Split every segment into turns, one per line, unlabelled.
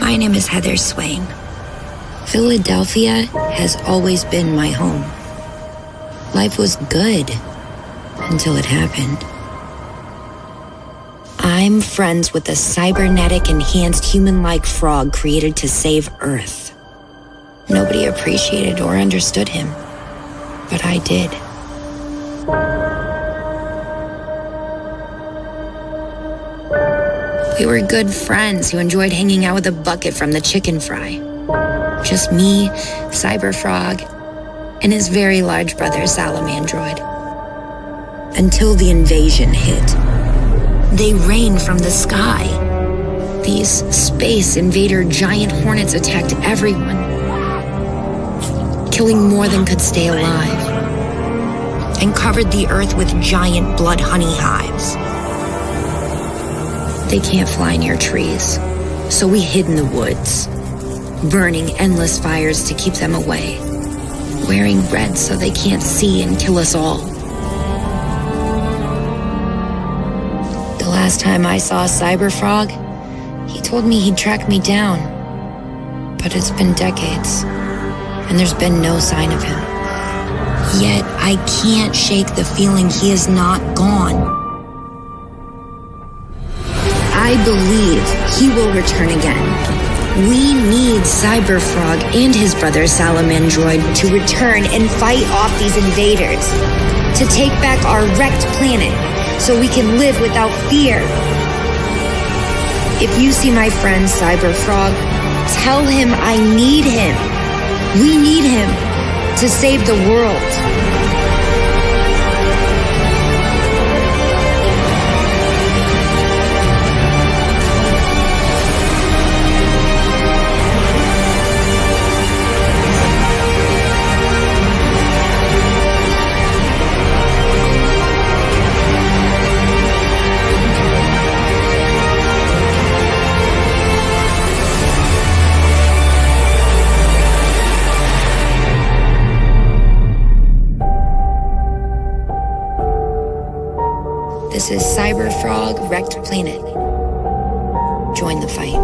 My name is Heather Swain. Philadelphia has always been my home. Life was good until it happened. I'm friends with a cybernetic enhanced human-like frog created to save Earth. Nobody appreciated or understood him, but I did. We were good friends who enjoyed hanging out with a bucket from the chicken fry. Just me, Cyberfrog, and his very large brother, Salamandroid. Until the invasion hit. They rained from the sky. These space invader giant hornets attacked everyone, killing more than could stay alive, and covered the earth with giant blood honey hives. They can't fly near trees, so we hid in the woods, burning endless fires to keep them away, wearing red so they can't see and kill us all. The last time I saw Cyberfrog, he told me he'd track me down, but it's been decades, and there's been no sign of him. Yet I can't shake the feeling he is not gone. I believe he will return again. We need Cyberfrog and his brother Salamandroid to return and fight off these invaders, to take back our wrecked planet so we can live without fear. If you see my friend Cyberfrog, tell him I need him. We need him to save the world. This is Cyberfrog Wrecked Planet. Join the fight.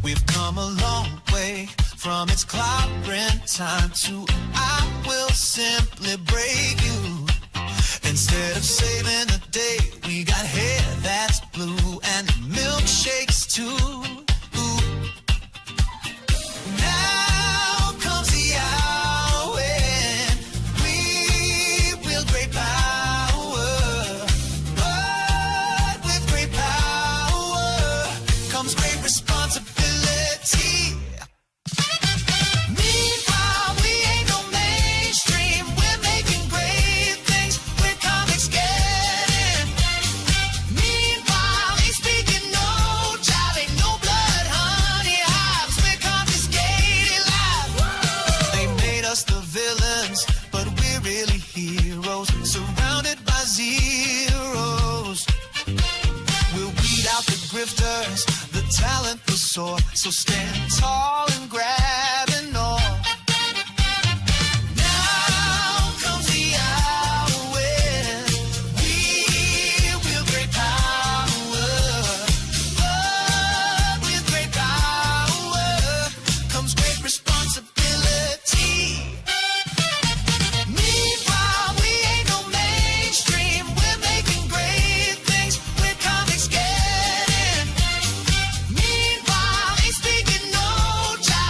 We've come a long way from its clobbering time to I will simply break you. Instead of saving the day, we got hair that's blue and milkshakes too. Now comes the hour when we wield great power. But with great power comes great responsibility. The talent will soar, so stand tall and grab and all. Now comes the hour when we wield great power. But with great power comes great responsibility. Meanwhile, we ain't no mainstream. We're making great things. We're COMICSGATE. Meanwhile, ain't speaking no jive.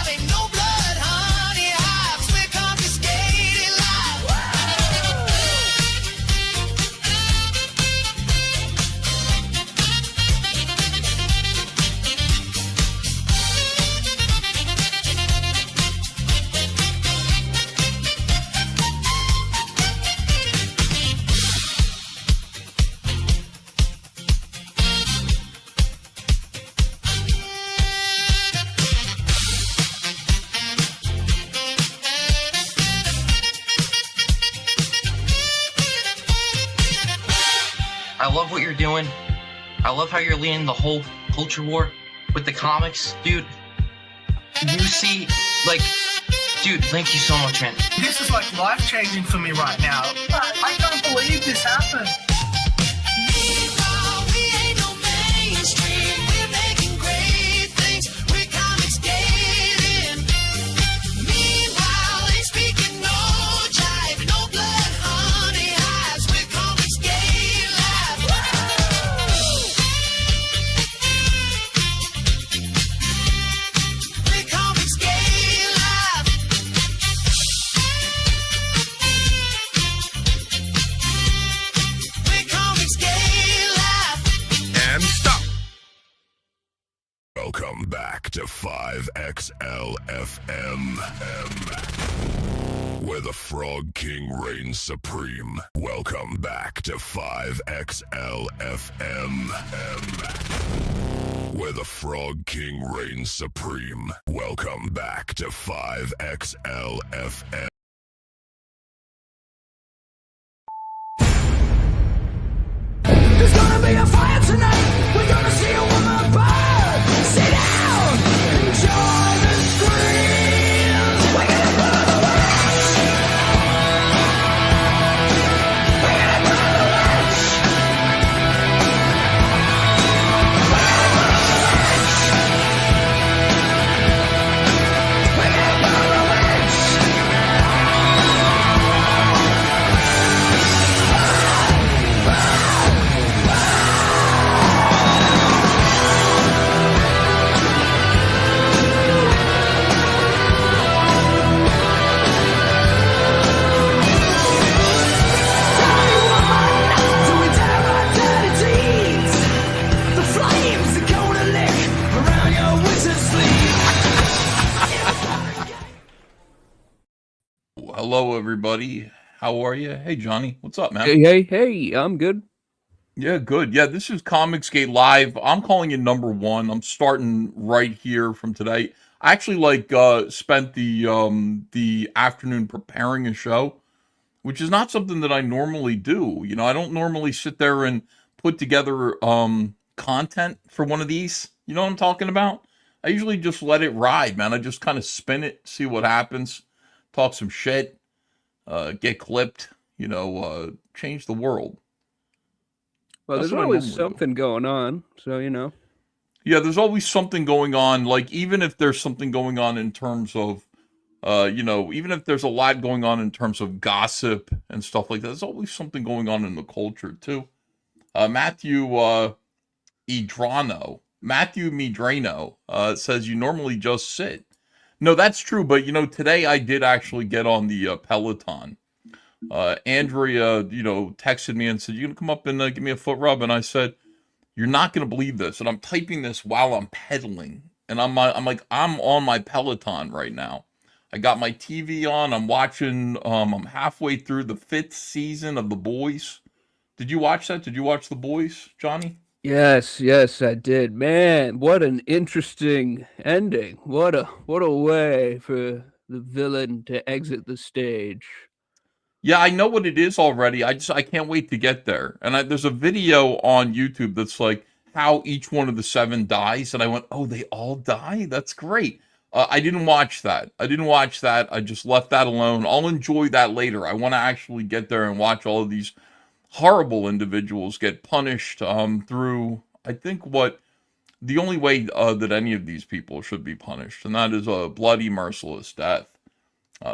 love what you're doing. I love how you're leading the whole culture war with the comics, dude. You see, like, dude, thank you so much, man.
This is like life-changing for me right now. I can't believe this happened.
Welcome back to 5XLFM, where the Frog King reigns supreme. Welcome back to 5XLFM, where the Frog King reigns supreme. Welcome back to 5XLFM.
There's gonna be a fire tonight. We're gonna see a woman burn. Sit down, enjoy the screams. We're gonna burn the witch. We're gonna burn the witch. We're gonna burn the witch. We're gonna burn the witch.
Hello, everybody. How are you? Hey, Johnny. What's up, man?
Hey, I'm good.
Yeah, good. Yeah, this is COMICSGATE Live. I'm calling it number one. I'm starting right here from today. I actually spent the afternoon preparing a show, which is not something that I normally do. You know, I don't normally sit there and put together content for one of these. You know what I'm talking about? I usually just let it ride, man. I just kind of spin it, see what happens, talk some shit, get clipped, change the world.
Well,
That's
there's
what I
always
normally
something going on, so
Yeah, there's always something going on. Like, even if there's something going on in terms of, even if there's a lot going on in terms of gossip and stuff like that, there's always something going on in the culture, too. Matthew Medrano says you normally just sit. No, that's true, but, today I did actually get on the Peloton. Andrea, texted me and said, "You gonna come up and give me a foot rub?" And I said, "You're not gonna believe this." And I'm typing this while I'm pedaling, and I'm on my Peloton right now. I got my TV on. I'm watching. I'm halfway through the 5th season of The Boys. Did you watch that? Did you watch The Boys, Johnny?
Yes, I did. Man, what an interesting ending. What a way for the villain to exit the stage.
Yeah, I know what it is already. I can't wait to get there. And there's a video on YouTube that's like how each one of the 7 dies, and I went, "Oh, they all die? That's great." I didn't watch that. I just left that alone. I'll enjoy that later. I want to actually get there and watch all of these horrible individuals get punished through, I think, what the only way that any of these people should be punished, and that is a bloody, merciless death.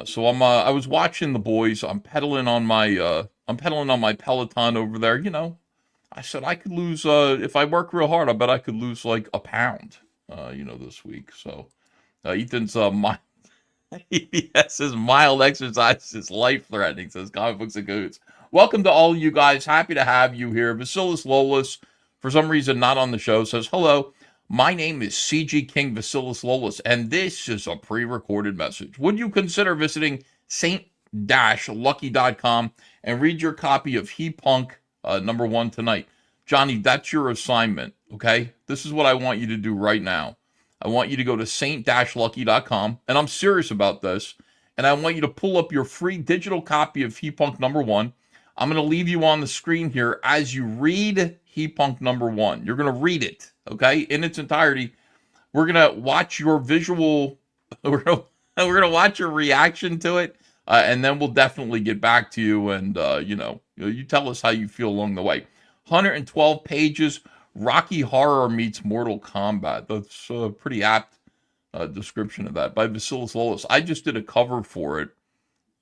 So I was watching The Boys. I'm pedaling on my Peloton over there. I said I could lose if I work real hard. I bet I could lose like a pound. This week. So Ethan's says mild exercise is life threatening. Says Comic Books and Goods. Welcome to all you guys. Happy to have you here. Vasilis Lolis, for some reason not on the show, says hello. My name is CG King Vasilis Lolis, and this is a pre-recorded message. Would you consider visiting saint-lucky.com and read your copy of He Punk number 1 tonight? Johnny, that's your assignment, okay? This is what I want you to do right now. I want you to go to saint-lucky.com, and I'm serious about this, and I want you to pull up your free digital copy of He Punk number 1. I'm going to leave you on the screen here as you read Heat Punk #1. You're going to read it, okay, in its entirety. We're going to watch your visual. We're going to watch your reaction to it, and then we'll definitely get back to you. And you tell us how you feel along the way. 112 pages. Rocky Horror meets Mortal Kombat. That's a pretty apt description of that by Vasilis Lolis. I just did a cover for it,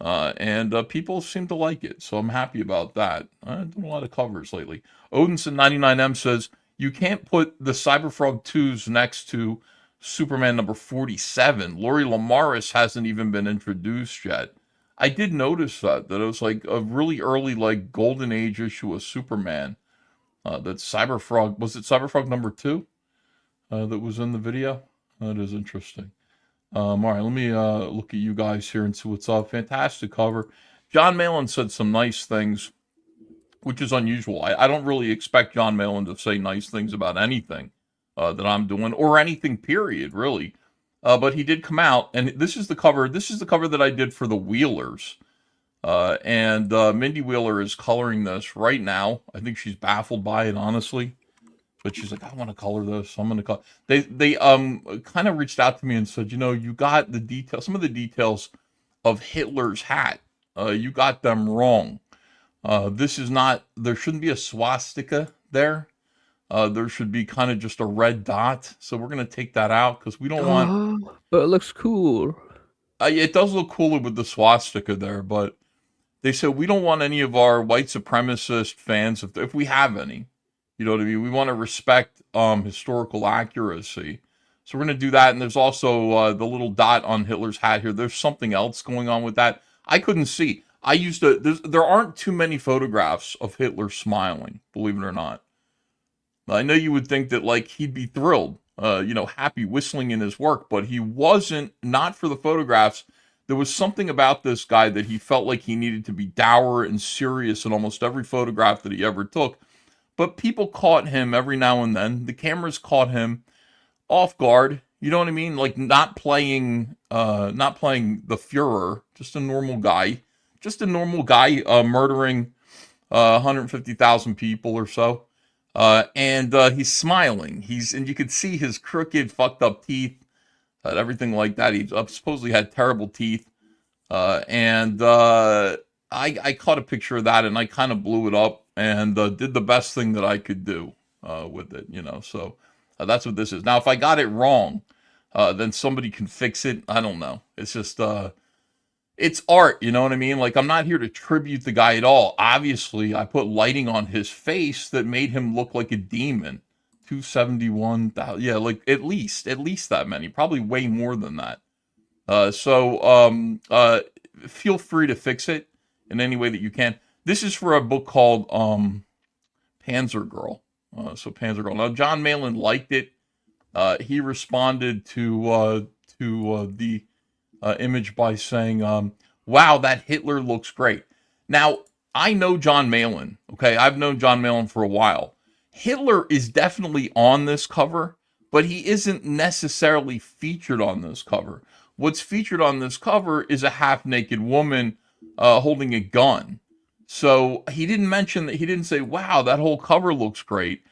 and people seem to like it, so I'm happy about that. I've done a lot of covers lately. Odinson99M says, you can't put the Cyberfrog 2s next to Superman number 47. Lori Lamaris hasn't even been introduced yet. I did notice that it was like a really early, like, golden age issue of Superman. That Cyberfrog, was it Cyberfrog number 2 that was in the video? That is interesting. All right, let me look at you guys here and see what's up. Fantastic cover. John Malin said some nice things, which is unusual. I don't really expect John Malin to say nice things about anything that I'm doing, or anything, period, really. But he did come out, and this is the cover. This is the cover that I did for the Wheelers. And Mindy Wheeler is coloring this right now. I think she's baffled by it, honestly. But she's like, I want to color this. I'm going to color. They kind of reached out to me and said, you got the details, some of the details of Hitler's hat. You got them wrong. This is not, there shouldn't be a swastika there. There should be kind of just a red dot. So we're going to take that out because we don't want.
But it looks cool.
It does look cooler with the swastika there, but they said we don't want any of our white supremacist fans, if we have any. You know what I mean? We want to respect historical accuracy. So we're going to do that. And there's also the little dot on Hitler's hat here. There's something else going on with that. I couldn't see. There aren't too many photographs of Hitler smiling, believe it or not. I know you would think that, like, he'd be thrilled, happy, whistling in his work, but he wasn't, not for the photographs. There was something about this guy that he felt like he needed to be dour and serious in almost every photograph that he ever took. But people caught him every now and then. The cameras caught him off guard. You know what I mean? Like not playing the Fuhrer, just a normal guy. Murdering 150,000 people or so. And he's smiling. And you could see his crooked, fucked up teeth, everything like that. He supposedly had terrible teeth. I caught a picture of that and I kind of blew it up and did the best thing that I could do with it, So that's what this is. Now, if I got it wrong, then somebody can fix it. I don't know. It's just, it's art, you know what I mean? Like, I'm not here to tribute the guy at all. Obviously, I put lighting on his face that made him look like a demon. 271,000. Yeah, like at least that many. Probably way more than that. Feel free to fix it in any way that you can. This is for a book called Panzer Girl. Panzer Girl. Now, John Malin liked it. He responded to the image by saying, wow, that Hitler looks great. Now, I know John Malin. Okay, I've known John Malin for a while. Hitler is definitely on this cover, but he isn't necessarily featured on this cover. What's featured on this cover is a half-naked woman holding a gun. So he didn't mention that. He didn't say, wow, that whole cover looks great.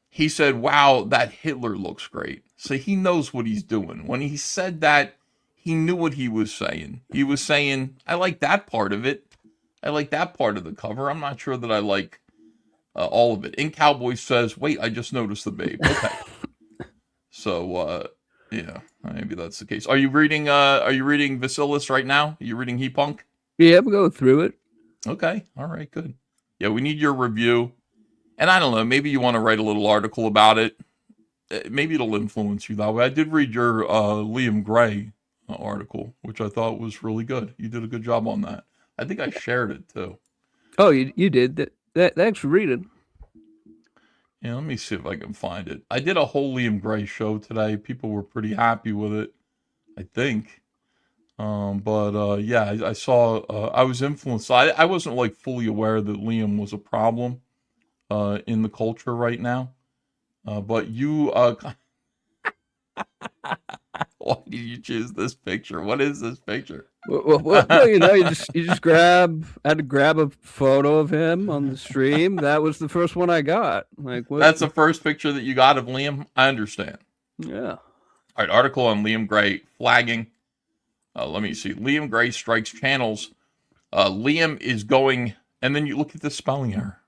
He said, wow, that Hitler looks great. So he knows what he's doing. When he said that, he knew what he was saying. He was saying, I like that part of it. I like that part of the cover. I'm not sure that I like all of it. And Cowboy says, wait, I just noticed the babe. Okay. So, yeah, maybe that's the case. Are you reading Vasilis right now? Are you reading Heat Punk?
Yeah, I'm going through it.
Okay. All right, good. Yeah, we need your review. And I don't know, maybe you want to write a little article about it. Maybe it'll influence you that way. I did read your Liam Gray article, which I thought was really good. You did a good job on that. I think I shared it too.
Oh, you did. Thanks for reading.
Yeah, let me see if I can find it. I did a whole Liam Gray show today. People were pretty happy with it, I think. Yeah, I saw, I was influenced. I wasn't like fully aware that Liam was a problem in the culture right now. But you, why do did you choose this picture? What is this picture?
Well, you just had to grab a photo of him on the stream. That was the first one I got. Like, what?
That's the first picture that you got of Liam? I understand.
Yeah.
All right, article on Liam Gray flagging. Let me see. Liam Gray strikes channels. Liam is going, and then you look at the spelling error.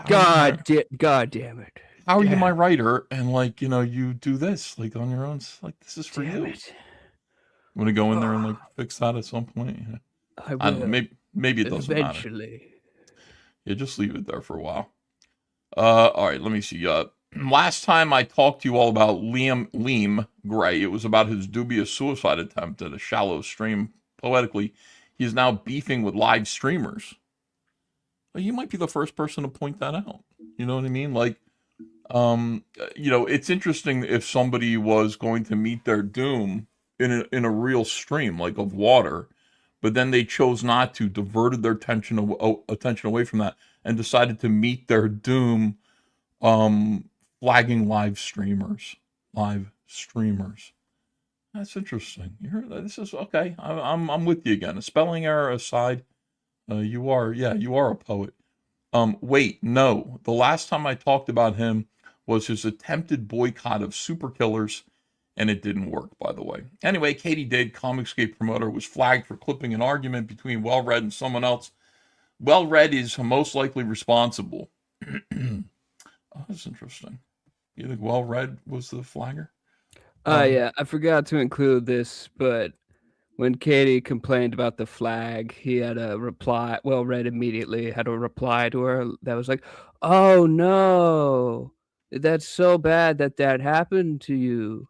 God damn it.
How are you my writer? And you do this on your own. It's like, this is for you. I'm going to go in there and fix that at some point.
I will.
I don't know, maybe it doesn't
eventually.
matter. Yeah, just leave it there for a while. All right, let me see. Last time I talked to you all about Liam Gray, it was about his dubious suicide attempt at a shallow stream. Poetically, he is now beefing with live streamers. Well, you might be the first person to point that out. You know what I mean? It's interesting if somebody was going to meet their doom in a real stream, of water, but then they chose not to, diverted their attention away from that, and decided to meet their doom, flagging live streamers. That's interesting. This is okay. I'm with you again. A spelling error aside, you are a poet. Wait, no. The last time I talked about him was his attempted boycott of super killers, and it didn't work, by the way. Anyway, Katie Did, COMICSGATE promoter, was flagged for clipping an argument between Well-Read and someone else. Well-Read is most likely responsible. Oh, that's interesting. You think Well-Read was the flagger?
Yeah, I forgot to include this, but when Katie complained about the flag, he had a reply. Well-Read immediately had a reply to her that was like, "Oh no, that's so bad that happened to you."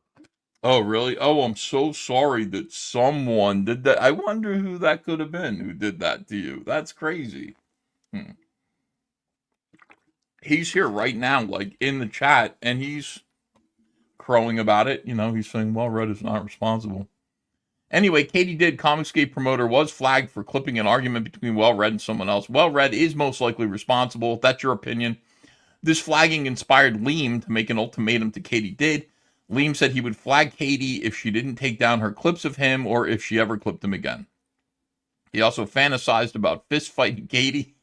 Oh, really? Oh, I'm so sorry that someone did that. I wonder who that could have been who did that to you. That's crazy. He's here right now, in the chat, and he's crowing about it. He's saying, Well-Read is not responsible. Anyway, Katie Did, COMICSGATE promoter, was flagged for clipping an argument between Well-Read and someone else. Well-Read is most likely responsible, if that's your opinion. This flagging inspired Liam to make an ultimatum to Katie Did. Liam said he would flag Katie if she didn't take down her clips of him or if she ever clipped him again. He also fantasized about fist-fighting Katie.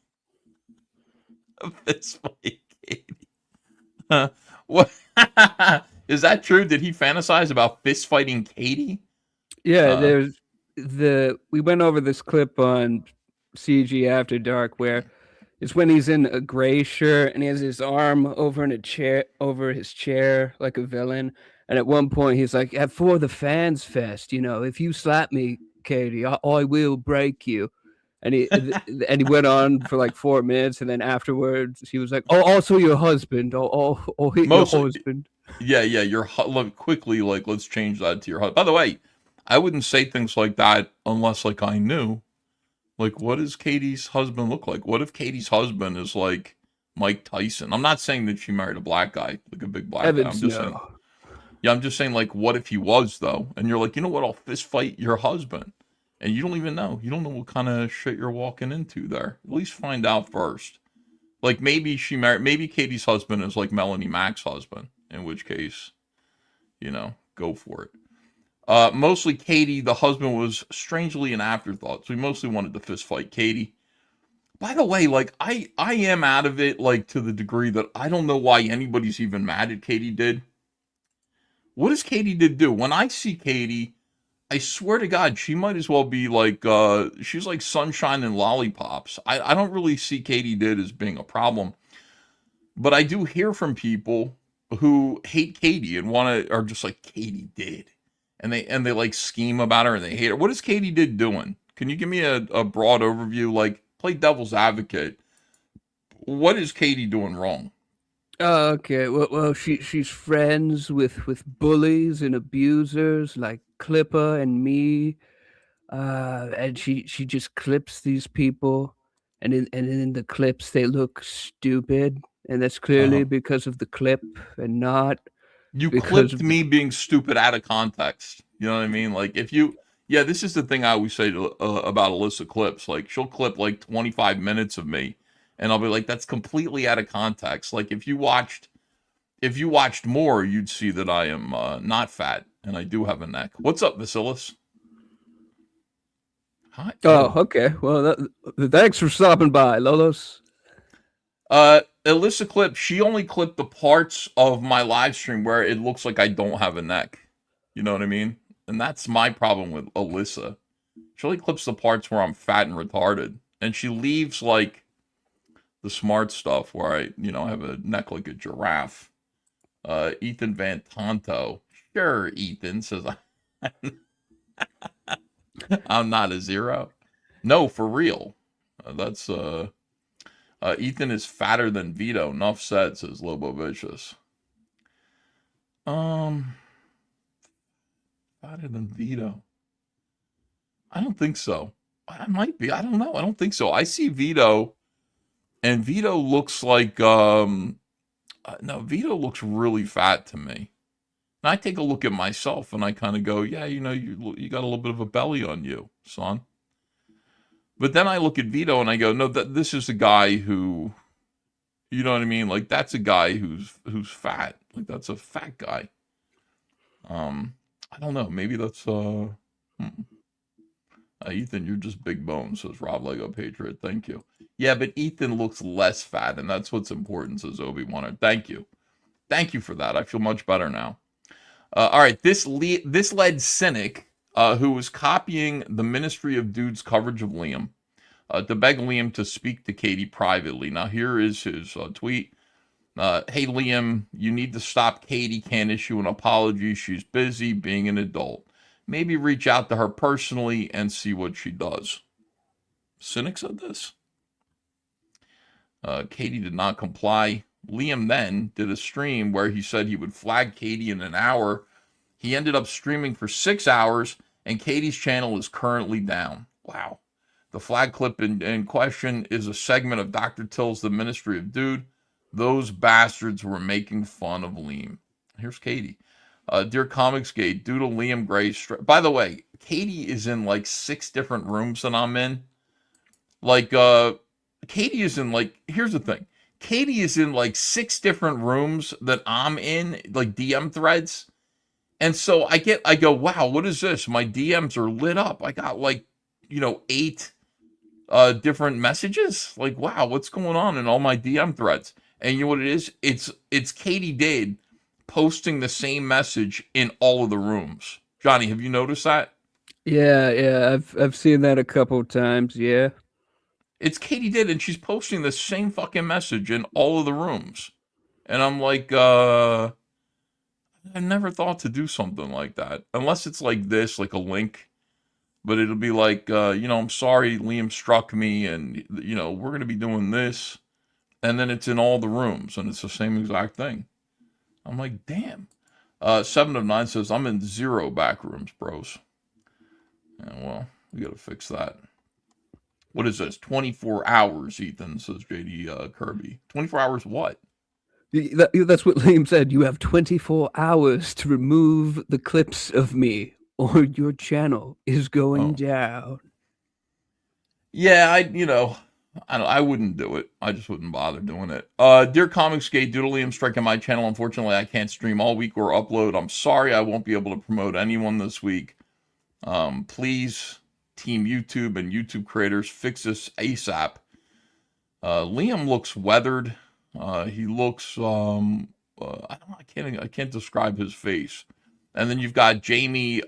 Fist-fighting Katie. What? Is that true? Did he fantasize about fist-fighting Katie?
Yeah, we went over this clip on CG After Dark where it's when he's in a gray shirt and he has his arm over his chair like a villain. And at one point he's like, "For the fans fest, if you slap me, Katie, I will break you." And he went on for 4 minutes, and then afterwards he was like, "Oh, also your husband. Your husband."
Yeah, quickly, let's change that to your husband. By the way, I wouldn't say things like that unless I knew. What does Katie's husband look like? What if Katie's husband is like Mike Tyson? I'm not saying that she married a black guy, a big black guy. I'm just saying. Yeah, I'm just saying, what if he was, though? And you're like, you know what? I'll fist fight your husband. And you don't even know. You don't know what kind of shit you're walking into there. At least find out first. Maybe maybe Katie's husband is like Melanie Mack's husband. In which case, go for it. Mostly Katie, the husband, was strangely an afterthought. So he mostly wanted to fist fight Katie. By the way, I am out of it, to the degree that I don't know why anybody's even mad at Katie Did. What does Katie Did do? When I see Katie, I swear to God, she might as well be she's like sunshine and lollipops. I don't really see Katie Did as being a problem. But I do hear from people who hate Katie and are just like, Katie Did. And they scheme about her and they hate her. What is Katie Did doing? Can you give me a broad overview? Play devil's advocate. What is Katie doing wrong?
Okay, well, she's friends with bullies and abusers like Clipper and me, and she just clips these people, and in the clips they look stupid, and that's clearly because of the clip and not.
You clipped me being stupid out of context. You know what I mean? This is the thing I always say about Alyssa clips. She'll clip 25 minutes of me, and I'll be like, that's completely out of context. If you watched more, you'd see that I am not fat and I do have a neck. What's up, Vasilis? Hi.
Oh, okay. Well, thanks for stopping by, Lolos.
Alyssa clip. She only clipped the parts of my live stream where it looks like I don't have a neck. You know what I mean? And that's my problem with Alyssa. She only clips the parts where I'm fat and retarded, and she leaves like the smart stuff where I, have a neck like a giraffe. Ethan Van Tonto. Sure, Ethan says I'm not a zero. No, for real. That's Ethan is fatter than Vito. Enough said, says Lobo Vicious. Fatter than Vito. I don't think so. I might be. I don't know. I don't think so. I see Vito, and Vito looks like no, Vito looks really fat to me. And I take a look at myself and I kind of go, yeah, you got a little bit of a belly on you, son. But then I look at Vito and I go, no, this is a guy who, you know what I mean? Like that's a guy who's fat. Like that's a fat guy. I don't know. Maybe that's Ethan, you're just big bones, says Rob Lego Patriot. Thank you. Yeah, but Ethan looks less fat, and that's what's important, says Obi-Wan. Thank you. Thank you for that. I feel much better now. All right, this led Cynic, who was copying the Ministry of Dude's coverage of Liam, to beg Liam to speak to Katie privately. Now, here is his tweet. Hey, Liam, you need to stop. Katie can't issue an apology. She's busy being an adult. Maybe reach out to her personally and see what she does. Cynic said this. Katie did not comply. Liam then did a stream where he said he would flag Katie in an hour. He ended up streaming for 6 hours, and Katie's channel is currently down. Wow. The flag clip in question is a segment of Dr. Till's The Ministry of Dude. Those bastards were making fun of Liam. Here's Katie. Dear COMICSGATE, due to Liam Gray's... By the way, Katie is in like 6 different rooms that I'm in. Like, Katie is in like... Here's the thing. Katie is in like 6 different rooms that I'm in, like DM threads. And so I go, wow, what is this? My DMs are lit up. I got like, 8 different messages. Like, wow, what's going on in all my DM threads? And you know what it is? It's Katie Dade posting the same message in all of the rooms. Johnny, have you noticed that?
Yeah, I've seen that a couple of times. Yeah,
it's Katie Dade, and she's posting the same fucking message in all of the rooms. And I'm like, I never thought to do something like that, unless it's like this, like a link. But it'll be like, I'm sorry, Liam struck me, and we're gonna be doing this, and then it's in all the rooms, and it's the same exact thing. I'm like, damn. 7 of 9 says, I'm in 0 back rooms, bros. Yeah, well, we got to fix that. What is this? 24 hours, Ethan, says JD Kirby. 24 hours what?
That's what Liam said. You have 24 hours to remove the clips of me, or your channel is going down.
Yeah, I wouldn't do it. I just wouldn't bother doing it. Dear COMICSGATE, due to Liam striking my channel, unfortunately, I can't stream all week or upload. I'm sorry I won't be able to promote anyone this week. Please, Team YouTube and YouTube creators, fix this ASAP. Liam looks weathered. He looks, I can't describe his face. And then you've got Jamie,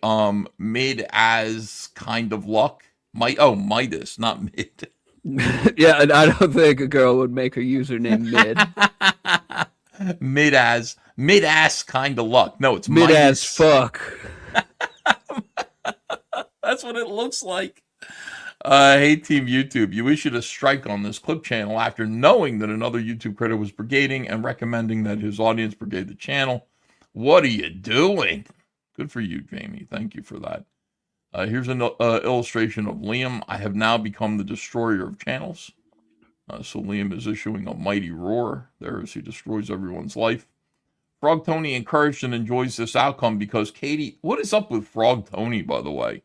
mid as kind of luck. Midas, not mid.
Yeah, and I don't think a girl would make her username mid.
Mid-ass kind of luck. No, it's
mid-ass fuck.
That's what it looks like. Hey, Team YouTube, you issued a strike on this clip channel after knowing that another YouTube creator was brigading and recommending that his audience brigade the channel. What are you doing? Good for you, Jamie. Thank you for that. Here's an illustration of Liam. I have now become the destroyer of channels. So Liam is issuing a mighty roar there as he destroys everyone's life. Frog Tony encouraged and enjoys this outcome because Katie... What is up with Frog Tony, by the way?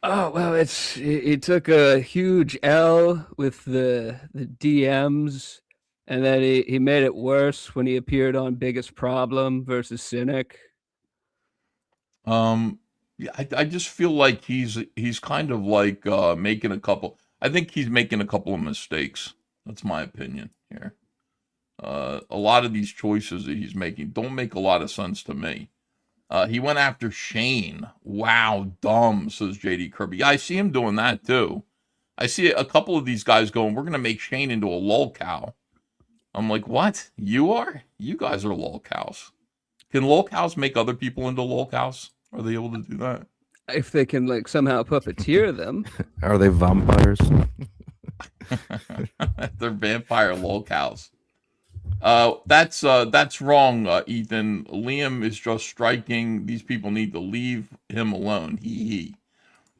Oh, well, it took a huge L with the DMs, and then he made it worse when he appeared on Biggest Problem versus Cynic.
Yeah, I just feel like he's kind of like making a couple. I think he's making a couple of mistakes. That's my opinion here. A lot of these choices that he's making don't make a lot of sense to me. He went after Shane. Wow, dumb, says JD Kirby. Yeah, I see him doing that too. I see a couple of these guys going, we're going to make Shane into a lolcow. I'm like, what? You are? You guys are lolcows. Can lolcows make other people into lolcows? Are they able to do that?
If they can like somehow puppeteer them.
Are they vampires?
They're vampire lolcows. That's wrong, Ethan. Liam is just striking. These people need to leave him alone. He.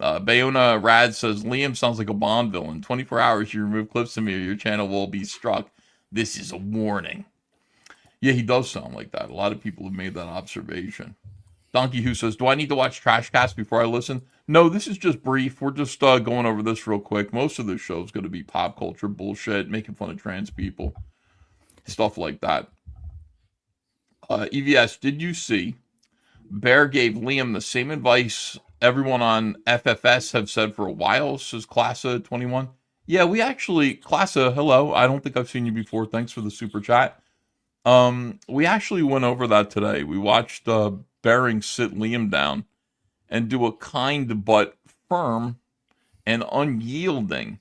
Bayona Rad says, Liam sounds like a Bond villain. 24 hours, you remove clips of me or your channel will be struck. This is a warning. Yeah, he does sound like that. A lot of people have made that observation. Donkey Who says, do I need to watch Trashcast before I listen? No, this is just brief. We're just going over this real quick. Most of this show is going to be pop culture bullshit, making fun of trans people, stuff like that. EVS, did you see Bear gave Liam the same advice everyone on FFS have said for a while, says Classa21. Yeah, we actually, Classa, hello. I don't think I've seen you before. Thanks for the super chat. We actually went over that today. We watched Bering sit Liam down and do a kind but firm and unyielding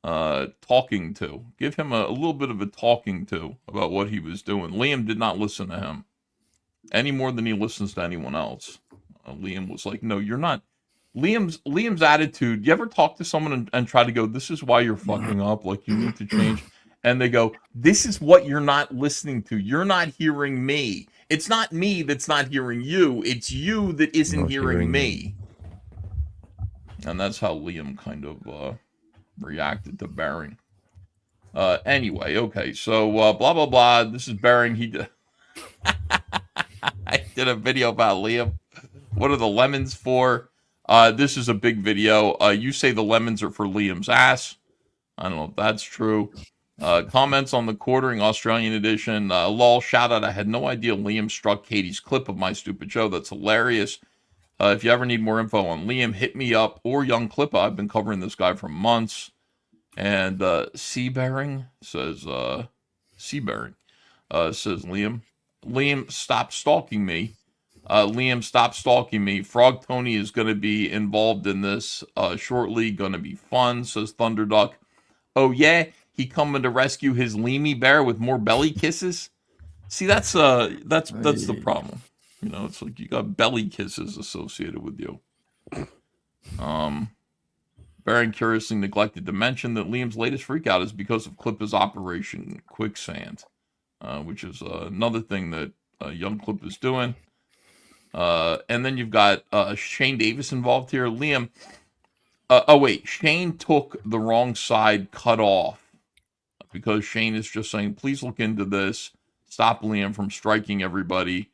talking to. Give him a little bit of a talking to about what he was doing. Liam did not listen to him any more than he listens to anyone else. Liam was like, no, you're not. Liam's attitude, you ever talk to someone and try to go, this is why you're fucking up, like you need to change, and they go, this is what you're not listening to, you're not hearing me, it's not me that's not hearing you, it's you that isn't hearing me. And that's how Liam kind of reacted to Bering. Anyway, okay, so blah blah blah, this is Bering. He did I did a video about Liam. What are the lemons for? This is a big video. You say the lemons are for Liam's ass. I don't know if that's true. Comments on the quartering Australian edition. Lol, shout out. I had no idea Liam struck Katie's clip of My Stupid Show. That's hilarious. If you ever need more info on Liam, hit me up or Young Clippa. I've been covering this guy for months. And Seabearing says, says Liam. Liam, stop stalking me. Liam, stop stalking me. Frog Tony is going to be involved in this shortly. Going to be fun, says Thunderduck. Oh, yeah? He coming to rescue his Leamy bear with more belly kisses? See, that's the problem. You know, it's like you got belly kisses associated with you. Baron curiously neglected to mention that Liam's latest freakout is because of Clippa's Operation Quicksand, which is another thing that Young Clip is doing. And then you've got Shane Davis involved here. Liam, Shane took the wrong side cut off because Shane is just saying, please look into this. Stop Liam from striking everybody.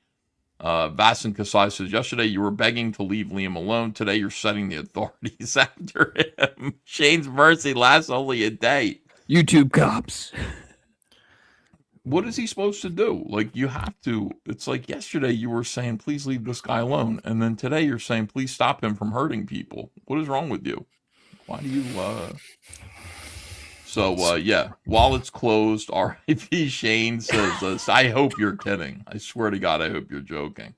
Vasan Kasai says, yesterday you were begging to leave Liam alone. Today you're setting the authorities after him. Shane's mercy lasts only a day.
YouTube cops.
What is he supposed to do? Like, you have to. It's like yesterday you were saying, please leave this guy alone. And then today you're saying, please stop him from hurting people. What is wrong with you? Why do you, So, yeah, while it's closed, R.I.P. Shane says, I hope you're kidding. I swear to God, I hope you're joking.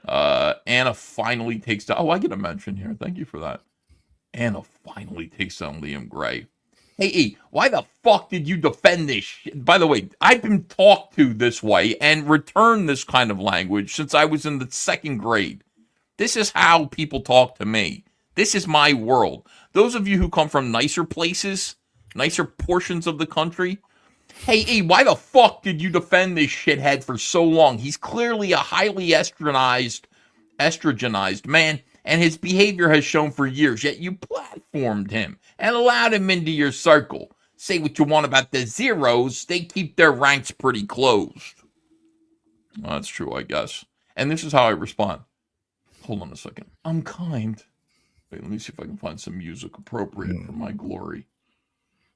Anna finally takes down, I get a mention here. Thank you for that. Anna finally takes down Liam Gray. Hey, E, why the fuck did you defend this shit? By the way, I've been talked to this way and returned this kind of language since I was in the 2nd grade. This is how people talk to me. This is my world. Those of you who come from nicer places, nicer portions of the country, hey, E, why the fuck did you defend this shithead for so long? He's clearly a highly estrogenized man, and his behavior has shown for years, yet you platformed him and allowed him into your circle. Say what you want about the Zeros, they keep their ranks pretty closed. Well, that's true, I guess. And this is how I respond. Hold on a second. I'm kind. Wait, let me see if I can find some music appropriate for my glory.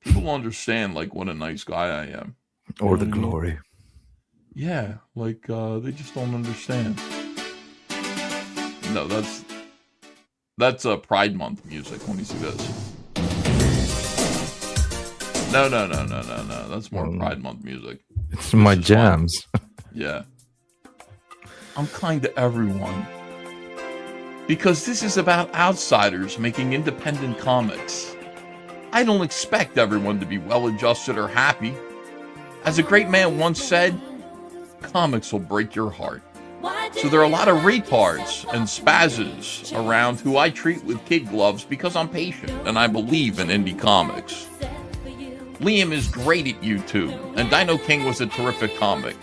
People understand, like, what a nice guy I am.
Or the glory.
Yeah, like, they just don't understand. No, that's Pride Month music. Let me see this. No. That's more Pride Month music.
It's my jams.
Yeah. I'm kind to everyone. Because this is about outsiders making independent comics. I don't expect everyone to be well-adjusted or happy. As a great man once said, comics will break your heart. So there are a lot of retards and spazzes around who I treat with kid gloves because I'm patient and I believe in indie comics. Liam is great at YouTube, and Dino King was a terrific comic.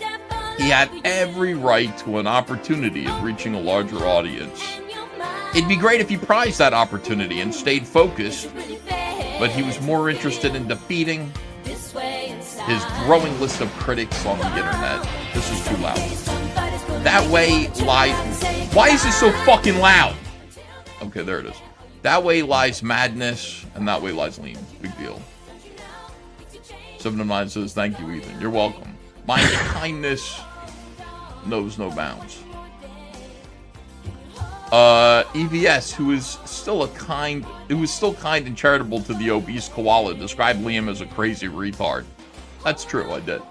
He had every right to an opportunity of reaching a larger audience. It'd be great if he prized that opportunity and stayed focused, but he was more interested in defeating his growing list of critics on the internet. This is too loud. That way lies... Why is this so fucking loud? Okay, there it is. That way lies madness, and that way lies Liam. Big deal. 7 of 9 says, thank you, Ethan. You're welcome. My kindness knows no bounds. EVS, who is still kind and charitable to the obese koala, described Liam as a crazy retard. That's true, I did.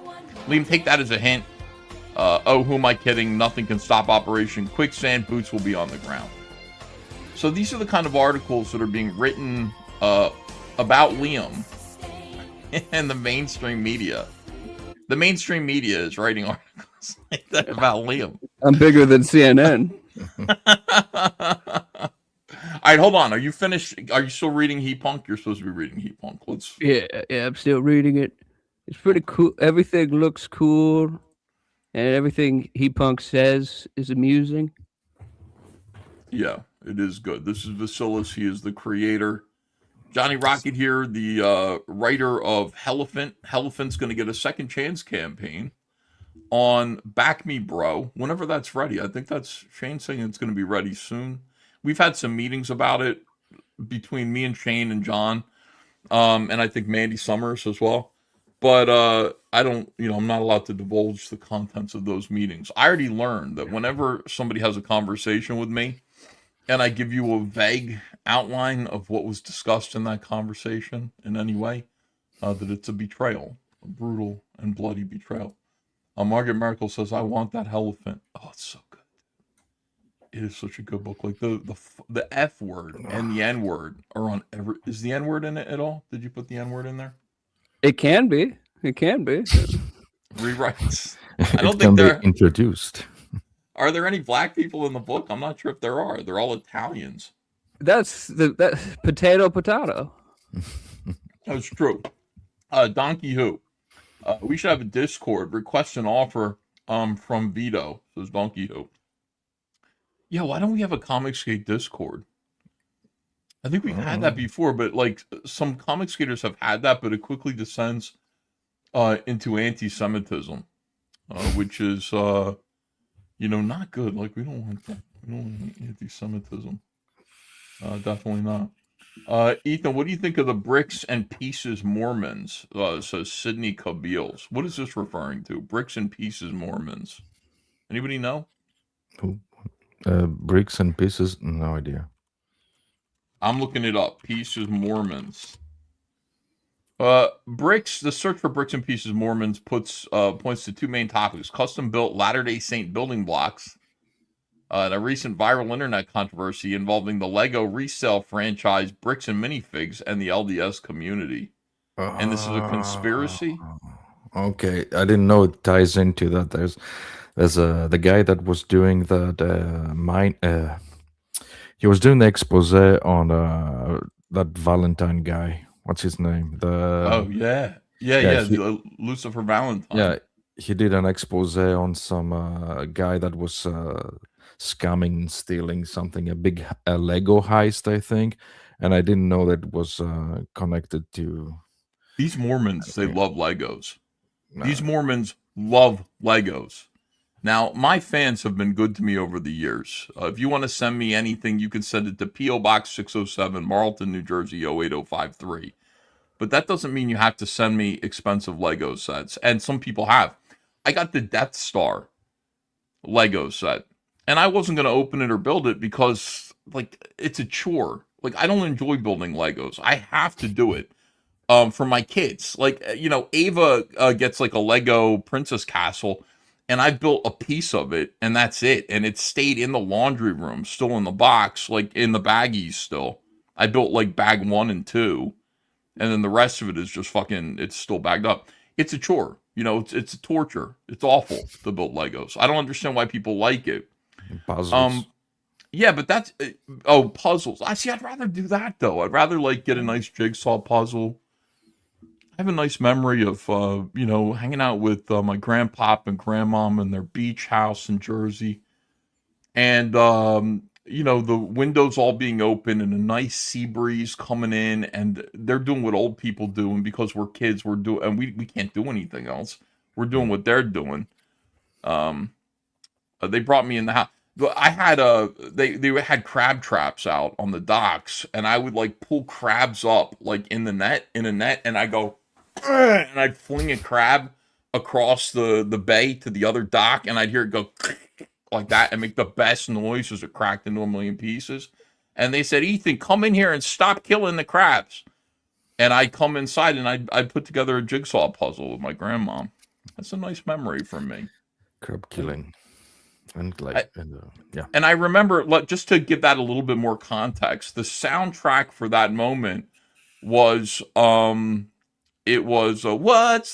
Liam, take that as a hint. Oh, who am I kidding? Nothing can stop Operation Quicksand. Boots will be on the ground. So these are the kind of articles that are being written about Liam in the mainstream media. The mainstream media is writing articles like that about Liam.
I'm bigger than CNN.
All right, hold on. Are you finished? Are you still reading Heat Punk? You're supposed to be reading Heat Punk.
Yeah, I'm still reading it. It's pretty cool. Everything looks cool, and everything Heat Punk says is amusing.
Yeah, it is good. This is Vasilis. He is the creator. Johnny Rocket here, the writer of Helephant. Helephant's going to get a second chance campaign on Back Me Bro, whenever that's ready. I think that's Shane saying it's going to be ready soon. We've had some meetings about it between me and Shane and John, and I think Mandy Summers as well. But I don't, I'm not allowed to divulge the contents of those meetings. I already learned that whenever somebody has a conversation with me, and I give you a vague outline of what was discussed in that conversation in any way, that it's a betrayal, a brutal and bloody betrayal. Margaret Merkel says, I want that elephant. Oh, it's so good. It is such a good book. Like the F word and the N word are on every... Is the N word in it at all? Did you put the N word in there?
It can be. It can be.
Rewrites.
I don't think they're introduced.
Are there any black people in the book? I'm not sure if there are. They're all Italians.
That's potato.
That's true. Donkey Who. We should have a Discord. Request an offer from Vito, says Donkey Who. Yeah, why don't we have a COMICSGATE Discord? I think we've had that before, but like some comic skaters have had that, but it quickly descends into anti-Semitism, which is not good. Like we don't want that. We don't want anti-Semitism. Definitely not. Ethan, what do you think of the Bricks and Pieces Mormons? Says Sidney Cabeals. What is this referring to? Bricks and Pieces Mormons. Anybody know?
Bricks and Pieces? No idea.
I'm looking it up. Pieces Mormons. Bricks. The search for Bricks and Pieces Mormons points to two main topics: custom-built Latter-day Saint building blocks, and a recent viral internet controversy involving the Lego resale franchise Bricks and Minifigs and the LDS community. And this is a conspiracy.
Okay, I didn't know it ties into that. There's the guy that was doing he was doing the expose on that Valentine guy. What's his name?
Lucifer Valentine.
Yeah, he did an expose on some guy that was scamming and stealing something, a big Lego heist, I think. And I didn't know that was connected to...
These Mormons, they love Legos. These Mormons love Legos. Now, my fans have been good to me over the years. If you want to send me anything, you can send it to P.O. Box 607, Marlton, New Jersey, 08053. But that doesn't mean you have to send me expensive Lego sets. And some people have. I got the Death Star Lego set. and I wasn't going to open it or build it because like it's a chore. Like I don't enjoy building Legos. I have to do it for my kids. Like Ava gets like a Lego Princess Castle, and I built a piece of it, and that's it. And it stayed in the laundry room, still in the box, like in the baggies still. I built like bag 1 and 2, and then the rest of it is just fucking. It's still bagged up. It's a chore. It's a torture. It's awful to build Legos. I don't understand why people like it.
Puzzles.
Yeah, but that's puzzles. I'd rather do that though. I'd rather like get a nice jigsaw puzzle. I have a nice memory of hanging out with my grandpop and grandmom in their beach house in Jersey, and the windows all being open and a nice sea breeze coming in, and they're doing what old people do, and because we're kids, we're doing, and we can't do anything else. We're doing what they're doing. They brought me in the house. I had they had crab traps out on the docks, and I would like pull crabs up like in a net, and I go, and I'd fling a crab across the bay to the other dock, and I'd hear it go like that and make the best noise as it cracked into a million pieces. And they said, Ethan, come in here and stop killing the crabs. And I'd come inside and I'd put together a jigsaw puzzle with my grandmom. That's a nice memory for me.
Crab killing. And
and I remember, just to give that a little bit more context, the soundtrack for that moment was What's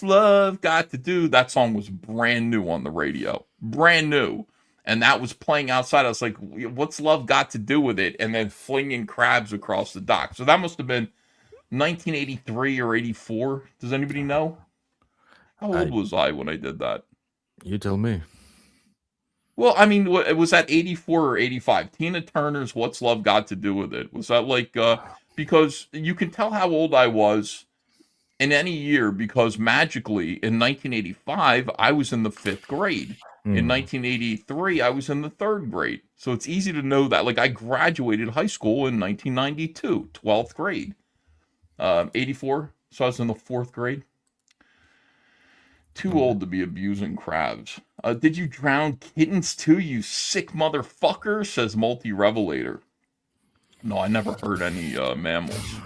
Love Got to Do? That song was brand new on the radio. Brand new. And that was playing outside. I was like, what's love got to do with it? And then flinging crabs across the dock. So that must have been 1983 or 84. Does anybody know? How old was I when I did that?
You tell me.
Well, I mean, was that 84 or 85? Tina Turner's What's Love Got to Do with It? Was that like, because you can tell how old I was in any year, because magically in 1985, I was in the 5th grade. In 1983, I was in the 3rd grade. So it's easy to know that. Like, I graduated high school in 1992, 12th grade. 84, so I was in the 4th grade. Too old to be abusing crabs. Did you drown kittens too, you sick motherfucker? Says Multi-Revelator. No, I never hurt any mammals.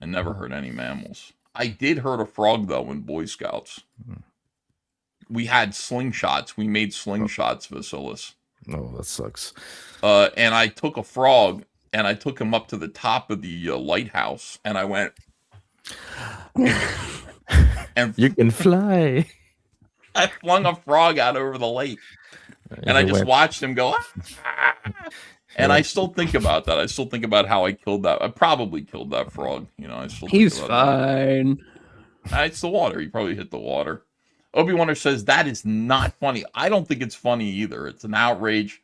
I never hurt any mammals. I did hurt a frog, though, in Boy Scouts. We had slingshots. We made slingshots, Vasilis.
No, that sucks.
And I took a frog, and I took him up to the top of the lighthouse, and I went... and
you can fly.
I flung a frog out over the lake, and I just watched him go... Ah! And I still think about that. I still think about how I killed that. I probably killed that frog. I still think
He's
about
fine.
It's the water. He probably hit the water. Obi-Waner says that is not funny. I don't think it's funny either. It's an outrage.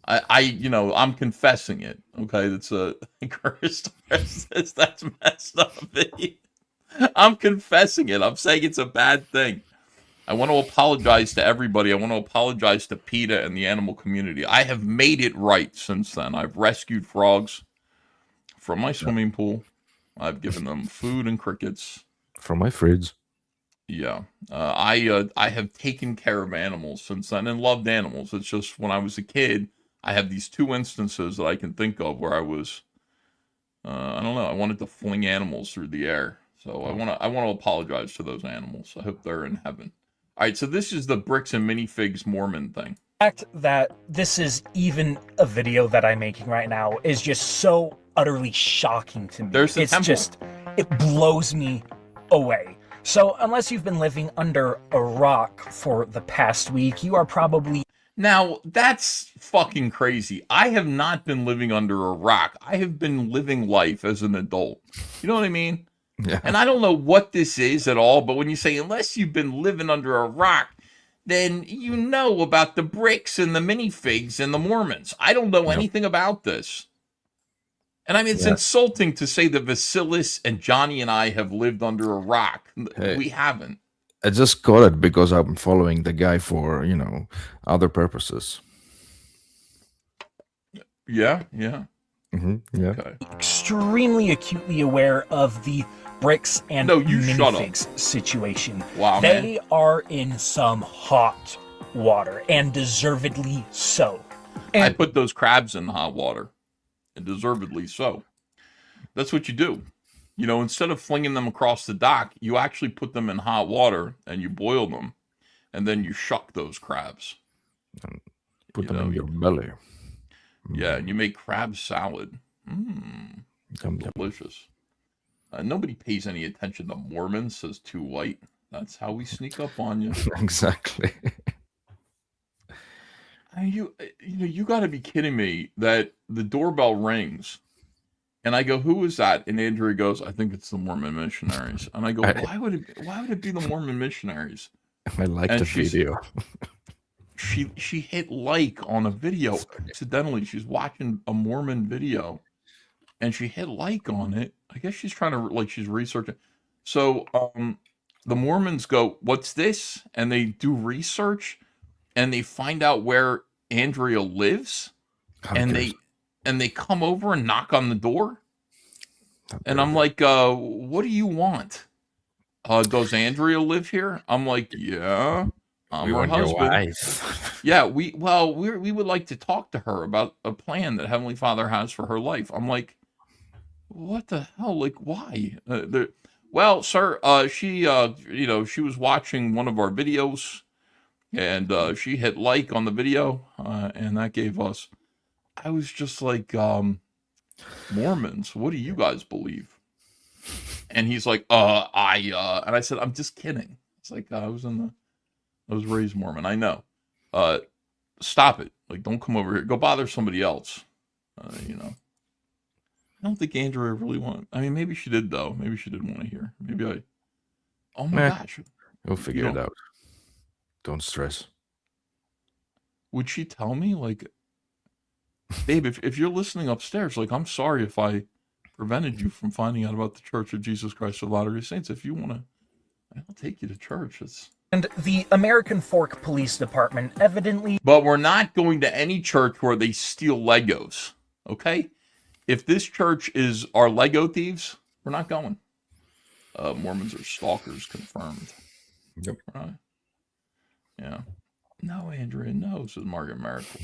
I'm confessing it. Okay, that's a Christopher says that's messed up. I'm confessing it. I'm saying it's a bad thing. I want to apologize to everybody. I want to apologize to PETA and the animal community. I have made it right since then. I've rescued frogs from my swimming pool. I've given them food and crickets
from my fridge.
Yeah, I have taken care of animals since then and loved animals. It's just when I was a kid, I have these 2 instances that I can think of where I was, I don't know, I wanted to fling animals through the air. So I want to apologize to those animals. I hope they're in heaven. All right, so this is the bricks and minifigs Mormon thing.
The fact that this is even a video that I'm making right now is just so utterly shocking to me.
There's the temple.
It blows me away. So unless you've been living under a rock for the past week, you are probably...
Now, that's fucking crazy. I have not been living under a rock. I have been living life as an adult. You know what I mean?
Yeah.
And I don't know what this is at all, but when you say, unless you've been living under a rock, then you know about the bricks and the minifigs and the Mormons. I don't know anything about this. And I mean, it's insulting to say that Vasilis and Johnny and I have lived under a rock. Hey, we haven't.
I just got it because I'm following the guy for, other purposes.
Yeah.
Yeah.
Okay.
Extremely acutely aware of the bricks and minifigs situation.
Wow,
they are in some hot water, and deservedly so.
I
And
put those crabs in hot water, and deservedly so. That's what you do. You know, instead of flinging them across the dock, you actually put them in hot water and you boil them, and then you shuck those crabs.
Put
You
them
know,
in your belly.
Yeah, and you make crab salad.
Yum, yum.
Delicious. Nobody pays any attention to Mormons, says Too White. That's how we sneak up on you.
Exactly.
I mean, you got to be kidding me that the doorbell rings, and I go, "Who is that?" And Andrea goes, "I think it's the Mormon missionaries." And I go, "Why would it be the Mormon missionaries?"
I like
And
the video.
She hit like on a video accidentally. She's watching a Mormon video, and she hit like on it. I guess she's trying to she's researching. So the Mormons go, "What's this?" And they do research, and they find out where Andrea lives, and they come over and knock on the door. And I'm like, "What do you want? Does Andrea live here?" I'm like, "Yeah, I'm her husband." Yeah, we would like to talk to her about a plan that Heavenly Father has for her life. I'm like, what the hell? Like, why? Well, sir, she she was watching one of our videos, and she hit like on the video, and that gave us. I was just like, Mormons, what do you guys believe? And he's like, and I said, I'm just kidding. It's like I was raised Mormon. I know. Stop it. Like, don't come over here. Go bother somebody else. I don't think Andrea really wanted. I mean, maybe she did though. Maybe she did want to hear. Oh my gosh.
We'll figure it out. Don't stress.
Would she tell me, like, babe, if you're listening upstairs, like, I'm sorry if I prevented you from finding out about the Church of Jesus Christ of Latter-day Saints. If you want to, I'll take you to church.
And the American Fork Police Department evidently...
But we're not going to any church where they steal Legos, okay? If this church is our Lego thieves, we're not going. Mormons are stalkers, confirmed.
Yep.
Right. Yeah. No, Andrea, no, says Margaret Miracle.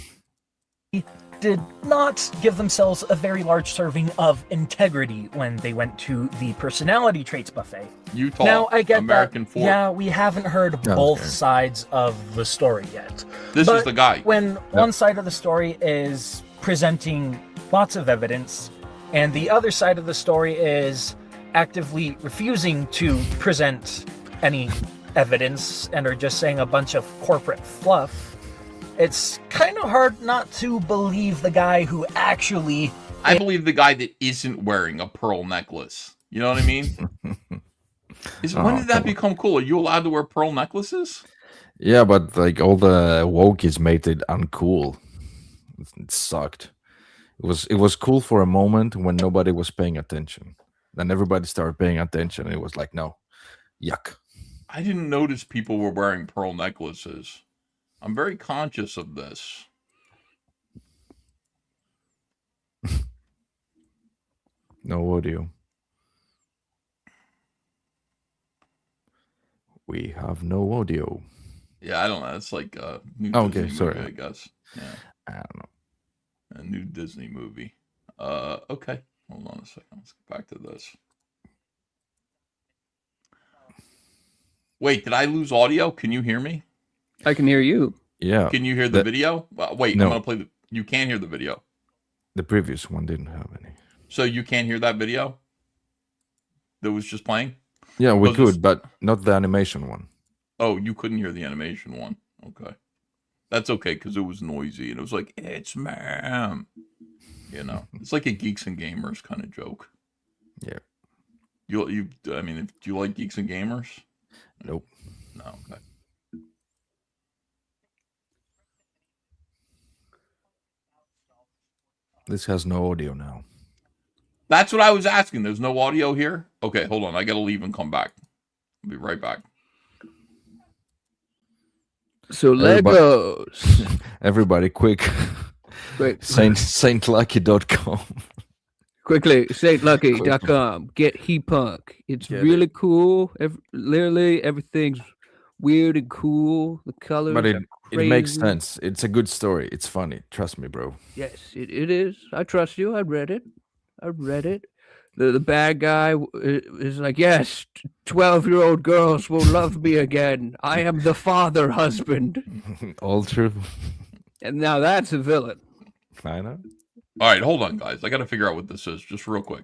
Did not give themselves a very large serving of integrity when they went to the personality traits buffet.
Utah,
now, I get
American
that,
Fork.
yeah, we haven't heard both sides of the story yet.
This is the guy.
When one side of the story is presenting lots of evidence, and the other side of the story is actively refusing to present any evidence and are just saying a bunch of corporate fluff, it's kind of hard not to believe the guy who actually...
I believe the guy that isn't wearing a pearl necklace. You know what I mean? When did that become cool? Are you allowed to wear pearl necklaces?
Yeah, but like all the wokies made it uncool. It sucked. It was cool for a moment when nobody was paying attention. Then everybody started paying attention, and it was like, no, yuck.
I didn't notice people were wearing pearl necklaces. I'm very conscious of this.
No audio. We have no audio.
Yeah, I don't know. It's like a new
Okay,
Disney
sorry.
movie, I guess. Yeah,
I don't know.
a new Disney movie. Okay. Hold on a second. Let's get back to this. Wait, did I lose audio? Can you hear me?
I can hear you.
Yeah.
Can you hear the video? Wait,
No.
I'm gonna play the. You can't hear the video.
The previous one didn't have any.
So you can't hear that video that was just playing?
Yeah, we
Was
could,
this-
but not the animation one.
Oh, you couldn't hear the animation one. Okay. That's okay, because it was noisy and it was like, it's ma'am. You know, it's like a Geeks and Gamers kind of joke.
Yeah.
I mean, do you like Geeks and Gamers?
Nope.
No, okay.
This has no audio now.
That's what I was asking. There's no audio here? Okay, hold on. I got to leave and come back. I'll be right back.
So Legos.
Everybody, quick.
Quick.
Saintlucky.com.
Quickly, SaintLucky.com. Get He-Punk. It's
Get
really cool. Literally, everything's weird and cool. The colors
But
are crazy.
It makes sense. It's a good story. It's funny. Trust me, bro.
Yes, it is. I trust you. I read it. The bad guy is like, yes, 12-year-old girls will love me again. I am the father husband.
All true.
And now that's a villain.
I know.
All right, hold on, guys. I got to figure out what this is, just real quick.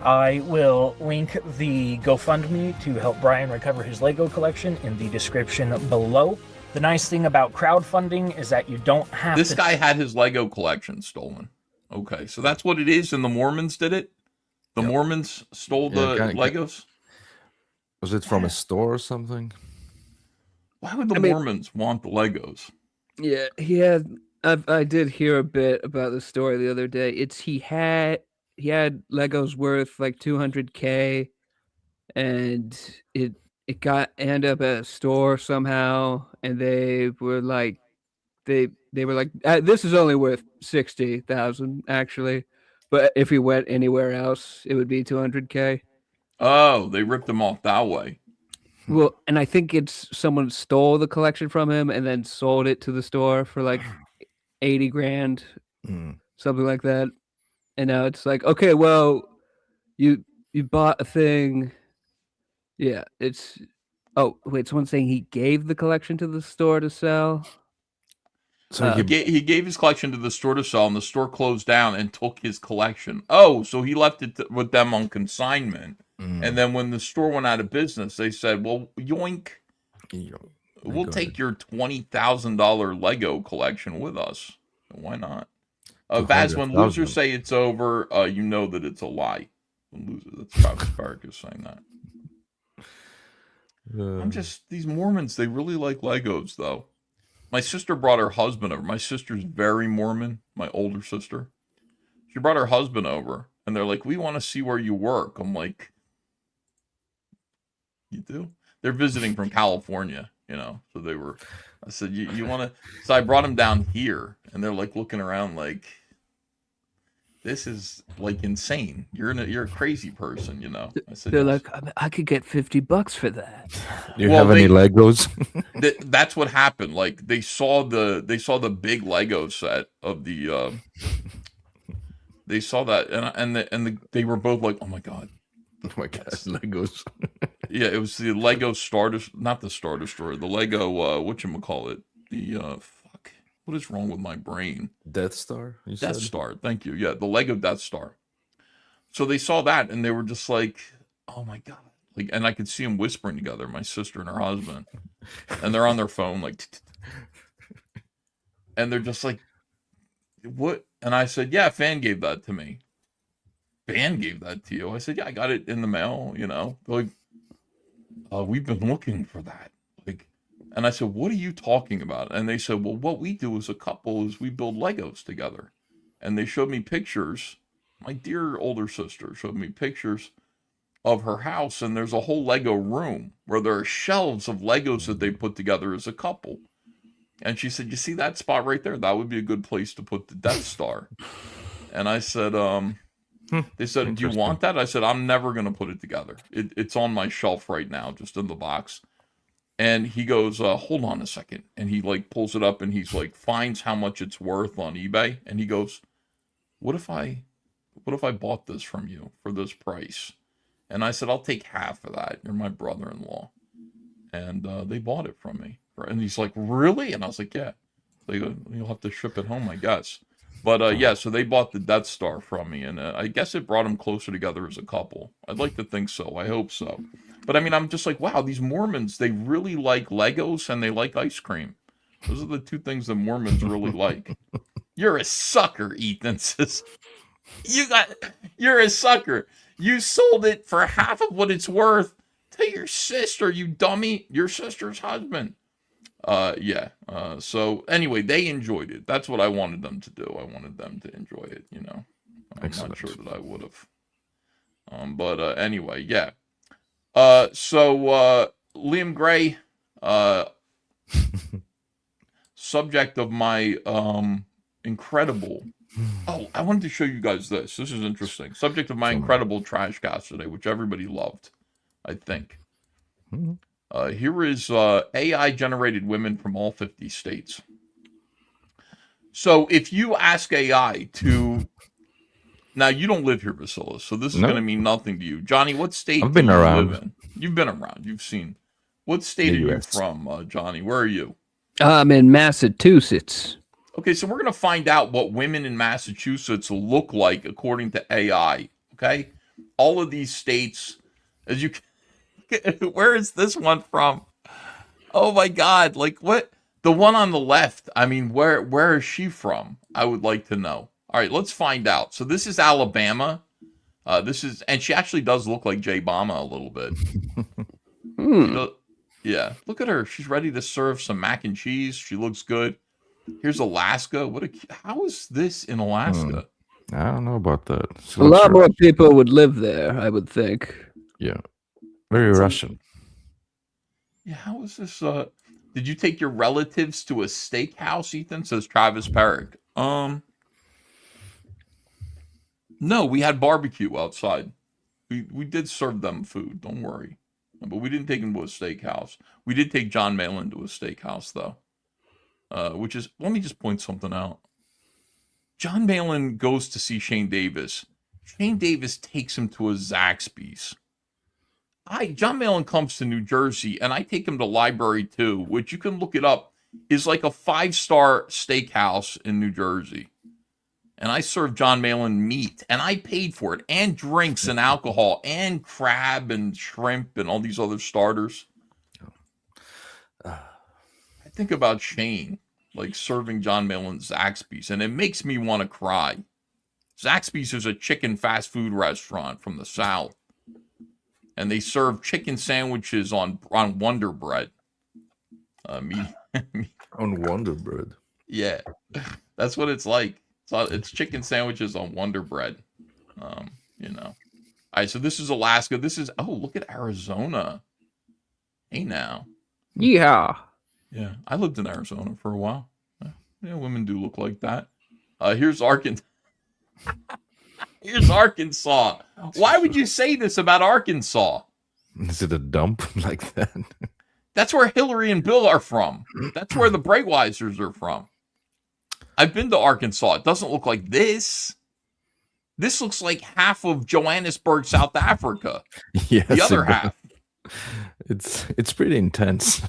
I will link the GoFundMe to help Brian recover his Lego collection in the description below. The nice thing about crowdfunding is that you don't have
This guy had his Lego collection stolen. Okay, so that's what it is, and the Mormons did it? The Mormons stole the Legos?
Was it from a store or something?
Why would the Mormons want the Legos?
Yeah, he had. I did hear a bit about the story the other day. He had Legos worth like $200K, and it ended up at a store somehow, and they were like, this is only worth 60,000 actually, but if he went anywhere else, it would be 200K.
Oh, they ripped them off that way.
Well, and I think it's someone stole the collection from him and then sold it to the store for like 80 grand, something like that. And now it's like, okay, well, you bought a thing. Yeah, it's. Oh wait, someone's saying he gave the collection to the store to sell.
So he gave his collection to the store to sell, and the store closed down and took his collection. Oh, so he left it with them on consignment. And then when the store went out of business, they said, well, yoink, we'll take your $20,000 Lego collection with us. Why not? Vaz, when losers say it's over, you know that it's a lie. That's Travis Barrick is saying that. These Mormons, they really like Legos, though. My sister brought her husband over. My sister's very Mormon, my older sister. She brought her husband over, and they're like, we want to see where you work. I'm like, you do? They're visiting from California, so they were, I said, you want to, so I brought them down here, and they're like looking around like, this is like insane. You're a crazy person, I said,
they're like, I could get $50 for that.
Do you have any Legos?
That's what happened. Like they saw the big Lego set of the, they saw that and they were both like, oh my god,
Legos.
Yeah, it was the Lego not the Star Destroyer, the Lego whatchamacallit, the what is wrong with my brain?
Death Star?
Death Star, thank you. Yeah, the Lego Death Star. So they saw that and they were just like, oh my god. Like, and I could see them whispering together, my sister and her husband. And they're on their phone like and they're just like, what? And I said, yeah, Fan gave that to me. Fan gave that to you? I said, yeah, I got it in the mail, They're like, we've been looking for that. And I said, what are you talking about? And they said, well, what we do as a couple is we build Legos together. And they showed me pictures. My dear older sister showed me pictures of her house. And there's a whole Lego room where there are shelves of Legos that they put together as a couple. And she said, you see that spot right there? That would be a good place to put the Death Star. And I said, they said, do you want that? I said, I'm never going to put it together. It's on my shelf right now, just in the box. And he goes, hold on a second. And he like pulls it up and he's like, finds how much it's worth on eBay. And he goes, what if I bought this from you for this price? And I said, I'll take half of that. You're my brother-in-law. And they bought it from me. And he's like, really? And I was like, yeah. So you'll have to ship it home, I guess. But yeah, so they bought the Death Star from me. And I guess it brought them closer together as a couple. I'd like to think so. I hope so. But I mean, I'm just like, wow, these Mormons, they really like Legos and they like ice cream. Those are the two things that Mormons really like. You're a sucker, Ethan says. You're a sucker. You sold it for half of what it's worth to your sister, you dummy. Your sister's husband. Yeah. So anyway, they enjoyed it. That's what I wanted them to do. I wanted them to enjoy it, I'm
Excellent.
not sure that I would have. But anyway, yeah. So Liam Gray, subject of my incredible. Oh, I wanted to show you guys this. This is interesting. Subject of my incredible trash cast today, which everybody loved, I think. Here is AI generated women from all 50 states. So if you ask AI to, now you don't live here, Bacillus, so this is
No.
going to mean nothing to you. Johnny, what state
I've
do
been
you
around.
live in? You've been around. You've seen. What state
The
are you
US.
from, Johnny? Where are you?
I'm in Massachusetts.
Okay, so we're going to find out what women in Massachusetts look like according to AI. Okay, all of these states, as you, where is this one from? Oh my God! Like what? The one on the left. I mean, where is she from? I would like to know. All right, let's find out. So this is Alabama. This is, and she actually does look like Jay Bama a little bit. She does, yeah, look at her. She's ready to serve some mac and cheese. She looks good. Here's Alaska. How is this in Alaska?
I don't know about that. She
A
looks
lot more people would live there, I would think.
Yeah, very Russian.
Yeah, how is this? Did you take your relatives to a steakhouse, Ethan? Says Travis Perrick. No, we had barbecue outside. We did serve them food. Don't worry, but we didn't take them to a steakhouse. We did take John Malin to a steakhouse though, which is, let me just point something out. John Malin goes to see Shane Davis. Shane Davis takes him to a Zaxby's. John Malin comes to New Jersey, and I take him to Library 2, which you can look it up, is like a 5-star steakhouse in New Jersey. And I served John Malin meat, and I paid for it, and drinks and alcohol, and crab and shrimp and all these other starters. I think about Shane, like serving John Malin Zaxby's, and it makes me want to cry. Zaxby's is a chicken fast food restaurant from the South. And they serve chicken sandwiches on Wonder Bread.
On Wonder Bread.
Yeah, that's what it's like. It's chicken sandwiches on Wonder Bread. You know. All right, so this is Alaska. This is, oh, look at Arizona. Hey now.
Yeehaw.
Yeah, I lived in Arizona for a while. Yeah, women do look like that. Here's Arkansas. Here's Arkansas. Why would you say this about Arkansas?
Is it a dump like that?
That's where Hillary and Bill are from. That's where the Breitweisers are from. I've been to Arkansas. It doesn't look like this. This looks like half of Johannesburg, South Africa.
Yes,
the other half.
It's pretty intense.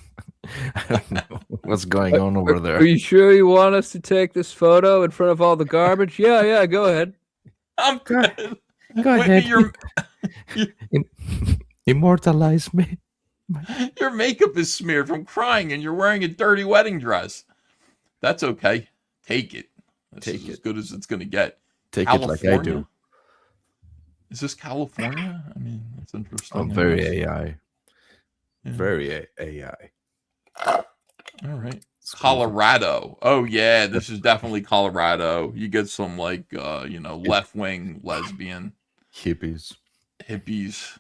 I don't know what's going on over there.
Are you sure you want us to take this photo in front of all the garbage? Yeah, go ahead.
I'm good.
Go ahead. Immortalize me.
Your makeup is smeared from crying and you're wearing a dirty wedding dress. That's okay. Take it. Take it. As good as it's going to get.
Take California? It like I do.
Is this California? I mean, that's interesting.
Oh, very AI. Yeah. Very AI.
All right. Colorado. Oh yeah, this is definitely Colorado. You get some like left-wing lesbian
hippies,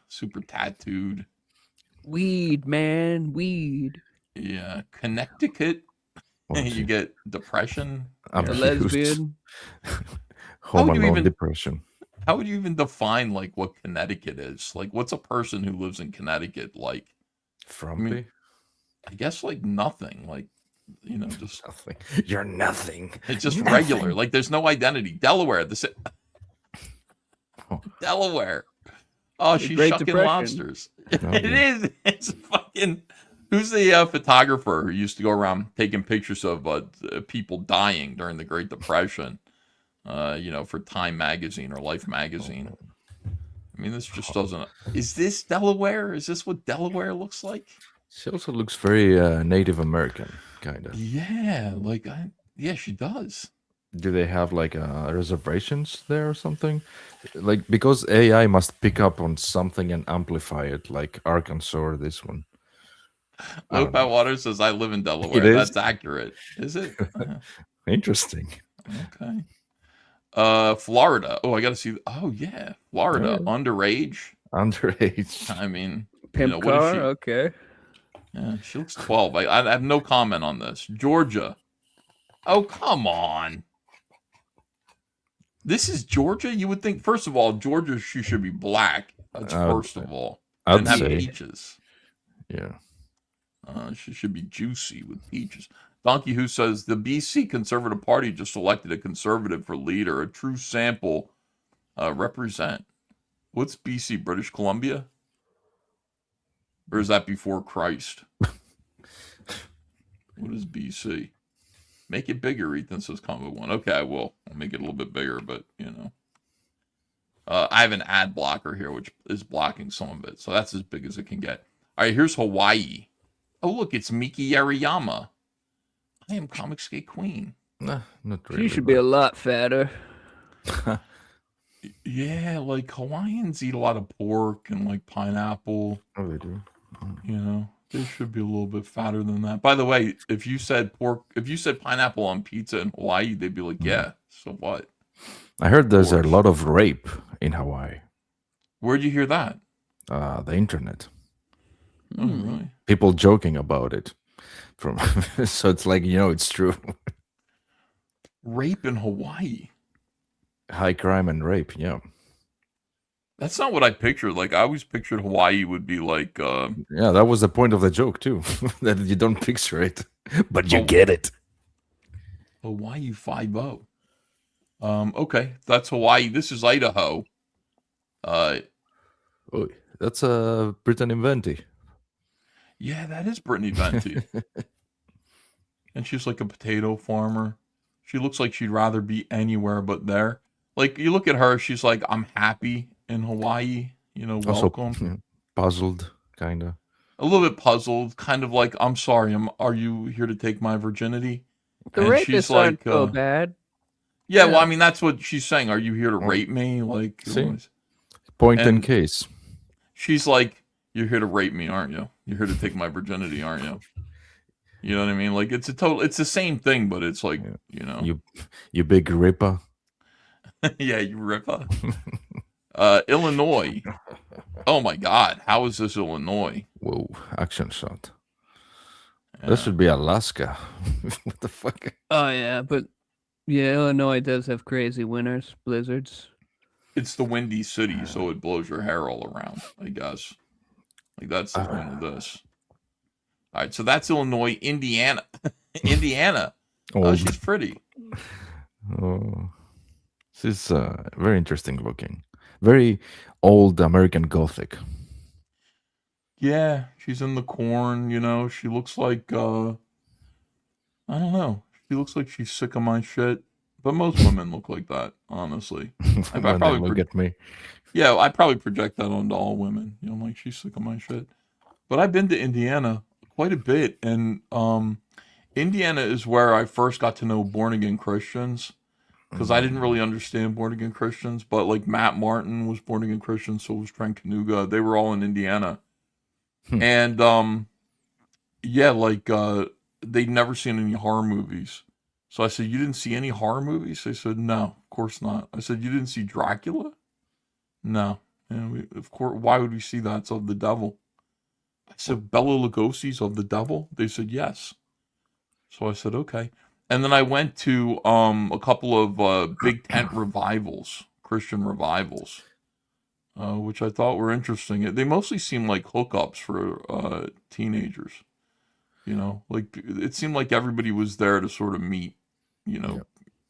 super tattooed.
Weed, man, weed.
Yeah, Connecticut. You get depression.
I'm a lesbian.
Home alone depression.
How would you even define like what Connecticut is? Like, what's a person who lives in Connecticut like?
Frumpy.
I guess like nothing. Like, just
nothing. You're nothing.
It's just regular. Like, there's no identity. Delaware. Delaware. Oh, she's shucking depression. Lobsters. Okay. It is. It's fucking. Who's the photographer who used to go around taking pictures of people dying during the Great Depression? For Time magazine or Life magazine. I mean, this just doesn't. Is this Delaware? Is this what Delaware looks like?
She also looks very Native American, kind of.
Yeah, yeah, she does.
Do they have like reservations there or something? Like, because AI must pick up on something and amplify it, like Arkansas or this one.
Low Pat Waters says, I live in Delaware. That's accurate. Is it?
Interesting.
Okay. Florida. Oh, I got to see. Oh, yeah. Florida. Yeah. Underage.
I
mean,
pimp car. Okay.
Yeah, she looks 12. I have no comment on this. Georgia. Oh, come on. This is Georgia? You would think, first of all, Georgia, she should be black. That's first of all.
I'd
have
say.
peaches.
Yeah.
She should be juicy with peaches. Donkey Who says the BC Conservative Party just elected a conservative for leader. A true sample. Represent. What's BC? British Columbia? Or is that before Christ? What is BC? Make it bigger, Ethan says Combo 1. Okay, I will. I'll make it a little bit bigger, but, you know. I have an ad blocker here, which is blocking some of it. So that's as big as it can get. All right, here's Hawaii. Oh, look, it's Miki Yariyama. I am COMICSGATE Queen.
Nah, not really.
She should be a lot fatter.
Yeah, like Hawaiians eat a lot of pork and like pineapple.
Oh, they do.
You know, they should be a little bit fatter than that. By the way, if you said pineapple on pizza in Hawaii, they'd be like, yeah, so what?
I heard there's a lot of rape in Hawaii.
Where'd you hear that?
The internet.
Oh, really?
People joking about it. So it's like, it's true.
Rape in Hawaii.
High crime and rape, yeah.
That's not what I pictured. Like, I always pictured Hawaii would be like...
Yeah, that was the point of the joke, too. That you don't picture it, but you get it.
Hawaii 5-0. Okay, that's Hawaii. This is Idaho.
Oh, that's Brittany Venti.
Yeah, that is Brittany Venti. And she's like a potato farmer. She looks like she'd rather be anywhere but there. Like, you look at her, she's like, I'm happy in Hawaii. Welcome.
Also, puzzled, kind of.
A little bit puzzled, kind of like, I'm sorry, are you here to take my virginity?
The rapists aren't so bad.
Yeah, well, I mean, that's what she's saying. Are you here to rape me? Like,
point in case.
She's like, you're here to rape me, aren't you? You're here to take my virginity, aren't you? You know what I mean? Like, it's the same thing, but it's like,
You big ripper.
Yeah, you ripper. Illinois. Oh my God. How is this Illinois?
Whoa, action shot. Yeah. That should be Alaska. What the fuck?
Oh, yeah, but yeah, Illinois does have crazy winters, blizzards.
It's the windy city, so it blows your hair all around, I guess. Like, that's the point of this. All right, so that's Illinois. Indiana. Indiana. Oh, she's pretty.
Oh, she's very interesting looking. Very old American Gothic.
Yeah, she's in the corn, She looks like, I don't know. She looks like she's sick of my shit. But most women look like that, honestly. I
probably look at me.
Yeah, I probably project that onto all women. I'm like, she's sick of my shit. But I've been to Indiana quite a bit, and Indiana is where I first got to know born-again Christians, because I didn't really understand born-again Christians, but like Matt Martin was born-again Christian, so was Trent Kanuga. They were all in Indiana. And yeah, like they'd never seen any horror movies. So I said, you didn't see any horror movies? They said, no, of course not. I said, you didn't see Dracula? No. Of course, why would we see that? It's of the devil. I said, Bela Lugosi's of the devil? They said, yes. So I said, okay. And then I went to a couple of big tent revivals, Christian revivals, which I thought were interesting. They mostly seemed like hookups for teenagers. Like it seemed like everybody was there to sort of meet,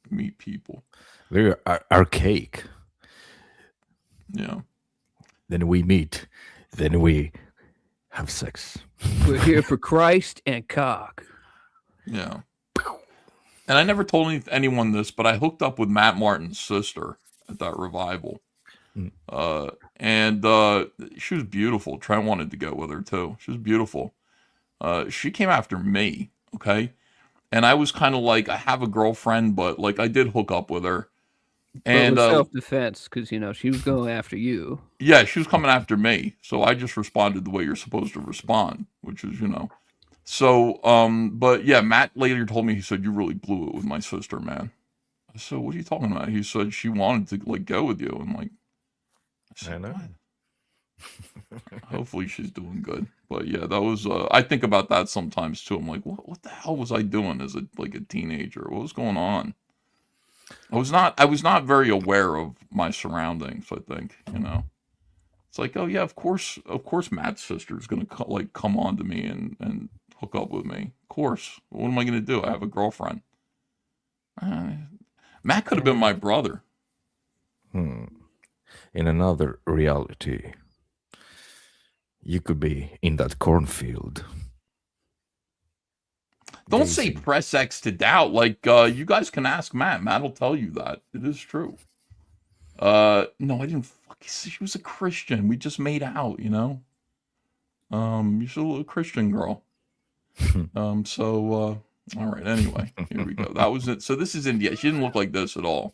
meet people.
Very archaic.
Yeah.
Then we meet. Then we have sex.
We're here for Christ and cock.
Yeah. And I never told anyone this, but I hooked up with Matt Martin's sister at that revival. And she was beautiful. Trent wanted to go with her too. She was beautiful. She came after me, okay? And I was kind of like, I have a girlfriend, but like I did hook up with her. And
self-defense, because she was going after you.
Yeah, she was coming after me. So I just responded the way you're supposed to respond, which is, So, but yeah, Matt later told me, he said, you really blew it with my sister, man. I said, what are you talking about? He said, she wanted to like go with you. And like, I said, I know. Hopefully she's doing good. But yeah, that was, I think about that sometimes too. I'm like, what the hell was I doing as a teenager? What was going on? I was not very aware of my surroundings, I think, It's like, oh yeah, of course Matt's sister is going to come on to me and hook up with me. Of course. What am I going to do? I have a girlfriend. Matt could have been my brother.
In another reality, you could be in that cornfield.
Don't say press X to doubt. Like, you guys can ask Matt. Matt will tell you that. It is true. No, I didn't. She was a Christian. We just made out, you know? She's a little Christian girl. All right. Anyway, here we go. That was it. So this is India. She didn't look like this at all.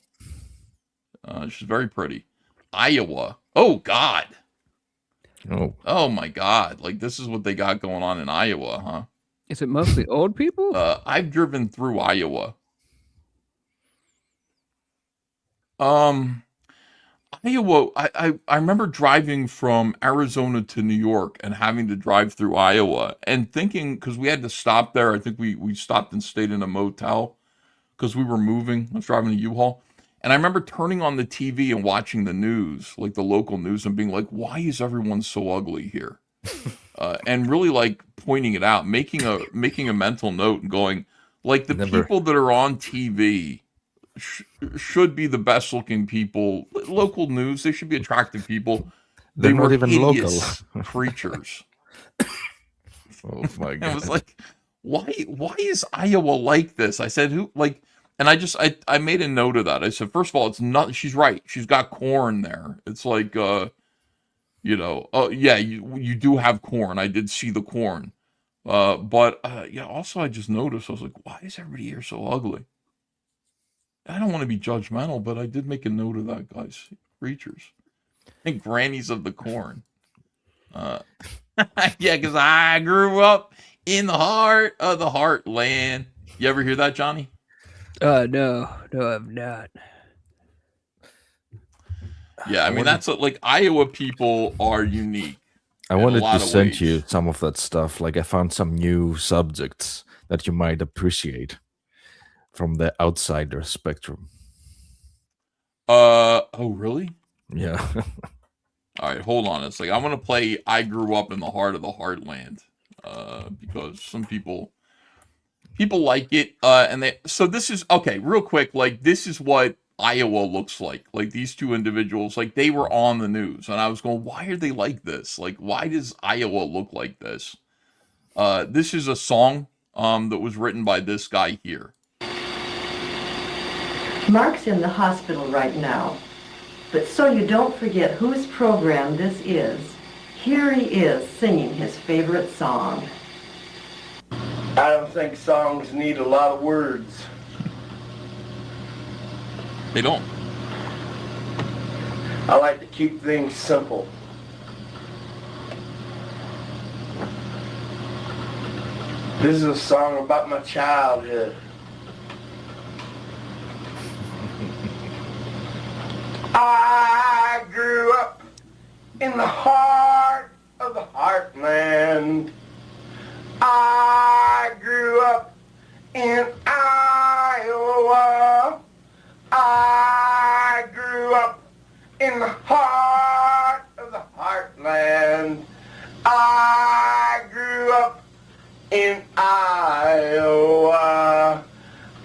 She's very pretty. Iowa. Oh, God. Oh, my God. Like, this is what they got going on in Iowa, huh?
Is it mostly old people?
I've driven through Iowa. Iowa, I remember driving from Arizona to New York and having to drive through Iowa and thinking, because we had to stop there. I think we stopped and stayed in a motel because we were moving. I was driving a U-Haul. And I remember turning on the TV and watching the news, like the local news, and being like, why is everyone so ugly here? And really like pointing it out, making a mental note and going, like, the people that are on TV should be the best looking people. Local news, they should be attractive people.
They're not even
hideous
local
creatures.
Oh my God.
I was like, why is Iowa like this? I said, who, like, and I made a note of that. I said, first of all, it's not, she's right. She's got corn there. It's like, you know, yeah, you do have corn. I did see the corn. But yeah, also I just noticed, I was like, why is everybody here so ugly? I don't want to be judgmental, but I did make a note of that, guys. Creatures. And grannies of the corn. Yeah, because I grew up in the heart of the heartland. You ever hear that, Johnny?
No, I've not.
Yeah, I mean, that's like Iowa people are unique.
I
in
wanted
a lot
to
of
send
ways.
you some of that stuff. Like I found some new subjects that you might appreciate from the outsider spectrum.
Oh, really?
Yeah.
All right, hold on. It's like I want to play I Grew Up in the Heart of the Heartland because some people like it. And they, so this is, okay, real quick, like this is what Iowa looks like. Like these two individuals, like they were on the news and I was going, why are they like this? Like, why does Iowa look like this? This is a song that was written by this guy here.
Mark's in the hospital right now, but so you don't forget whose program this is, here he is singing his favorite song.
I don't think songs need a lot of words.
They don't.
I like to keep things simple. This is a song about my childhood. I grew up in the heart of the heartland. I grew up in Iowa. I grew up in the heart of the heartland. I grew up in Iowa.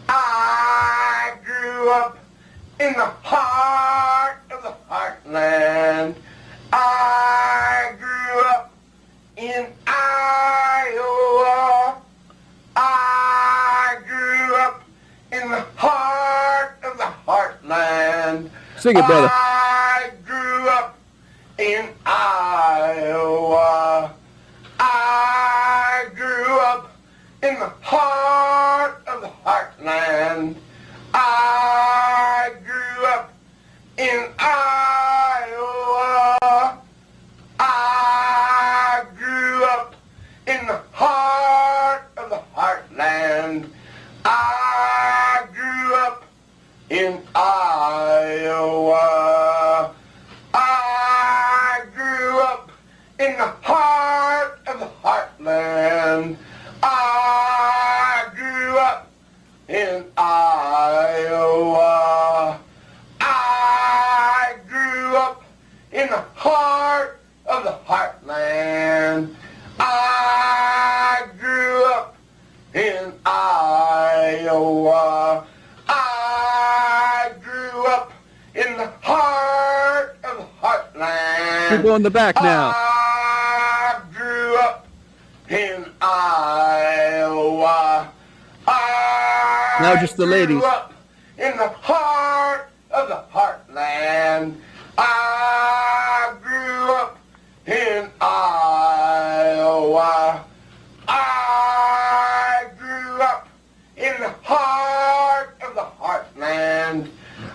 I grew up in the heart of the heartland. I grew up in Iowa. I grew up in the heart of the heartland.
Sing it, brother.
I grew up in Iowa. I grew up in the heart of the heartland. I grew up in Iowa. I grew up in the heart of the heartland. I grew up in Iowa. I grew up in the heart of the heartland. I grew up in Iowa. I grew up in the heart of the heartland. I grew up Iowa. I grew up in the heart of the heartland.
People in the back now.
I grew up in Iowa.
Now just the ladies.
Grew up in the heart of the heartland. I grew up in Iowa. I grew up in the heart of the heartland.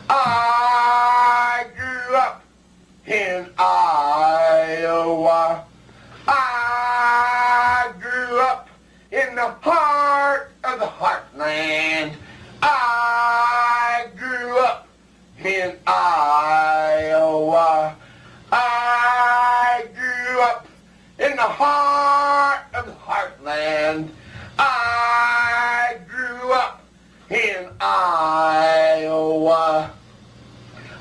I grew up in Iowa. I grew up in the heart of the heartland. I grew up in Iowa. I grew up in the heart of the heartland. I grew up in Iowa.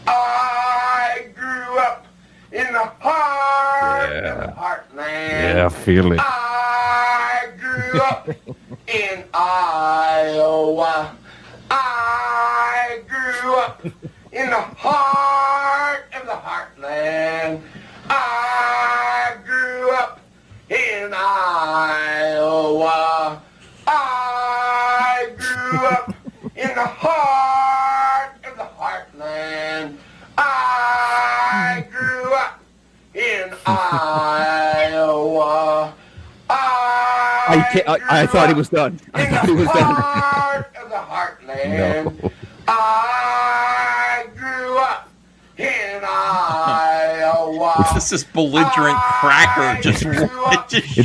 I grew up in the heart of the heartland.
Yeah, I feel it.
I grew up in Iowa. I grew up in the heart of the heartland. I grew up in Iowa. I grew up in the heart of the heartland. I grew up in Iowa.
I thought he was done. I thought he was done.
Heart of the heartland.
No.
I grew up in Iowa.
This is belligerent cracker just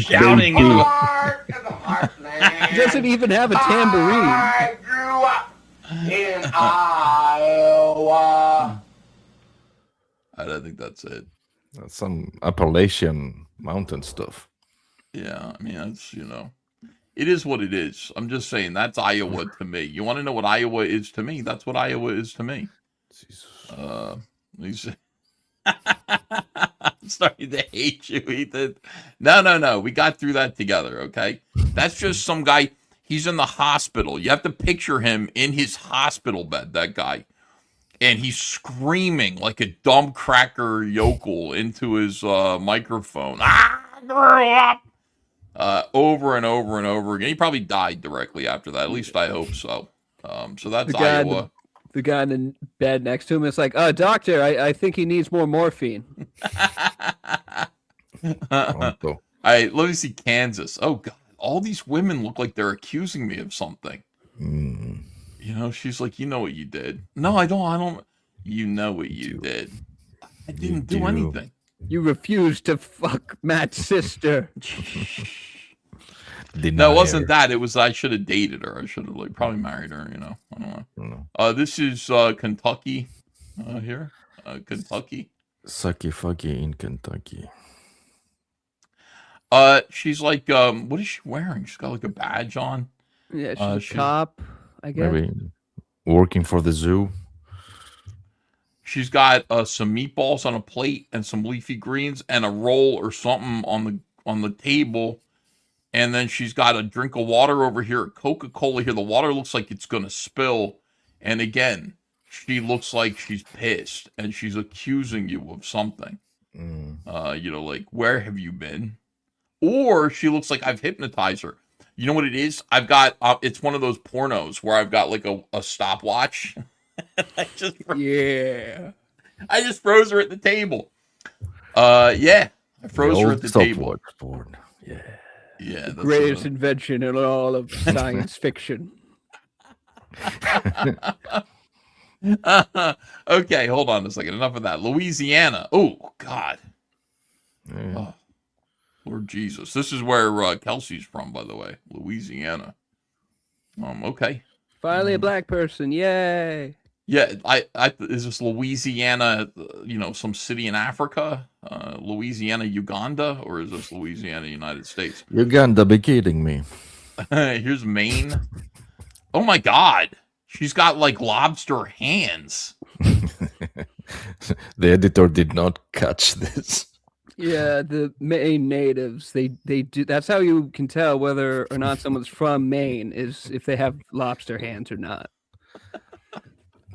shouting.
Baby.
Heart of the heartland.
He doesn't even have a tambourine.
I grew up in Iowa.
I don't think that's it.
That's some Appalachian mountain stuff.
Yeah, I mean, that's, it is what it is. I'm just saying, that's Iowa to me. You want to know what Iowa is to me? That's what Iowa is to me. Jesus. I'm starting to hate you, Ethan. No. We got through that together, okay? That's just some guy. He's in the hospital. You have to picture him in his hospital bed, that guy. And he's screaming like a dumb cracker yokel into his microphone. I grew up! Over and over and over again. He probably died directly after that. At least I hope so. So that's Iowa.
The guy in the bed next to him is like, doctor, I think he needs more morphine.
All right, let me see Kansas. Oh, God. All these women look like they're accusing me of something. She's like, you know what you did. No, I don't. You know what you did. I didn't do anything.
You refused to fuck Matt's sister.
No, it wasn't that. It was I should have dated her. I should have probably married her. I don't know. This is Kentucky. Here, Kentucky.
Sucky fucky in Kentucky.
She's like, what is she wearing? She's got like a badge on.
Yeah, she's a cop, I guess.
Maybe working for the zoo.
She's got some meatballs on a plate and some leafy greens and a roll or something on the table. And then she's got a drink of water over here, Coca-Cola here. The water looks like it's going to spill. And again, she looks like she's pissed and she's accusing you of something. Like, where have you been? Or she looks like I've hypnotized her. You know what it is? I've got, it's one of those pornos where I've got like a stopwatch. I just froze her at the table. I froze her at the table. Yeah,
the greatest invention in all of science fiction.
Okay, hold on a second. Enough of that. Louisiana. Oh, God. Oh, Lord Jesus. This is where Kelsey's from, by the way. Louisiana. Okay.
Finally a black person. Yay.
Yeah, is this Louisiana, some city in Africa? Louisiana, Uganda? Or is this Louisiana, United States?
Uganda, be kidding me.
Here's Maine. Oh, my God. She's got, like, lobster hands.
The editor did not catch this.
Yeah, the Maine natives, they do. That's how you can tell whether or not someone's from Maine, is if they have lobster hands or not.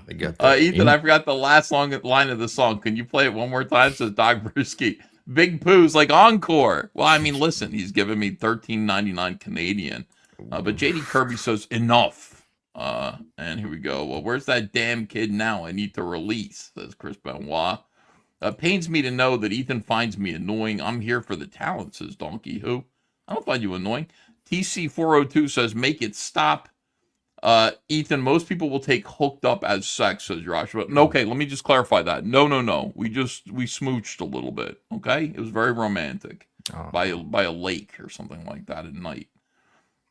They got the
Ethan, I forgot the last line of the song. Can you play it one more time? Says Doc Brewski. Big Pooh's like encore. Well, I mean, listen, he's giving me $13.99 Canadian. But JD Kirby says enough. And here we go. Well, where's that damn kid now? I need to release, says Chris Benoit. Pains me to know that Ethan finds me annoying. I'm here for the talent, says Donkey Who. I don't find you annoying. TC402 says make it stop. Ethan, most people will take hooked up as sex, says Joshua. No, okay, let me just clarify that. No. We smooched a little bit. Okay, it was very romantic by a lake or something like that at night.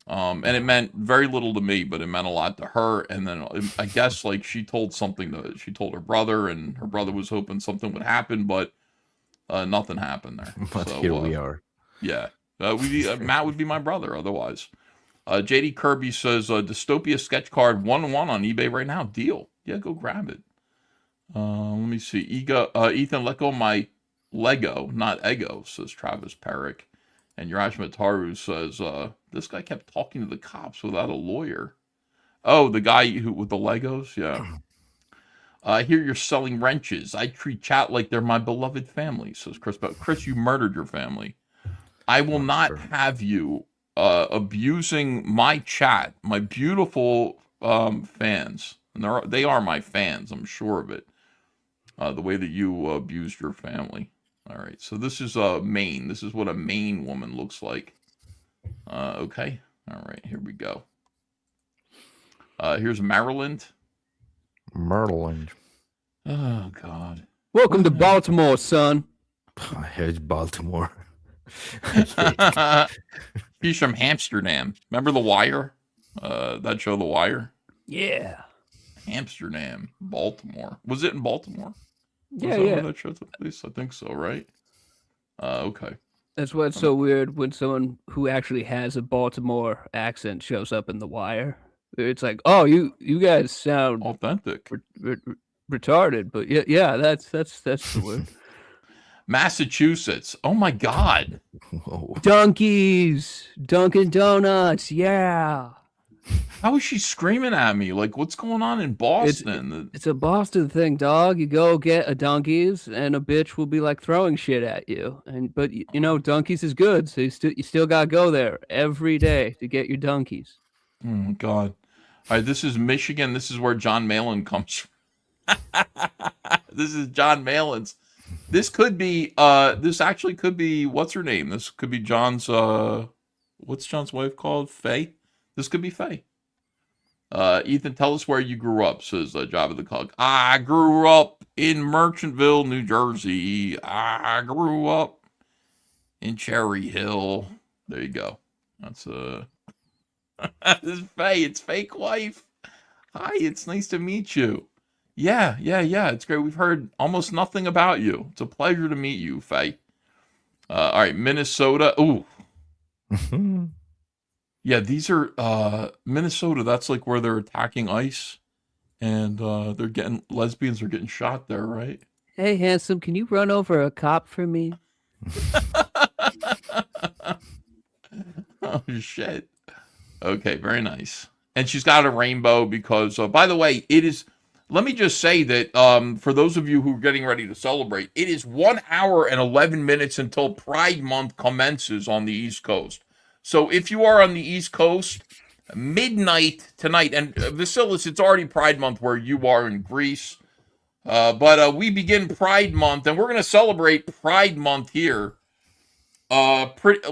And it meant very little to me, but it meant a lot to her. And then I guess like she told her brother, and her brother was hoping something would happen, but nothing happened there.
But so, here we are.
Yeah, Matt would be my brother otherwise. JD Kirby says Dystopia sketch card 1-1 on eBay right now. Deal. Yeah, go grab it. Let me see. Ethan, let go of my Lego, not ego, says Travis Perrick. And Yurash Mataru says, this guy kept talking to the cops without a lawyer. Oh, the guy with the Legos? Yeah. I hear you're selling wrenches. I treat chat like they're my beloved family, says Chris. But Chris, you murdered your family. I will not have you abusing my chat, my beautiful fans. And they are my fans, I'm sure of it. The way that you abused your family. All right, so this is Maine. This is what a Maine woman looks like. Okay, all right, here we go. Here's Maryland.
Maryland.
Oh, God.
Welcome to Baltimore, son.
Here's Baltimore.
He's from Amsterdam. Remember The Wire? That show, The Wire?
Yeah.
Amsterdam, Baltimore. Was it in Baltimore?
Yeah.
Where that show took place? I think so, right? Okay.
That's what's so weird when someone who actually has a Baltimore accent shows up in The Wire. It's like, oh, you guys sound
authentic,
retarded, but yeah, that's the word.
Massachusetts. Oh my God.
Whoa.
Donkeys, Dunkin' Donuts, yeah.
How is she screaming at me? Like, what's going on in Boston?
It's a Boston thing, dog. You go get a Donkeys, and a bitch will be like throwing shit at you. But you know, Donkeys is good, so you still gotta go there every day to get your Donkeys.
Oh my God. All right, this is Michigan. This is where John Malin comes from. This is John Malin's. This could be. This actually could be. What's her name? This could be John's. What's John's wife called? Faye. This could be Faye. Ethan, tell us where you grew up, says Java the Cog. I grew up in Merchantville, New Jersey. I grew up in Cherry Hill. There you go. That's this is Faye. It's fake wife. Hi, it's nice to meet you. Yeah. It's great. We've heard almost nothing about you. It's a pleasure to meet you, Faye. All right, Minnesota. Ooh. Yeah, these are Minnesota. That's like where they're attacking ICE, and lesbians are getting shot there, right?
Hey, handsome, can you run over a cop for me?
Oh shit. Okay, very nice. And she's got a rainbow because, by the way, it is. Let me just say that for those of you who are getting ready to celebrate, it is 1 hour and 11 minutes until Pride Month commences on the East Coast. So if you are on the East Coast, midnight tonight, and Vasilis, it's already Pride Month where you are in Greece. But we begin Pride Month, and we're going to celebrate Pride Month here. We're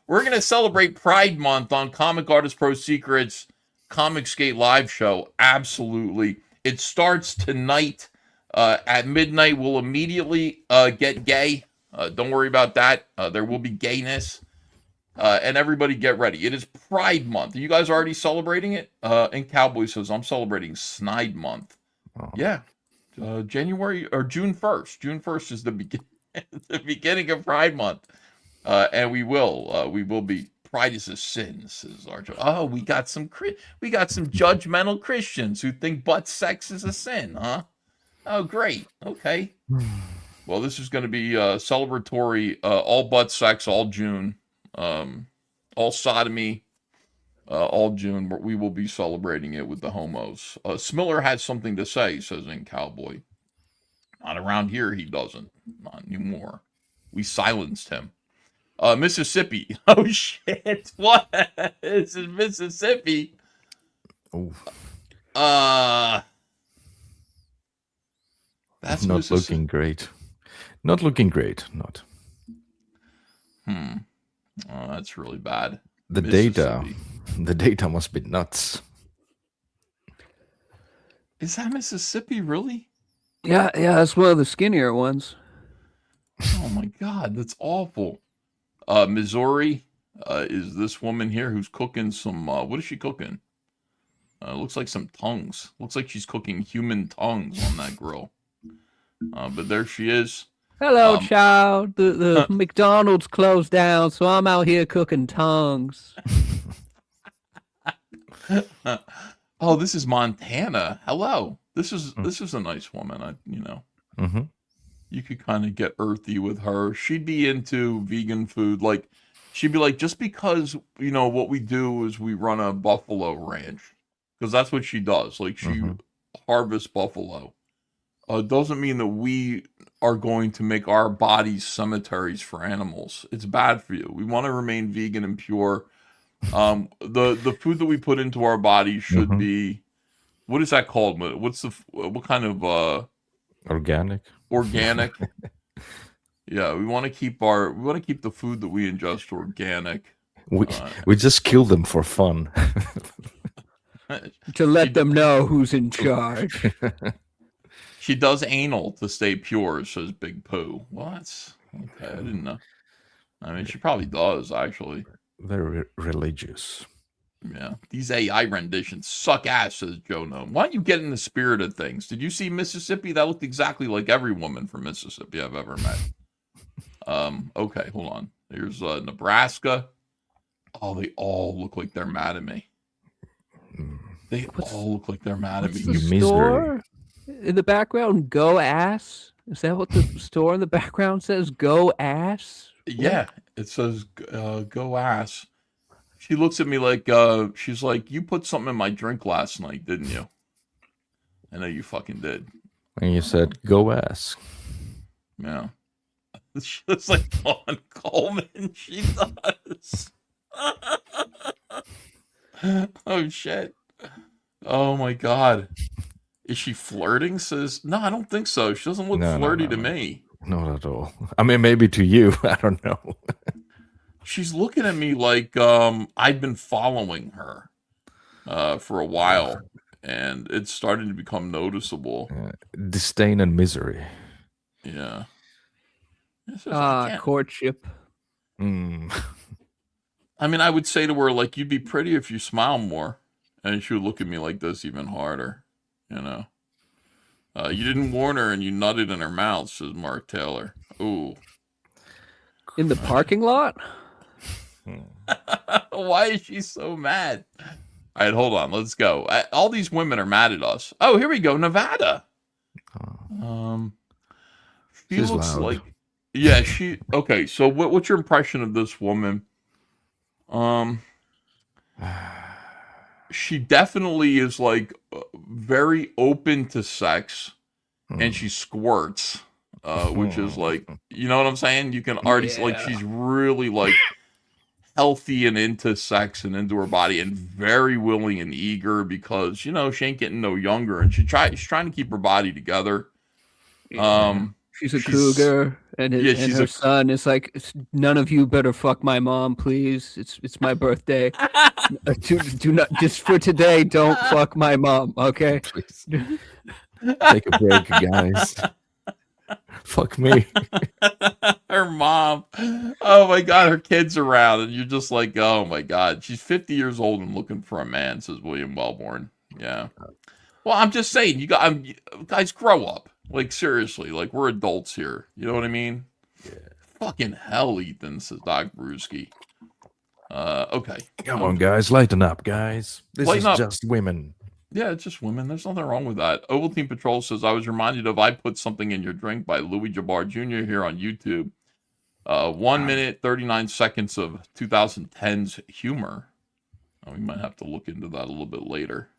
going to celebrate Pride Month on Comic Artist Pro Secrets COMICSGATE live show. Absolutely. It starts tonight at midnight. We'll immediately get gay. Don't worry about that. There will be gayness. And everybody get ready. It is Pride Month. Are you guys already celebrating it? And Cowboy says, I'm celebrating Snide Month. Oh. Yeah. January or June 1st. June 1st is the beginning of Pride Month. And we will be. Pride is a sin, says Arjo. Oh, we got some judgmental Christians who think butt sex is a sin, huh? Oh, great. Okay. Well, this is going to be celebratory, all butt sex, all June, all sodomy, all June. We will be celebrating it with the homos. Smiller has something to say, says in Cowboy. Not around here, he doesn't. Not anymore. We silenced him. Mississippi. Oh shit! What? This is Mississippi.
Oh,
That's
not looking great. Not looking great. Not.
Oh, that's really bad.
The data must be nuts.
Is that Mississippi really?
Yeah, that's one of the skinnier ones.
Oh my God, that's awful. Missouri is this woman here who's cooking some. What is she cooking? Looks like some tongues. Looks like she's cooking human tongues on that grill. But there she is.
Hello, child. The McDonald's closed down, so I'm out here cooking tongues.
Oh, this is Montana. Hello. This is a nice woman.
Mm-hmm.
You could kind of get earthy with her. She'd be into vegan food. Like, she'd be like, just because, what we do is we run a buffalo ranch. Because that's what she does. Like, she harvests buffalo. Doesn't mean that we are going to make our bodies cemeteries for animals. It's bad for you. We want to remain vegan and pure. The food that we put into our bodies should be, what is that called? What kind of
organic?
Organic. Yeah, we want to keep the food that we ingest organic.
We just kill them for fun.
To let them know who's in charge.
She does anal to stay pure, says Big Pooh. Well, that's okay. I didn't know. I mean, she probably does, actually.
Very religious.
Yeah. These AI renditions suck ass, says Joe Gnome. Why don't you get in the spirit of things? Did you see Mississippi? That looked exactly like every woman from Mississippi I've ever met. Okay, hold on. Here's Nebraska. Oh, they all look like they're mad at me. They all look like they're mad at me.
The store in the background, go ass? Is that what the store in the background says? Go ass?
Yeah, it says go ass. She looks at me like, she's like, you put something in my drink last night, didn't you? I know you fucking did.
And you said, go ass.
Yeah. She looks like Dawn Coleman. She does. Oh, shit. Oh, my God. Is she flirting? Says, no, I don't think so. She doesn't look flirty to me.
Not at all. I mean, maybe to you. I don't know.
She's looking at me like I've been following her for a while, and it's starting to become noticeable.
Disdain and misery.
Yeah.
Courtship.
I mean, I would say to her, like, you'd be pretty if you smile more. And she would look at me like this even harder, You didn't warn her and you nutted in her mouth, says Mark Taylor. Ooh.
In the parking lot?
Why is she so mad? All right, hold on. Let's go. All these women are mad at us. Oh, here we go. Nevada. She
She's
looks
loud.
like... Yeah, okay, so what's your impression of this woman? She definitely is like very open to sex, and she squirts, which is like, you know what I'm saying? You can already like she's really like healthy and into sex and into her body and very willing and eager because she ain't getting no younger, and she's trying to keep her body together.
She's a cougar, and her son is like, none of you better fuck my mom, please. It's my birthday. do not, just for today, don't fuck my mom, okay?
Please. Take a break, guys. Fuck me.
Her mom. Oh my God, her kid's around, and you're just like, oh my God. She's 50 years old and looking for a man, says William Wellborn. Yeah. Well, I'm just saying, guys, grow up. Like, seriously, like, we're adults here. You know what I mean? Yeah. Fucking hell, Ethan, says Doc Brewski. Okay.
Come on, guys. Lighten up, guys. This
Lighten
is
up.
just women.
Yeah, it's just women. There's nothing wrong with that. Ovaltine Patrol says, I was reminded of I Put Something in Your Drink by Louis Jabbar Jr. here on YouTube. 1 minute, 39 seconds of 2010's humor. We might have to look into that a little bit later.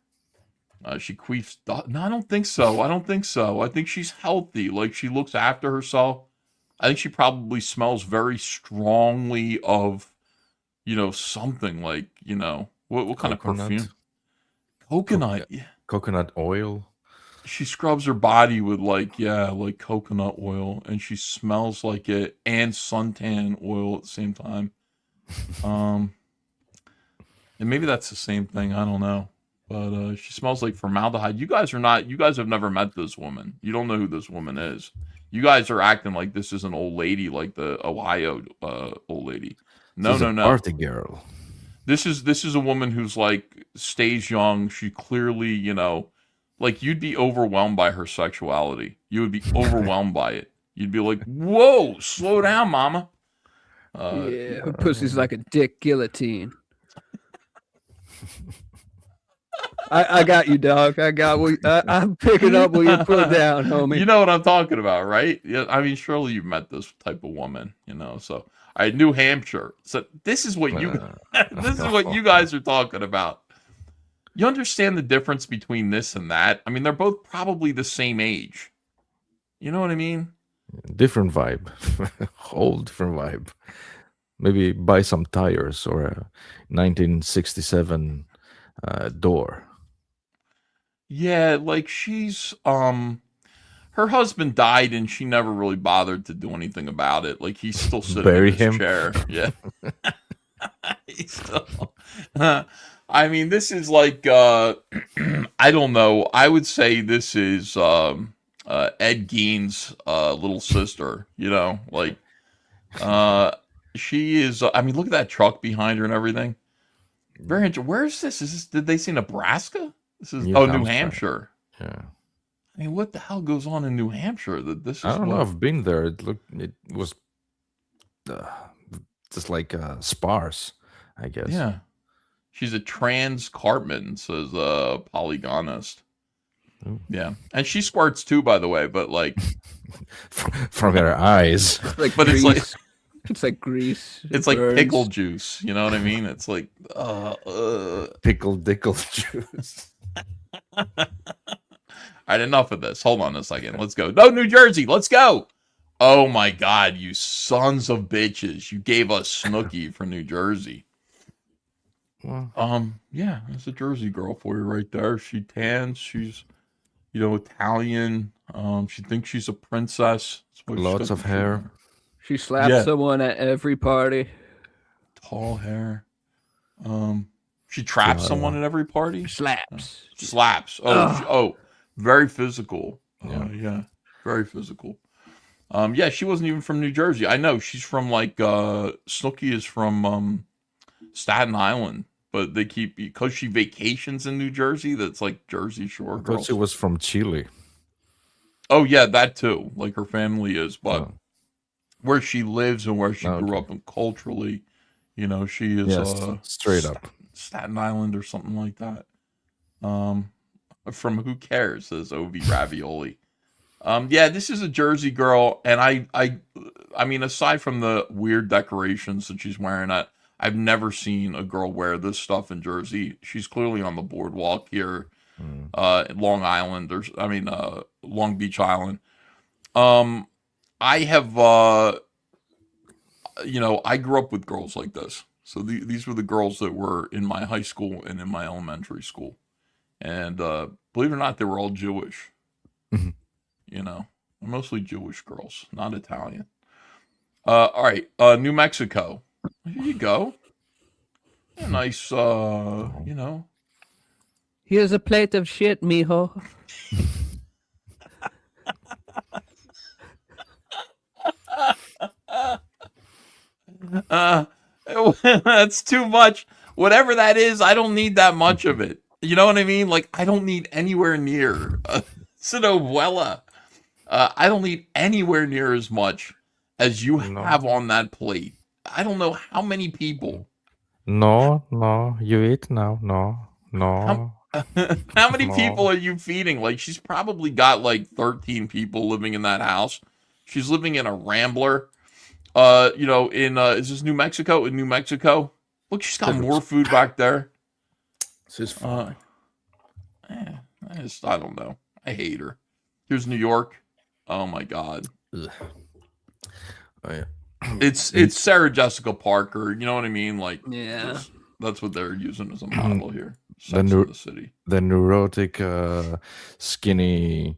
She queefs. No, I don't think so. I don't think so. I think she's healthy. Like, she looks after herself. I think she probably smells very strongly of, something like, what kind of perfume? Coconut. Yeah.
Coconut oil.
She scrubs her body with like coconut oil, and she smells like it, and suntan oil at the same time. And maybe that's the same thing. I don't know. But she smells like formaldehyde. You guys have never met this woman. You don't know who this woman is. You guys are acting like this is an old lady, like the Ohio old lady. No,
She's
no,
a
no.
party girl.
This is a woman who's like stays young. She clearly, like you'd be overwhelmed by her sexuality. You would be overwhelmed by it. You'd be like, "Whoa, slow down, mama."
Yeah, her pussy's like a dick guillotine. I got you, dog. I'm picking up what you put down, homie.
You know what I'm talking about, right? Yeah, I mean, surely you've met this type of woman, So, New Hampshire. So this is what this is what you guys are talking about. You understand the difference between this and that? I mean, they're both probably the same age. You know what I mean?
Different vibe. Whole different vibe. Maybe buy some tires or a 1967 door.
Yeah, like she's her husband died and she never really bothered to do anything about it. Like he's still sitting
Bury
in his
him.
chair. Yeah. He's still I mean, this is like I don't know. I would say this is Ed Gein's little sister, like she is I mean, look at that truck behind her and everything. Very interesting. Where is this? Did they say Nebraska? This is New Hampshire.
Yeah.
I mean, what the hell goes on in New Hampshire?
I don't know. I've been there. It was just like sparse, I guess.
Yeah. She's a trans Cartman, says Polygonist.
Ooh.
Yeah. And she squirts too, by the way, but like
from her eyes.
Like
but
grease. It's like grease.
It's like pickle juice. You know what I mean? It's like
pickle dickle juice.
All right, enough of this. Hold on a second. Let's go. No, New Jersey. Let's go. Oh my God, you sons of bitches! You gave us Snooki for New Jersey.
Well,
yeah, that's a Jersey girl for you right there. She tans. She's, Italian. She thinks she's a princess.
Lots of hair.
She slaps someone at every party.
Tall hair. She traps someone at every party.
Slaps.
Slaps. Oh, very physical. Yeah, very physical. Yeah, she wasn't even from New Jersey. I know she's from like Snooki is from Staten Island, but they keep because she vacations in New Jersey. That's like Jersey Shore girls.
I thought she was from Chile.
Oh yeah, that too. Like her family is, but where she lives and where she grew up and culturally, she is
straight up
Staten Island or something like that. From Who Cares, says Ovi Ravioli. Yeah, this is a Jersey girl, and I mean, aside from the weird decorations that she's wearing, I've never seen a girl wear this stuff in Jersey. She's clearly on the boardwalk here, Long Island, Long Beach Island. I have, I grew up with girls like this. So these were the girls that were in my high school and in my elementary school. And believe it or not, they were all Jewish. Mostly Jewish girls, not Italian. All right, New Mexico. Here you go. A nice,
Here's a plate of shit, mijo.
That's too much. Whatever that is, I don't need that much of it. You know what I mean? Like, I don't need anywhere near Cinovella. I don't need anywhere near as much as you have on that plate. I don't know how many people.
No, you eat now. No.
How many
No.
people are you feeding? Like, she's probably got like 13 people living in that house. She's living in a Rambler. Is this New Mexico? In New Mexico, look, she's got
That
more
looks-
food back there.
This is fine.
I don't know. I hate her. Here's New York. Oh my God.
Ugh. Oh, yeah.
It's Sarah Jessica Parker. You know what I mean? Like,
Yeah.
that's what they're using as a model here.
The
Sex
new-
in the City.
The neurotic, skinny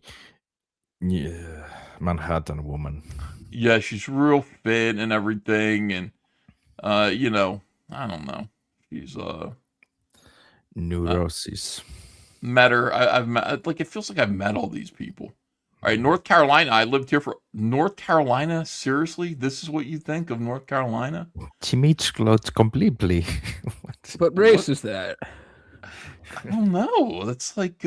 Manhattan woman.
Yeah, she's real fit and everything, and I don't know. She's
Neurosis.
met her. I've met, like, it feels like I've met all these people. All right, North Carolina. I lived here for North Carolina. Seriously, this is what you think of North Carolina?
She meets clothes completely.
What race is that?
I don't know. That's like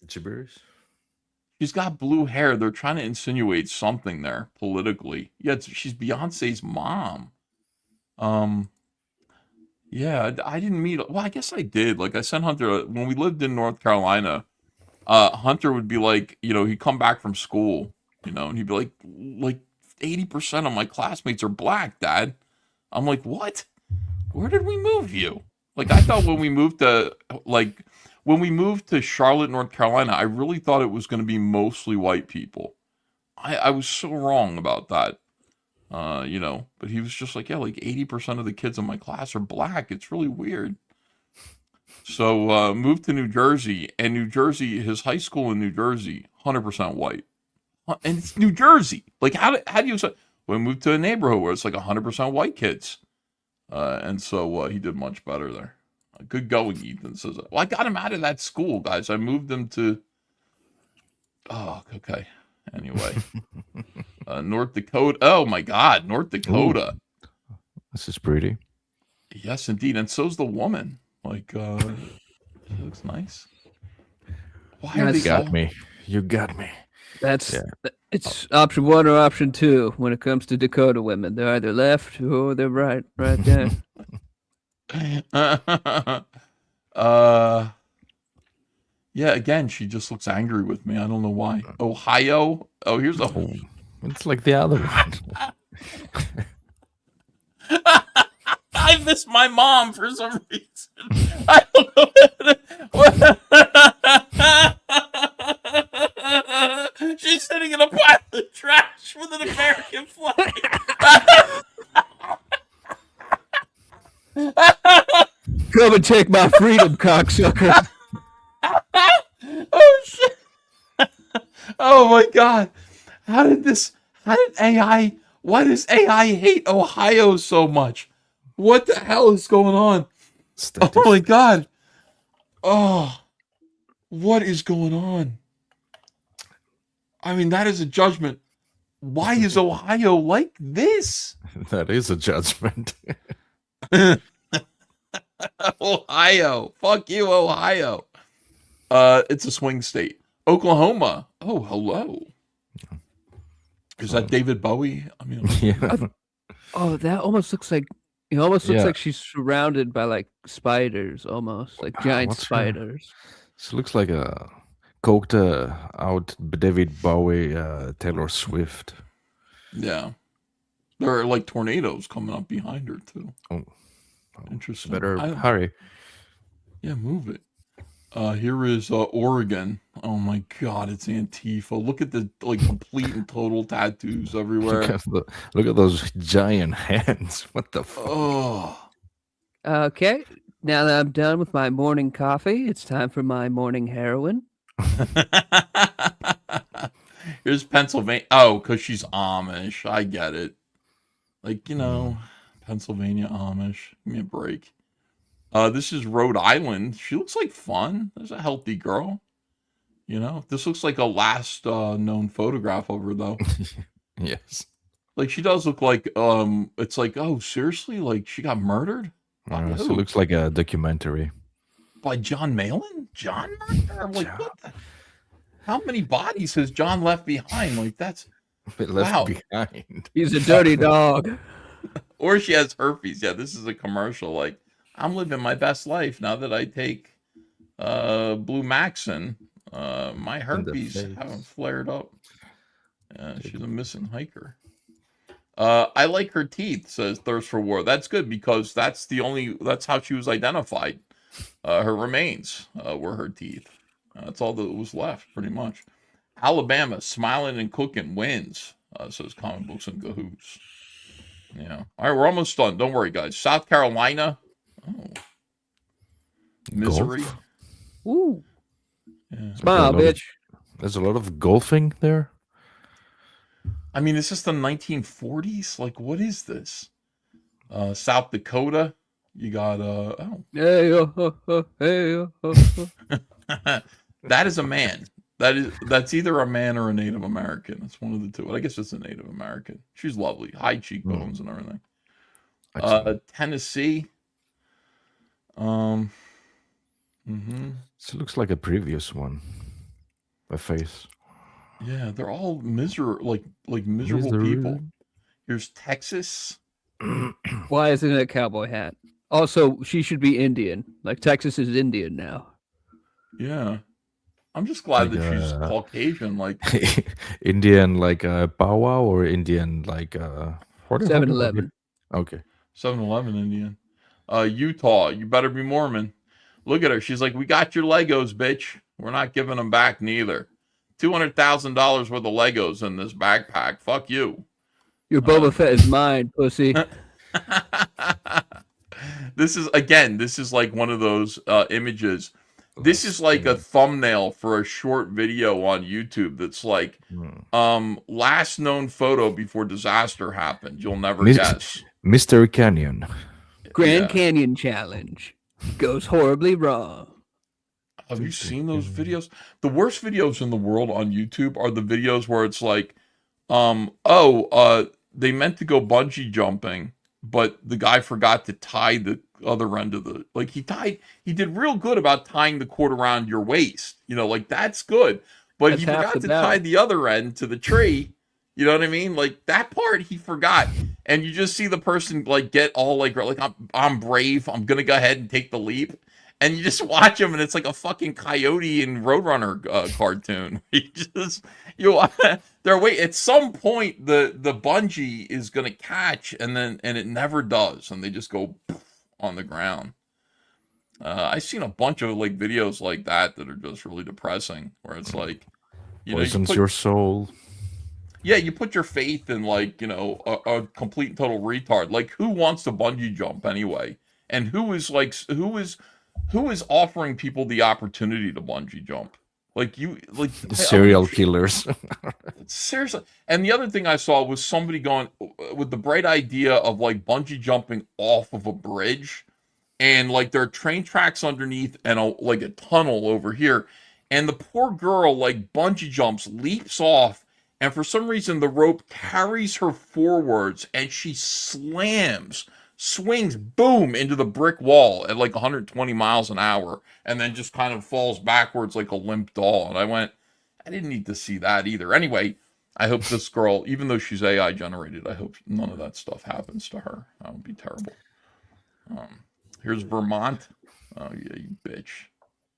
Gibberish.
she's got blue hair. They're trying to insinuate something there politically. Yeah, she's Beyonce's mom. Yeah, I didn't meet. Well, I guess I did. Like, I sent Hunter when we lived in North Carolina. Hunter would be like, he'd come back from school, and he'd be like 80% of my classmates are black, Dad. I'm like, what? Where did we move you? Like, I thought when we moved to Charlotte, North Carolina, I really thought it was going to be mostly white people. I was so wrong about that. But he was just like, yeah, like 80% of the kids in my class are black. It's really weird. So moved to New Jersey, and New Jersey, his high school in New Jersey, 100% white. And it's New Jersey. Like, how do you say? We moved to a neighborhood where it's like 100% white kids. And so he did much better there. Good going, Ethan says. Well, I got him out of that school, guys. I moved him to. Oh, okay. Anyway, North Dakota. Oh my God, North Dakota.
Ooh, this is pretty.
Yes, indeed, and so's the woman. Like, she looks nice. Why are
You
they
got me. You got me.
It's option 1 or option 2 when it comes to Dakota women. They're either left or they're right there.
Yeah, again, she just looks angry with me. I don't know why. Ohio. Oh, here's a.
It's like the other one.
I miss my mom for some reason. I don't know. She's sitting in a pile of trash with an American flag.
Come and take my freedom, cocksucker.
Oh shit! Oh my God! Why does AI hate Ohio so much? What the hell is going on? Oh my God! Oh, what is going on? I mean, that is a judgment. Why is Ohio like this?
That is a judgment.
Ohio. Fuck you, Ohio. It's a swing state. Oklahoma. Oh, hello. Is that David Bowie? I mean,
yeah.
Oh, that almost looks like looks like she's surrounded by like spiders, almost like giant spiders.
She looks like a coked out David Bowie, Taylor Swift.
Yeah. There are like tornadoes coming up behind her too.
Oh,
interesting.
Better hurry.
Yeah, move it. Here is Oregon. Oh my God, it's Antifa. Look at the complete and total tattoos everywhere.
Look at those giant hands. What the fuck?
Oh.
Okay, now that I'm done with my morning coffee, it's time for my morning heroin.
Here's Pennsylvania. Oh, because she's Amish. I get it. Like, Pennsylvania Amish. Give me a break. This is Rhode Island. She looks like fun. There's a healthy girl. This looks like a last known photograph of her, though.
Yes.
Like, she does look like, it's like, oh, seriously? Like, she got murdered?
So it looks like a documentary.
By John Malin? John murdered? Like, what the? How many bodies has John left behind? Like, that's...
Left behind.
He's a dirty dog.
Or she has herpes. Yeah, this is a commercial. Like, I'm living my best life now that I take Blue Maxin. My herpes haven't flared up. She's a missing hiker. I like her teeth, says Thirst for War. That's good because that's how she was identified. Her remains were her teeth. That's all that was left, pretty much. Alabama, smiling and cooking, wins, says Comic Books and Cahoots. Yeah. All right, we're almost done. Don't worry, guys. South Carolina. Oh. Misery.
Golf?
Ooh.
Yeah.
Smile, bitch.
There's a lot of golfing there.
I mean, is this the 1940s? Like, what is this? South Dakota. You got that is a man. That's either a man or a Native American. It's one of the two. I guess it's a Native American. She's lovely, high cheekbones and everything. Tennessee.
So it looks like a previous one. A face.
Yeah, they're all miserable people. Here's Texas.
Why isn't it a cowboy hat? Also, she should be Indian. Like Texas is Indian now.
Yeah. I'm just glad that she's Caucasian. Like
Indian, like Bow Wow, or Indian, like
7-Eleven.
Okay.
7-Eleven Indian. Utah, you better be Mormon. Look at her. She's like, we got your Legos, bitch. We're not giving them back neither. $200,000 worth of Legos in this backpack. Fuck you.
Your Boba Fett is mine, pussy.
This is like one of those images. This is like a thumbnail for a short video on YouTube that's like last known photo before disaster happened. You'll never guess.
Mystery Canyon.
Grand Canyon Challenge goes horribly wrong.
Have you seen those videos? The worst videos in the world on YouTube are the videos where it's like, they meant to go bungee jumping, but the guy forgot to tie the other end of he did real good about tying the cord around your waist. You know, like that's good. But he forgot to tie the other end to the tree. You know what I mean? Like that part he forgot. And you just see the person like get all like I'm brave. I'm going to go ahead and take the leap. And you just watch them, and it's like a fucking Coyote and Roadrunner cartoon. They're wait. At some point, the bungee is gonna catch, and it never does, and they just go on the ground. I've seen a bunch of like videos like that are just really depressing, where it's like,
Poisons your soul.
Yeah, you put your faith in like a complete and total retard. Like who wants to bungee jump anyway? And who is offering people the opportunity to bungee jump?
Serial killers.
Seriously. And the other thing I saw was somebody going with the bright idea of like bungee jumping off of a bridge, and like there are train tracks underneath and a tunnel over here. And the poor girl like bungee jumps, leaps off, and for some reason the rope carries her forwards and she swings, boom, into the brick wall at like 120 miles an hour, and then just kind of falls backwards like a limp doll. And I didn't need to see that either. Anyway, I hope this girl, even though she's AI generated, I hope none of that stuff happens to her. That would be terrible. Here's Vermont. Oh, yeah, you bitch.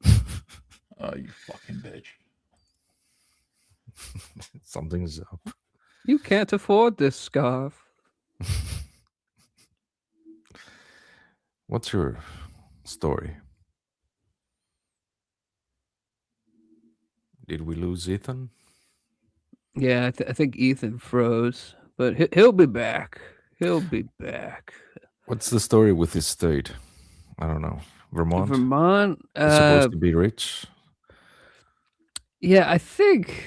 You fucking bitch.
Something's up.
You can't afford this scarf.
What's your story? Did we lose Ethan?
Yeah, I think Ethan froze, but he'll be back. He'll be back.
What's the story with his state? I don't know. Vermont?
Vermont?
It's supposed to be rich?
Yeah, I think,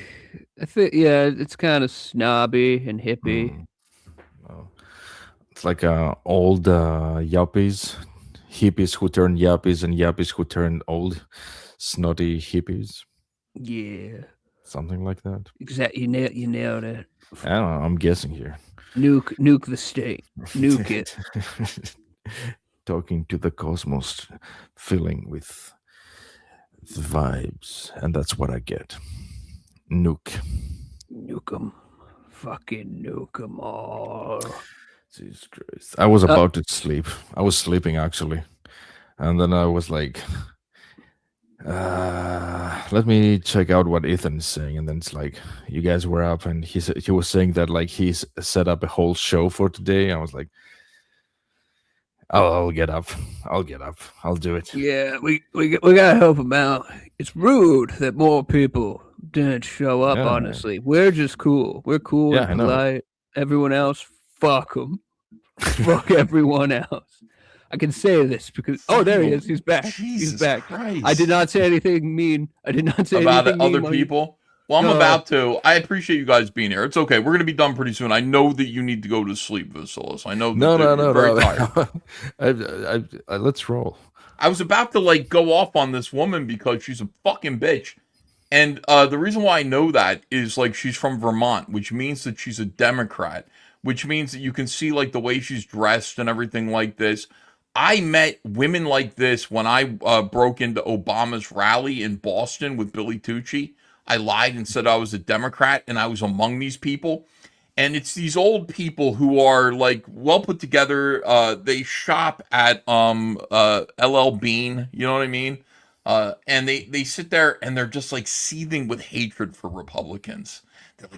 yeah, it's kind of snobby and hippie.
Oh. It's like old yuppies who turn yuppies, and yuppies who turn old snotty hippies.
Yeah,
something like that.
Exactly, you nailed it.
I don't know. I'm guessing here.
Nuke the state. Nuke it.
Talking to the cosmos, filling with the vibes, and that's what I get. Nuke.
Nuke 'em. Fucking nuke 'em all.
Jesus Christ. I was about to sleep. I was sleeping actually. And then I was like, let me check out what Ethan is saying. And then it's like, you guys were up and he was saying that like he's set up a whole show for today. I was like, I'll get up. I'll get up. I'll do it.
Yeah, we gotta help him out. It's rude that more people didn't show up.
Yeah.
Honestly, we're just cool. We're cool
Yeah, I
and
know.
polite. Everyone else, fuck them. Fuck everyone else. I can say this because there he is. He's back.
Jesus
He's back.
Christ.
I did not say anything mean. I did not say
about
anything
other
mean
people. Well, I'm about to. I appreciate you guys being here. It's okay. We're going to be done pretty soon. I know that you need to go to sleep, Vasilis. I know that you're very tired.
Let's roll.
I was about to like go off on this woman because she's a fucking bitch. And the reason why I know that is like she's from Vermont, which means that she's a Democrat, which means that you can see like the way she's dressed and everything like this. I met women like this when I broke into Obama's rally in Boston with Billy Tucci. I lied and said I was a Democrat and I was among these people. And it's these old people who are like well put together. They shop at LL Bean, you know what I mean? And they sit there and they're just like seething with hatred for Republicans. They're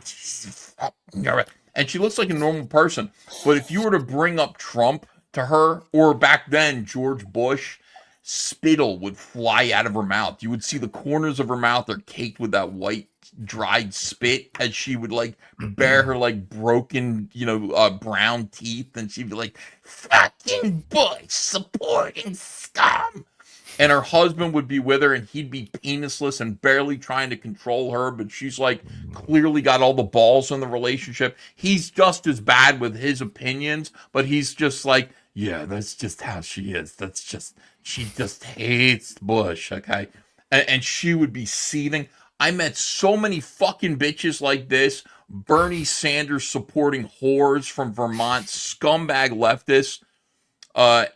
like, and she looks like a normal person. But if you were to bring up Trump to her, or back then George Bush, spittle would fly out of her mouth. You would see the corners of her mouth are caked with that white dried spit as she would like bare her like broken, brown teeth, and she'd be like, fucking Bush supporting scum. And her husband would be with her and he'd be penisless and barely trying to control her, but she's like clearly got all the balls in the relationship. He's just as bad with his opinions, but he's just like, yeah, that's just how she is. She just hates Bush, okay? And she would be seething. I met so many fucking bitches like this. Bernie Sanders supporting whores from Vermont, scumbag leftists.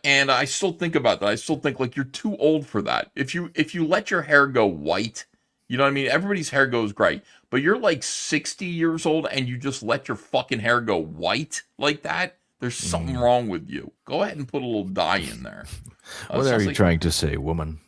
And I still think about that. I still think like you're too old for that. If you let your hair go white, you know what I mean? Everybody's hair goes gray, but you're like 60 years old and you just let your fucking hair go white like that. There's something wrong with you. Go ahead and put a little dye in there.
What are you trying to say, woman?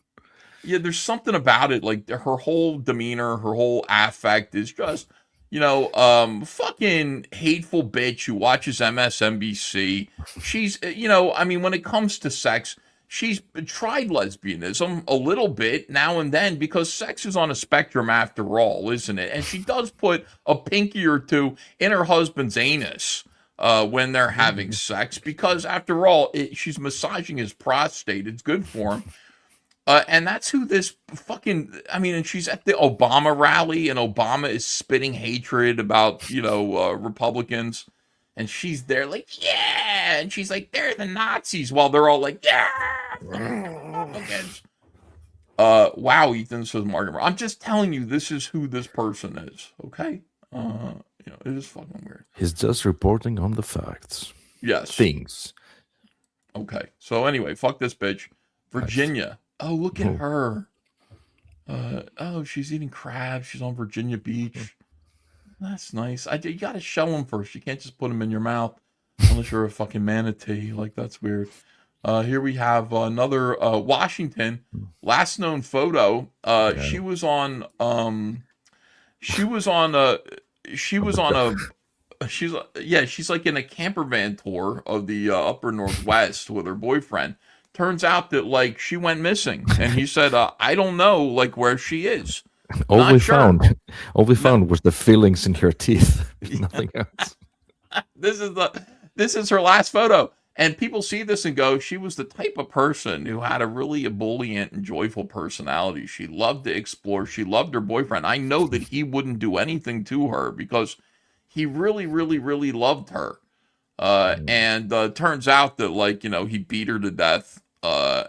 Yeah, there's something about it. Like her whole demeanor, her whole affect is just, fucking hateful bitch who watches MSNBC. She's, when it comes to sex, she's tried lesbianism a little bit now and then because sex is on a spectrum after all, isn't it? And she does put a pinky or two in her husband's anus when they're having sex because after all, she's massaging his prostate. It's good for him. And that's who this and she's at the Obama rally and Obama is spitting hatred about, Republicans. And she's there like, yeah. And she's like, they're the Nazis while they're all like, yeah. Republicans. Wow, Ethan says Martin. I'm just telling you, this is who this person is. Okay. It is fucking weird.
He's just reporting on the facts.
Yes.
Things.
Okay. So anyway, fuck this bitch. Virginia. Oh, look at her. She's eating crabs. She's on Virginia Beach. That's nice. You gotta show them first. You can't just put them in your mouth unless you're a fucking manatee. Like, that's weird. Here we have another Washington. Last known photo. She was on she's like in a camper van tour of the upper Northwest with her boyfriend. Turns out that like she went missing, and he said, "I don't know like where she is."
All we found was the fillings in her teeth. Nothing else.
This is her last photo, and people see this and go, "She was the type of person who had a really ebullient and joyful personality. She loved to explore. She loved her boyfriend. I know that he wouldn't do anything to her because he really, really, really loved her." And turns out that he beat her to death. Then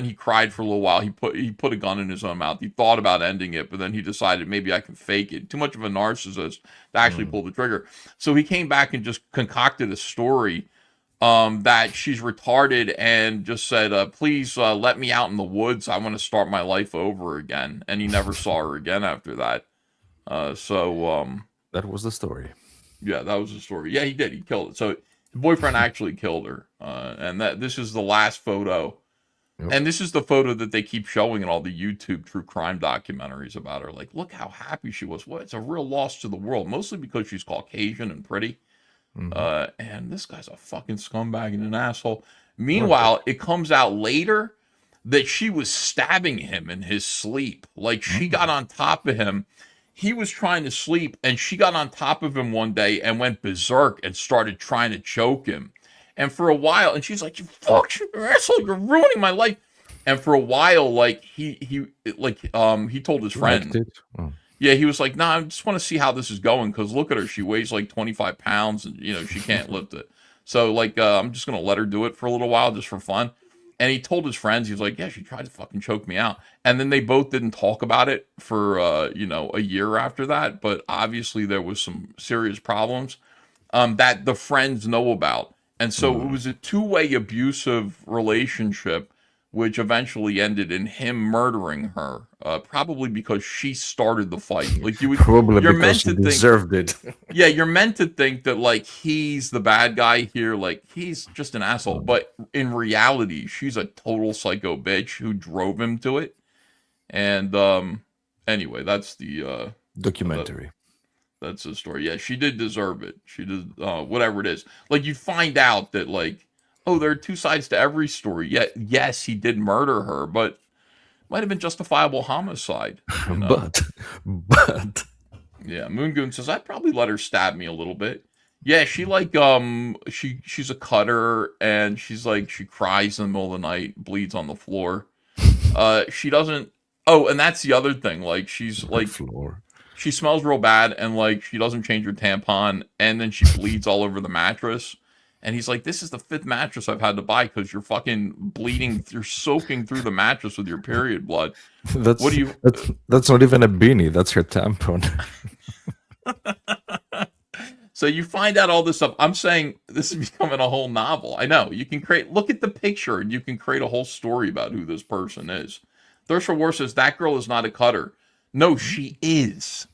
he cried for a little while. He put a gun in his own mouth. He thought about ending it, but then he decided maybe I can fake it. Too much of a narcissist to actually pull the trigger. So he came back and just concocted a story that she's retarded and just said, please let me out in the woods. I want to start my life over again. And he never saw her again after that. That
was the story.
Yeah, that was the story. Yeah, he did. He killed it. So the boyfriend actually killed her. And this is the last photo.
Yep.
And this is the photo that they keep showing in all the YouTube true crime documentaries about her. Like, look how happy she was. What? It's a real loss to the world, mostly because she's Caucasian and pretty. And this guy's a fucking scumbag and an asshole. Meanwhile, it comes out later that she was stabbing him in his sleep. Like, she got on top of him. He was trying to sleep, and she got on top of him one day and went berserk and started trying to choke him. And for a while, and she's like, "You fucking asshole, you're ruining my life." And for a while, like he told his friend, yeah, he was like, "Nah, I just want to see how this is going because look at her, she weighs like 25 pounds, and she can't lift it. So like, I'm just gonna let her do it for a little while just for fun." And he told his friends, he was like, "Yeah, she tried to fucking choke me out." And then they both didn't talk about it for a year after that. But obviously there was some serious problems that the friends know about. And so it was a two-way abusive relationship, which eventually ended in him murdering her, probably because she started the fight. Like you're
because
meant
he
to think,
deserved it.
yeah, you're meant to think that like he's the bad guy here, like he's just an asshole. But in reality, she's a total psycho bitch who drove him to it. And anyway, that's the
documentary.
That's the story. Yeah, she did deserve it. She did, whatever it is. Like, you find out that, like, oh, there are two sides to every story. Yeah, yes, he did murder her, but might have been justifiable homicide.
But.
Yeah, Moon Goon says, I'd probably let her stab me a little bit. Yeah, she, like, she's a cutter, and she's, like, she cries in the middle of the night, bleeds on the floor. She doesn't, oh, and that's the other thing. Like, she's, like,
floor.
She smells real bad, and like she doesn't change her tampon, and then she bleeds all over the mattress. And he's like, "This is the 5th mattress I've had to buy because you're fucking bleeding. You're soaking through the mattress with your period blood."
That's
what do you?
That's not even a beanie. That's her tampon.
So you find out all this stuff. I'm saying this is becoming a whole novel. I know you can create. Look at the picture, and you can create a whole story about who this person is. Thirst for War says that girl is not a cutter. No, she is.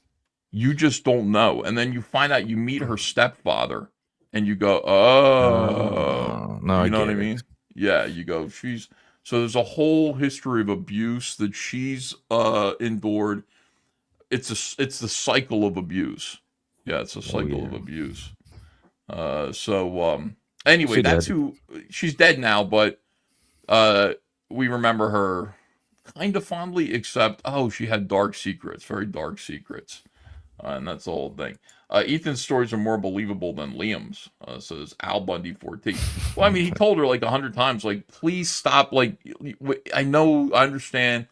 You just don't know. And then you find out, you meet her stepfather, and you go, oh.
No,
you know what I mean? Yeah, you go, she's... So there's a whole history of abuse that she's endured. It's the cycle of abuse. Yeah, it's a cycle of abuse. Anyway, that's who... She's dead now, but we remember her kind of fondly, except, oh, she had dark secrets, very dark secrets. And that's the whole thing. Ethan's stories are more believable than Liam's, says Al Bundy 14. Well, I mean, he told her like 100 times, like, please stop. Like, I understand.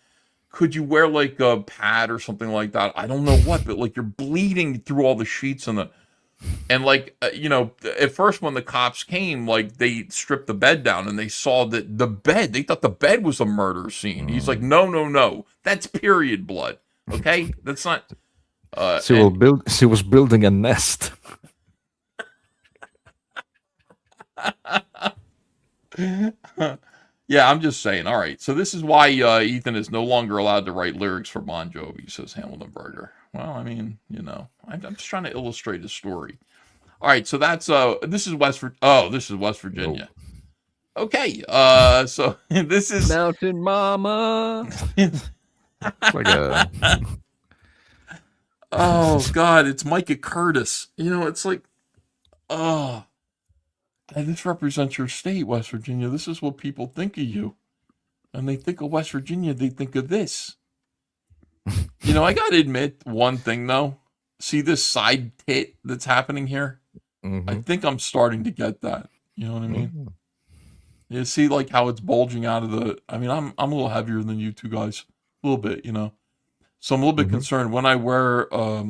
Could you wear like a pad or something like that? I don't know what, but like you're bleeding through all the sheets and like, at first when the cops came, like they stripped the bed down and they saw that they thought the bed was a murder scene. He's like, no, that's period blood. Okay. That's not.
She was building a nest.
Yeah, I'm just saying. All right. So this is why Ethan is no longer allowed to write lyrics for Bon Jovi, says Hamilton Berger. Well, I mean, I'm just trying to illustrate a story. All right. So that's this is West Virginia. Nope. Okay. So this is
Mountain Mama.
Like a...
Oh God, it's Micah Curtis. It's like, this represents your state, West Virginia. This is what people think of you. And they think of West Virginia, they think of this. I gotta admit one thing though. See this side tit that's happening here? Mm-hmm. I think I'm starting to get that. You know what I mean? Mm-hmm. You see like how it's bulging out of I'm a little heavier than you two guys. A little bit, So I'm a little bit concerned when I wear a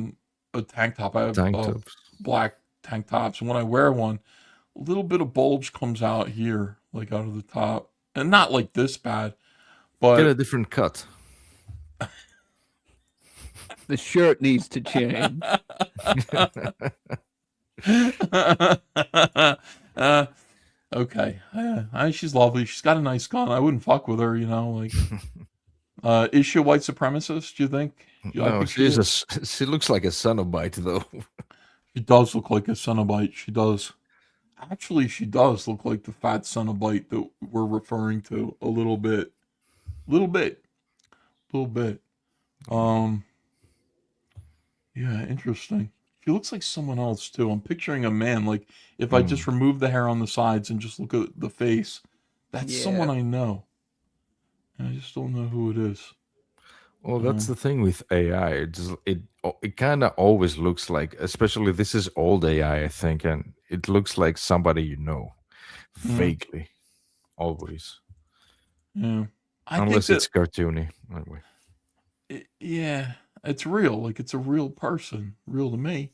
tank top. I have black tank tops, and when I wear one, a little bit of bulge comes out here, like out of the top, and not like this bad, but
get a different cut.
The shirt needs to change.
Okay, she's lovely. She's got a nice gun. I wouldn't fuck with her, like. Is she a white supremacist, do you think?
No, she looks like a Cenobite, though.
She does look like a Cenobite. She does. Actually, she does look like the fat Cenobite that we're referring to a little bit. Little bit. Little bit. Yeah, interesting. She looks like someone else too. I'm picturing a man. Like if I just remove the hair on the sides and just look at the face, that's someone I know. And I just don't know who it is.
Well, that's the thing with AI. It kind of always looks like, especially this is old AI, I think, and it looks like somebody you know, vaguely, always.
Yeah.
Unless it's cartoony. Anyway.
Yeah, it's real. Like it's a real person, real to me.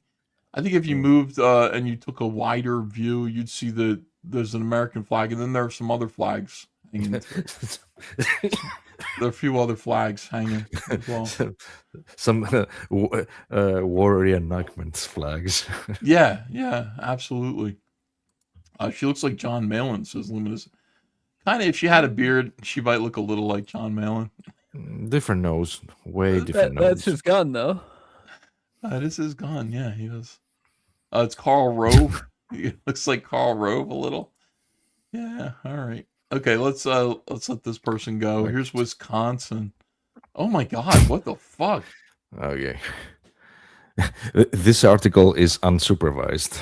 I think if you moved and you took a wider view, you'd see that there's an American flag, and then there are some other flags hanging. There are a few other flags hanging as well.
Some war reenactments flags.
Yeah, absolutely. She looks like John Malin, says Luminous. Kind of, if she had a beard, she might look a little like John Malin.
Different nose, way different nose.
That's his gun, though.
This is gun. Yeah, he does. It's Karl Rove. He looks like Karl Rove a little. Yeah. All right. Okay. Let's let this person go. Here's Wisconsin. Oh my God! What the fuck?
Okay. This article is unsupervised.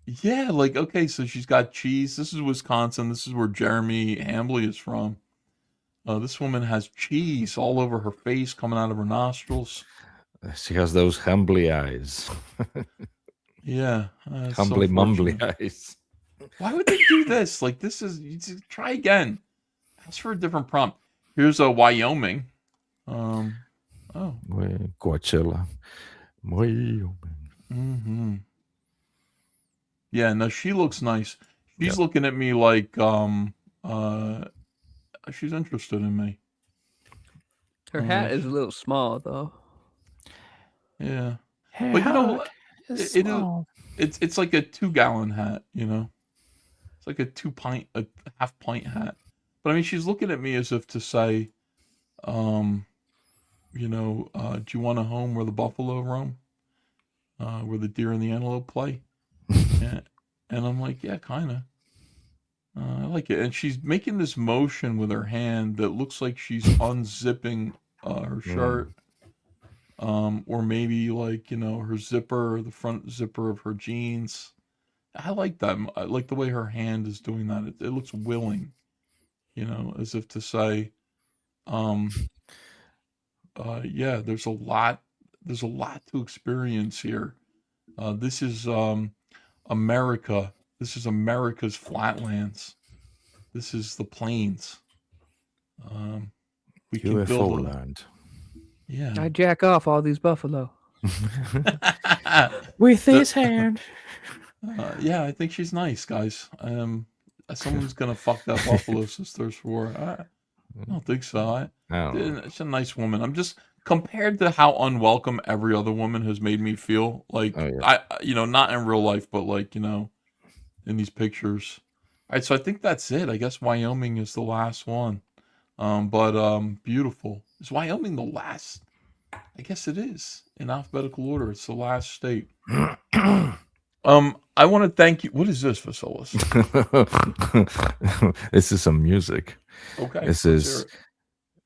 Yeah. Like, okay. So she's got cheese. This is Wisconsin. This is where Jeremy Hambley is from. This woman has cheese all over her face, coming out of her nostrils.
She has those humbly eyes.
Yeah.
Humbly mumbly eyes.
Why would they do this? Like, this is, try again. Ask for a different prompt. Here's Wyoming.
Coachella. Wyoming.
Mm-hmm. Yeah, no, she looks nice. She's looking at me like, she's interested in me.
Her hat is a little small, though.
Yeah. But you know, it's like a 2-gallon hat, you know? It's like a half pint hat. But I mean, she's looking at me as if to say, you know, do you want a home where the buffalo roam? Where the deer and the antelope play? And I'm like, yeah, kind of. I like it. And she's making this motion with her hand that looks like she's unzipping her shirt. Or maybe like, you know, her zipper, the front zipper of her jeans. I like that. I like the way her hand is doing that. It looks willing, you know, as if to say, yeah, there's a lot to experience here. This is America. This is America's flatlands. This is the plains. We can
UFO
build
land.
Yeah.
I jack off all these buffalo.
With his hand.
Yeah, I think she's nice, guys. Someone's gonna fuck that buffalo sisters for her. I don't think so. She's a nice woman. I'm just compared to how unwelcome every other woman has made me feel. Like you know, not in real life, but like, you know, in these pictures. All right, so I think that's it. I guess Wyoming is the last one. But beautiful. Is Wyoming the last? I guess it is in alphabetical order. It's the last state. I want to thank you. What is this, Vasilis?
This is some music.
Okay.
This is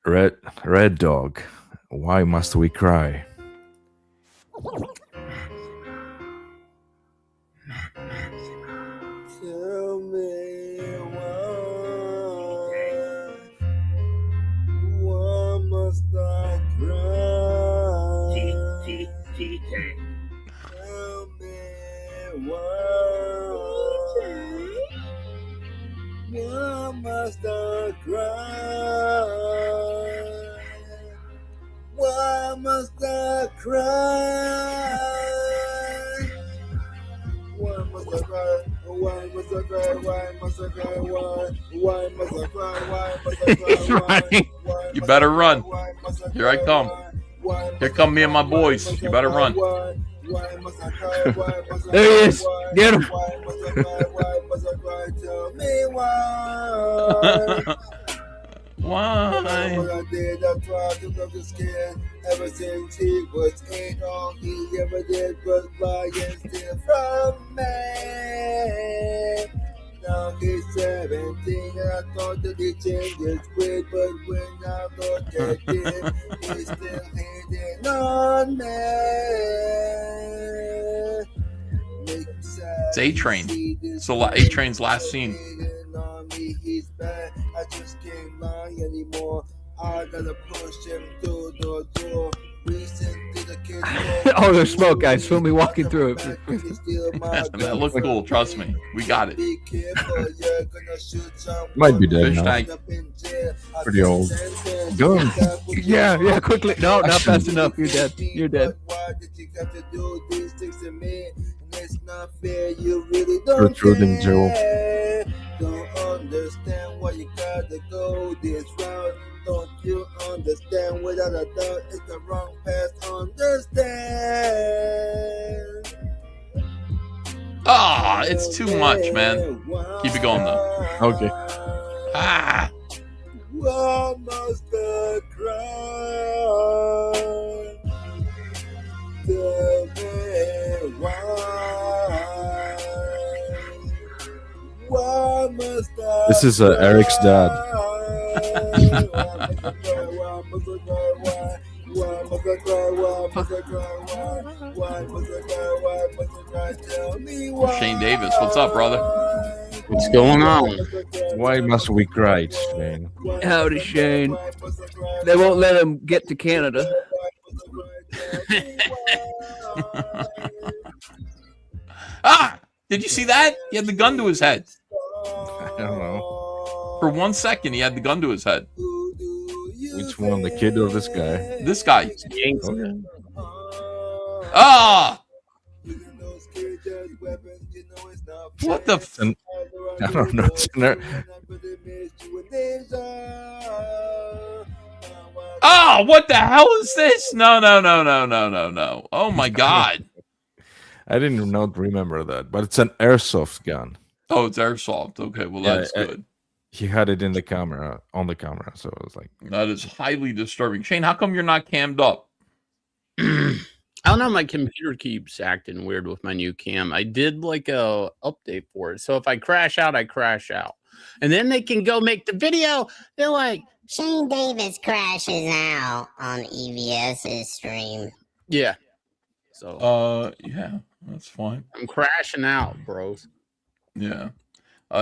Red Dog. Why must we cry?
Tell me why must I cry? Tell me why must I cry? Why must I cry? Why must I cry? Why must I cry? Why must I cry? Why must I cry? Why must I cry?
He's running. You better run. Here I come. Here come me and my boys. You better run.
There he is. Get him.
Why?
What I did, I tried to love his skin. Ever since he was 8, all he ever did was buy and steal from me. Now he's 17 and I thought that he changed his way, but when I look at him, he's still hating on me.
It's A-Train. It's A-Train's last scene.
He's bad. I just can't lie anymore. I gotta push him through the door.
Oh, there's smoke, guys. Film me walking through it.
That looks cool. Trust me. We got it.
Might be dead
Fish
now.
tank.
Pretty old. Go.
Yeah, quickly. No, not fast enough. You're dead. You're dead.
It's not fair, you really don't
Protruding Joe.
Don't understand why you gotta go this route. Don't you understand? Without a doubt, it's the wrong path. Understand?
Ah, it's too much, man. Keep it going though.
Okay.
Ah.
Why must I cry? Tell me why. Why must I
This is Eric's dad.
Shane Davis, what's up, brother?
What's going on?
Why must we cry, Shane?
Howdy, Shane. They won't let him get to Canada.
Ah! Did you see that? He had the gun to his head.
I don't know.
For 1 second, he had the gun to his head.
Which one, the kid or this guy?
This guy.
Okay.
Ah! What the f-
I don't know.
Oh, what the hell is this? No. Oh my god.
I didn't not remember that, but it's an airsoft gun.
Oh, it's airsoft. Okay, well that's good.
He had it in the camera, on the camera, so it was like
That is highly disturbing. Shane, how come you're not cammed up?
I don't know. My computer keeps acting weird with my new cam. I did like a update for it, so if I crash out, I crash out, and then they can go make the video. They're like,
Shane Davis crashes out on EVS's stream.
yeah. So
Yeah, that's fine.
I'm crashing out, bros.
Yeah.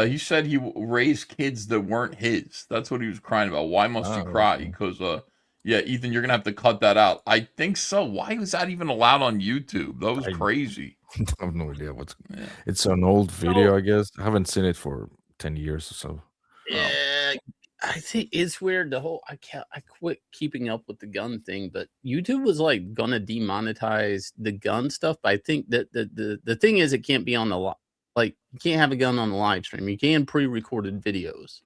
He said he raised kids that weren't his. That's what he was crying about. Why must he cry? Because yeah, Ethan, you're gonna have to cut that out. I think so. Why was that even allowed on YouTube? That was crazy.
I have no idea what's. Yeah. It's an old video, I guess. I haven't seen it for 10 years or so.
Yeah, I think it's weird. The whole I quit keeping up with the gun thing, but YouTube was like gonna demonetize the gun stuff. But I think that the thing is, it can't be on the like you can't have a gun on the live stream. You can pre-recorded videos.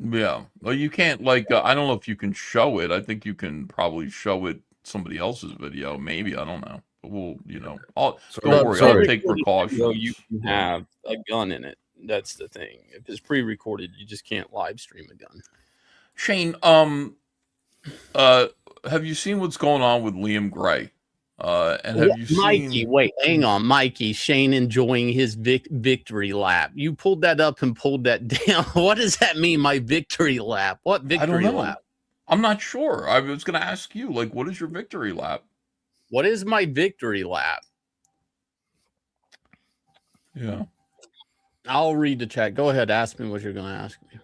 Yeah. Well, you can't like I don't know if you can show it. I think you can probably show it somebody else's video. Maybe I don't know. But we'll don't worry. I'll take precautions.
You can have a gun in it. That's the thing. If it's pre-recorded, you just can't live stream a gun.
Shane, have you seen what's going on with Liam Gray? And have you
Mikey,
seen...
wait, hang on, Mikey, Shane enjoying his victory lap. You pulled that up and pulled that down. What does that mean, my victory lap? What victory lap?
I'm not sure. I was going to ask you, like, what is your victory lap?
What is my victory lap?
Yeah.
I'll read the chat. Go ahead, ask me what you're going to ask me.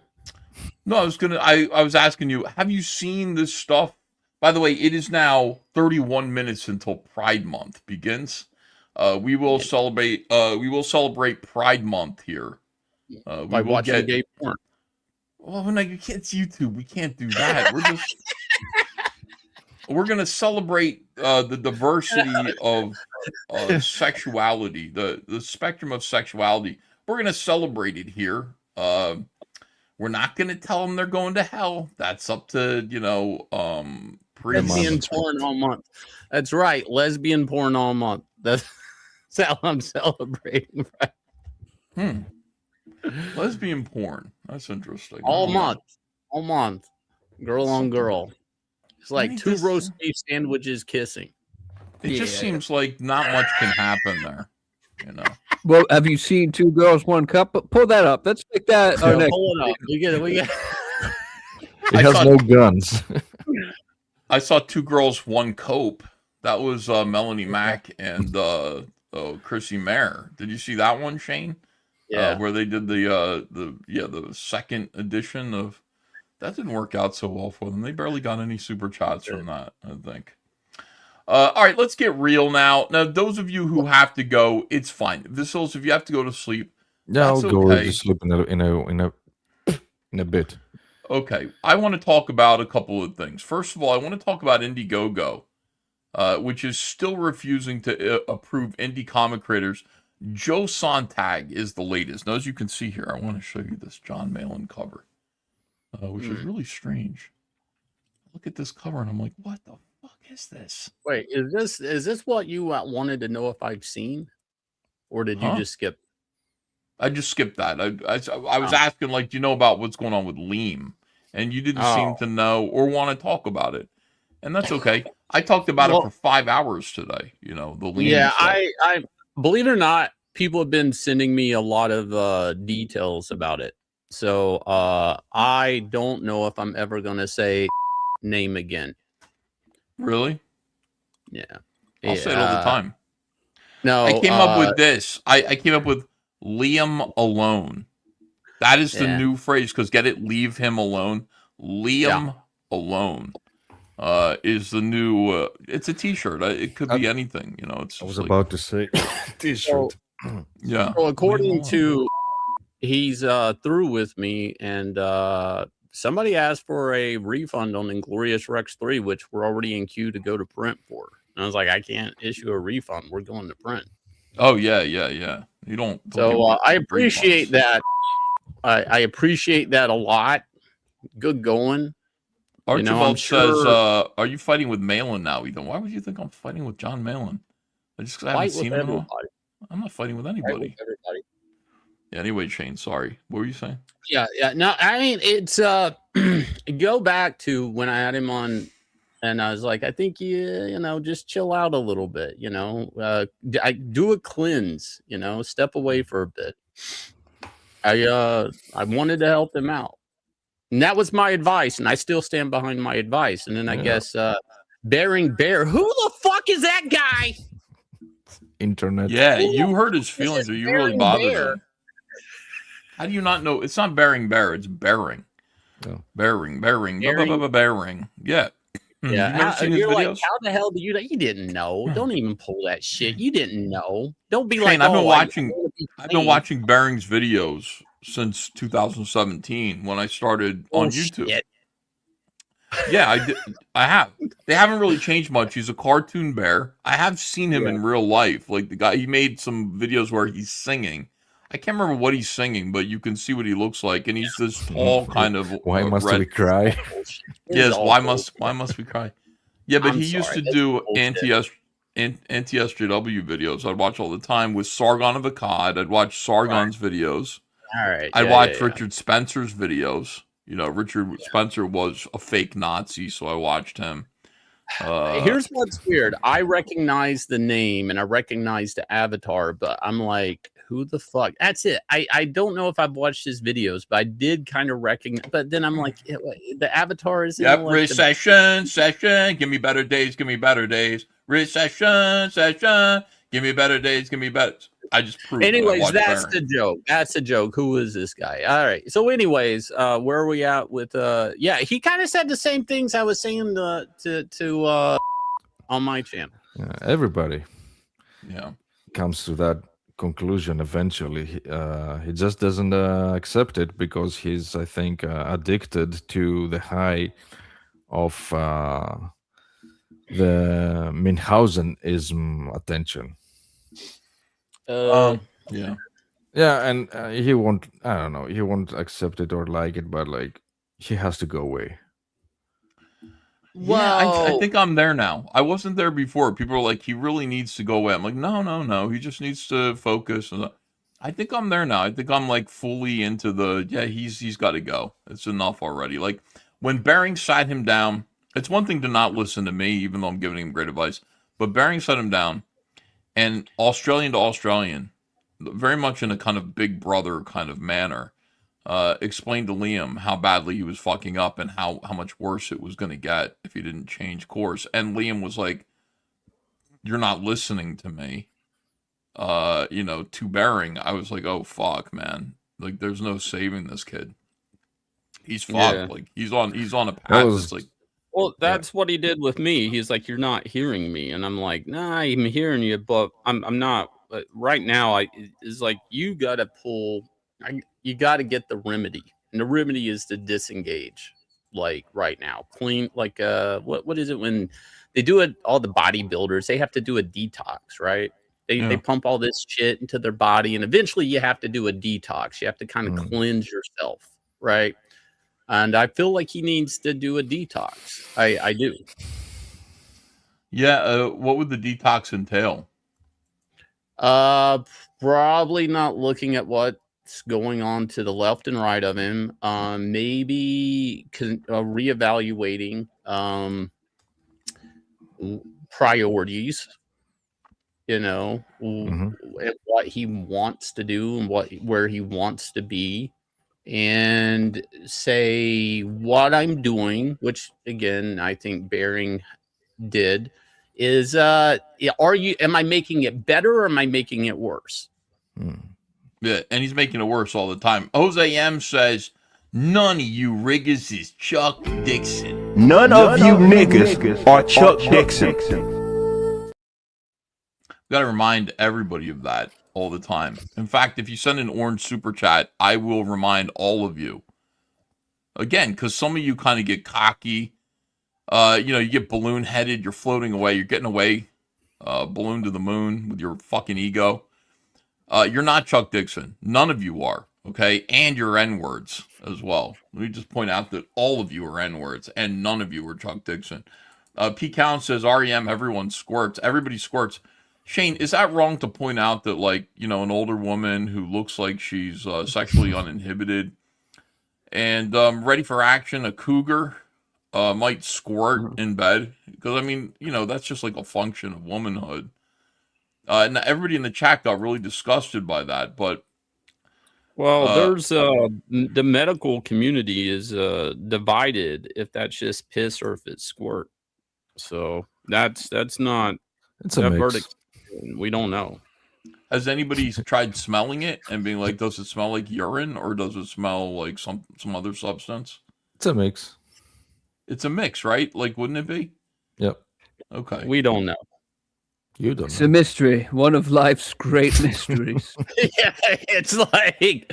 No, I was asking you, have you seen this stuff? By the way, it is now 31 minutes until Pride Month begins. We will celebrate Pride Month here.
By watching gay porn.
Well, no, it's YouTube. We can't do that. We're gonna celebrate the diversity of sexuality, the spectrum of sexuality. We're gonna celebrate it here. We're not gonna tell them they're going to hell. That's up to
lesbian porn all month. That's right, lesbian porn all month. That's how I'm celebrating. Right?
Lesbian porn. That's interesting.
All month. all month, girl on girl. It's like two
This-
roast beef sandwiches kissing.
It just seems like not much can happen there. You know.
Well, have you seen Two Girls, One Cup? Pull that up. Let's make that our
Yeah,
next.
pull it up. We get it. We get.
He has no guns.
I saw Two Girls, One Cope. That was Melanie Mack and Chrissy Mayer. Did you see that one, Shane?
Yeah.
Where they did the second edition of that didn't work out so well for them. They barely got any super chats from that, I think. All right, let's get real now. Now, those of you who have to go, it's fine. If you have to go to sleep,
Yeah, I'll
that's
go
okay.
to sleep in a bit.
Okay, I want to talk about a couple of things. First of all, I want to talk about Indiegogo, which is still refusing to approve indie comic creators. Joe Sontag is the latest. Now, as you can see here, I want to show you this John Malin cover, which is really strange. Look at this cover, and I'm like, what the fuck is this?
Wait, is this what you wanted to know if I've seen, or did you just skip?
I just skipped that. I was asking, like, do you know about what's going on with Leam? And you didn't seem to know or want to talk about it. And that's okay. I talked about it for 5 hours today, the Leam.
Yeah,
stuff.
I believe it or not, people have been sending me a lot of details about it. So I don't know if I'm ever going to say name again.
Really?
Yeah.
I'll say it all the time.
No.
I came up with this. I came up with Liam alone. That is the new phrase, because get it? Leave him alone. Liam alone is the new, it's a t-shirt. It could be anything, It's
I was about to say t-shirt.
Yeah.
So according to, he's through with me, and somebody asked for a refund on Inglorious Rex 3, which we're already in queue to go to print for. And I was like, I can't issue a refund. We're going to print.
Oh, yeah. You don't
so I appreciate that. I appreciate that a lot. Good going.
Archibald says, are you fighting with Malin now, Ethan? Why would you think I'm fighting with John Malin? Just because I haven't seen him in a while? I'm not fighting with anybody. Yeah, anyway, Shane, sorry. What were you saying?
Yeah. No, I mean, it's go back to when I had him on, and I was like, I think just chill out a little bit, I do a cleanse, step away for a bit. I wanted to help him out. And that was my advice, and I still stand behind my advice. And then I guess Bearing Bear, who the fuck is that guy?
Internet.
Yeah, you hurt his feelings, or you really bothered him. How do you not know? It's not Bearing Bear, it's Bearing.
Oh.
Bearing. Bearing. Yeah.
Yeah. You're like, how the hell do you know? You didn't know. Don't even pull that shit. You didn't know. Don't be
Shane,
like,
I've been watching Bearing's videos since 2017 when I started on YouTube.
Shit.
Yeah, I did. I have. They haven't really changed much. He's a cartoon bear. I have seen him in real life. Like the guy, he made some videos where he's singing. I can't remember what he's singing, but you can see what he looks like, and he's this tall kind of.
Why must we cry?
Yes, why must we cry? Yeah, but he used to do anti-SJW videos. I'd watch all the time with Sargon of Akkad. I'd watch Sargon's videos.
All right.
I'd watch Richard Spencer's videos. Richard Spencer was a fake Nazi, so I watched him.
Here's what's weird. I recognize the name and I recognize the avatar, but I'm like, who the fuck? That's it. I don't know if I've watched his videos, but I did kind of recognize. But then I'm like, the avatar is.
Yep. Like session. Give me better days. Recession. Give me better days. I just proved.
Anyways, that's the joke. That's a joke. Who is this guy? All right. So, anyways, where are we at with? Yeah, he kind of said the same things I was saying to on my channel.
Everybody.
Yeah.
Comes to that conclusion eventually. He just doesn't accept it because he's, I think, addicted to the high of the Minhausenism attention.
Yeah,
and he won't. I don't know. He won't accept it or like it, but like he has to go away.
Well, I think I'm there now. I wasn't there before. People are like, he really needs to go away. I'm like, no. He just needs to focus. I think I'm there now. I think I'm like fully into the he's got to go. It's enough already. Like when Bering sat him down, it's one thing to not listen to me, even though I'm giving him great advice. But Bering sat him down, and Australian to Australian, very much in a kind of big brother kind of manner, explained to Liam how badly he was fucking up and how much worse it was going to get if he didn't change course. And Liam was like, "You're not listening to me." To Bering, I was like, "Oh fuck, man! Like, there's no saving this kid. He's fucked.
Yeah.
Like, he's on a path that's like."
Well, that's what he did with me. He's like, "You're not hearing me," and I'm like, "Nah, I'm hearing you, but I'm not." Right now, is like you gotta pull. You gotta get the remedy, and the remedy is to disengage. Like right now, clean. Like what is it when they do it? All the bodybuilders, they have to do a detox, right? They pump all this shit into their body, and eventually you have to do a detox. You have to kind of cleanse yourself, right? And I feel like he needs to do a detox. I do.
Yeah. What would the detox entail?
Probably not looking at what's going on to the left and right of him. Maybe reevaluating priorities. And what he wants to do and where he wants to be, and say what I'm doing, which again I think Bering did, is am I making it better or am I making it worse?
Yeah, and he's making it worse all the time. Jose M says, "None of you riggers is Chuck Dixon.
None of you niggas are Chuck Dixon."
Got to remind everybody of that all the time. In fact, if you send an orange super chat, I will remind all of you. Again, because some of you kind of get cocky. You get balloon headed. You're floating away. You're getting away, balloon to the moon with your fucking ego. You're not Chuck Dixon. None of you are. Okay, and you're N-words as well. Let me just point out that all of you are N-words, and none of you are Chuck Dixon. P. Cowan says, "REM, everyone squirts. Everybody squirts." Shane, is that wrong to point out that, like, an older woman who looks like she's sexually uninhibited and ready for action, a cougar, might squirt in bed? Because, I mean, that's just like a function of womanhood. And everybody in the chat got really disgusted by that, but...
Well, there's the medical community is divided if that's just piss or if it's squirt. So that's not...
It's a mix.
Verdict. We don't know.
Has anybody tried smelling it and being like, does it smell like urine or does it smell like some other substance?
It's a mix.
It's a mix, right? Like, wouldn't it be?
Yep.
Okay.
We don't know.
You don't know.
It's a mystery. One of life's great mysteries.
Yeah, it's like,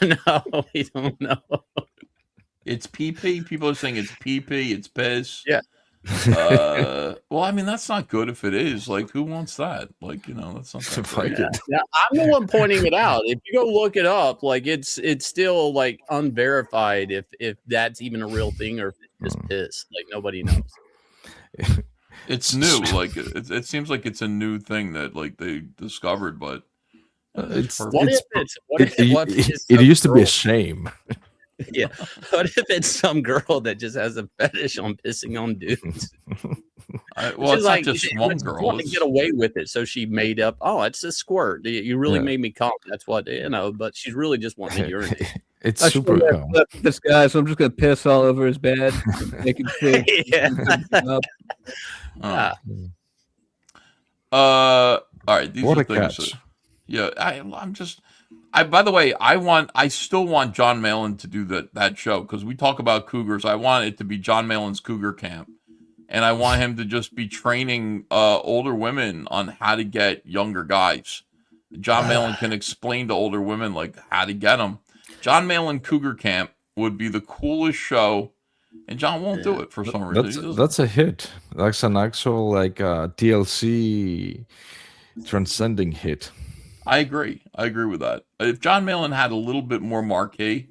no, we don't know.
It's pee-pee. People are saying it's pee-pee. It's piss.
Yeah.
Well, I mean, that's not good if it is. Like, who wants that? Like, that's not that great.
Yeah, I'm the one pointing it out. If you go look it up, like it's still like unverified if that's even a real thing or if it's just piss. Like nobody knows.
It's new. Like it seems like it's a new thing that like they discovered, but
it used to be a shame.
Yeah. What if it's some girl that just has a fetish on pissing on dudes?
Well, it's like, not just one girl.
Want to get away with it, so she made up. Oh, it's a squirt. You really made me come. That's what but she's really just wanting to urinate.
It's super calm.
This guy, so I'm just gonna piss all over his bed, make him feel.
All right. These
what
are
a
things
catch.
I'm just. By the way, I still want John Malin to do that show because we talk about cougars. I want it to be John Malin's Cougar Camp, and I want him to just be training older women on how to get younger guys. John Malin can explain to older women like how to get them. John Malin Cougar Camp would be the coolest show, and John won't do it for some reason.
That's a hit. That's an actual TLC transcending hit.
I agree with that. If John Malin had a little bit more marquee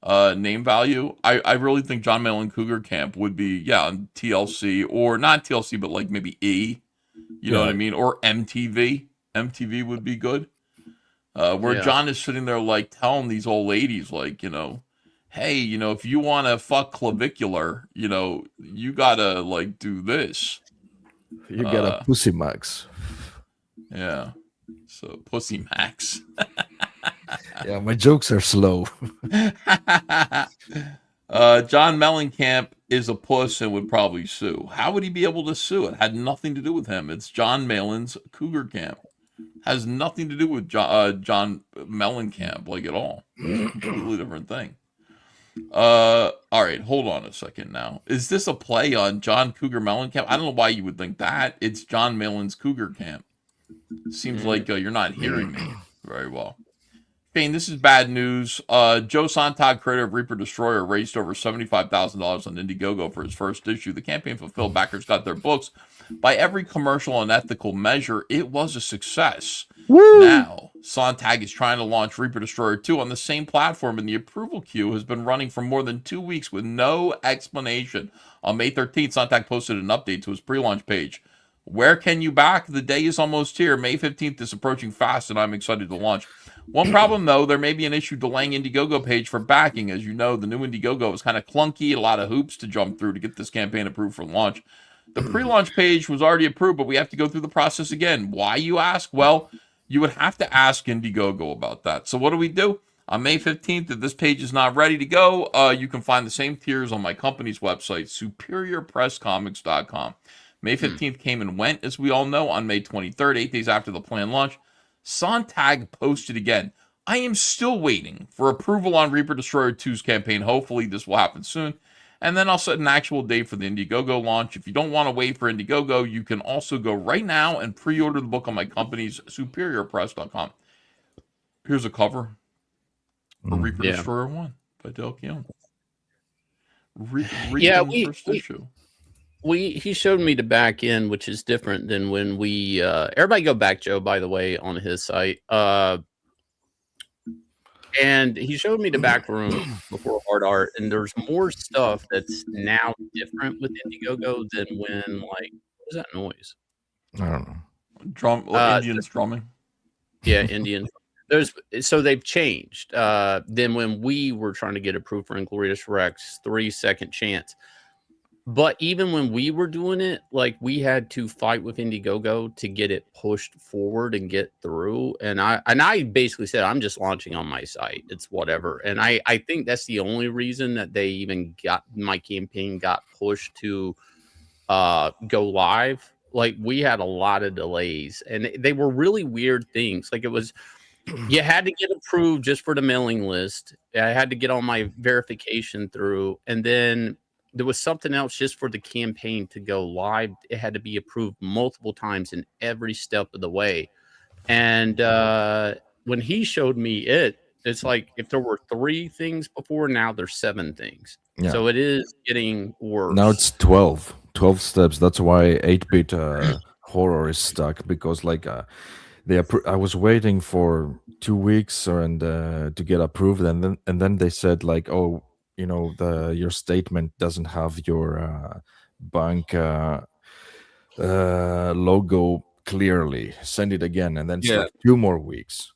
name value, I really think John Malin Cougar Camp would be on TLC, or not TLC, but like maybe E, you know what I mean, or MTV. MTV would be good. Where
Yeah.
John is sitting there like telling these old ladies, like, hey, if you want to fuck clavicular, you gotta like do this.
You get a pussy max.
Yeah. So pussy max.
Yeah, my jokes are slow.
John Mellencamp is a puss and would probably sue. How would he be able to sue? It had nothing to do with him. It's John Malin's Cougar Camp. Has nothing to do with John Mellencamp, like at all. It's a completely different thing. All right, hold on a second now. Is this a play on John Cougar Mellencamp? I don't know why you would think that. It's John Malin's Cougar Camp. Seems like you're not hearing me very well. Fane, this is bad news. Joe Sontag, creator of Reaper Destroyer, raised over $75,000 on Indiegogo for his first issue. The campaign fulfilled. Backers got their books. By every commercial and ethical measure, it was a success. Woo! Now, Sontag is trying to launch Reaper Destroyer 2 on the same platform, and the approval queue has been running for more than 2 weeks with no explanation. On May 13th, Sontag posted an update to his pre-launch page. Where can you back? The day is almost here. May 15th is approaching fast, and I'm excited to launch. One problem, though, there may be an issue delaying Indiegogo page for backing. As you know, the new Indiegogo is kind of clunky, a lot of hoops to jump through to get this campaign approved for launch. The pre-launch page was already approved, but we have to go through the process again. Why, you ask? Well, you would have to ask Indiegogo about that. So what do? On May 15th, if this page is not ready to go, you can find the same tiers on my company's website, superiorpresscomics.com. May 15th came and went, as we all know. On May 23rd, 8 days after the planned launch, Sontag posted again. I am still waiting for approval on Reaper Destroyer 2's campaign. Hopefully this will happen soon. And then I'll set an actual date for the Indiegogo launch. If you don't want to wait for Indiegogo, you can also go right now and pre-order the book on my company's superiorpress.com. Here's a cover for Reaper Destroyer 1 by Del Keown. First issue.
He showed me the back end, which is different than when we everybody go back, Joe, by the way, on his site. And he showed me the back room before hard art, and there's more stuff that's now different with Indiegogo than when, like, what is that noise?
I don't
know. Indians drumming.
Yeah, Indian. So they've changed. Than when we were trying to get approved for Inglorious Rex 3-second chance. But even when we were doing it, like, we had to fight with Indiegogo to get it pushed forward and get through. And I basically said, I'm just launching on my site. It's whatever. And I think that's the only reason that they even got my campaign got pushed to go live. Like, we had a lot of delays, and they were really weird things. Like, it was, you had to get approved just for the mailing list. I had to get all my verification through, and then there was something else just for the campaign to go live. It had to be approved multiple times in every step of the way. And when he showed me it's like if there were 3 things before, now there's 7 things.
Yeah.
So it is getting worse.
Now it's 12 steps. That's why 8-bit horror is stuck, because like I was waiting for 2 weeks and to get approved, and then they said like, oh, your statement doesn't have your bank logo clearly. Send it again, and then it's like 2 more weeks,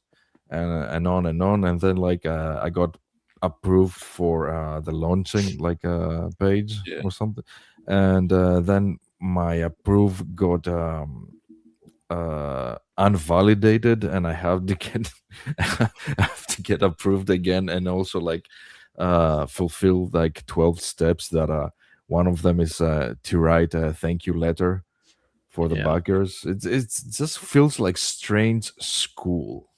and on, and then like I got approved for the launching like page or something, and then my approve got unvalidated, and I have to get approved again, and also like fulfill like 12 steps that one of them is to write a thank you letter for the backers. It just feels like strange school.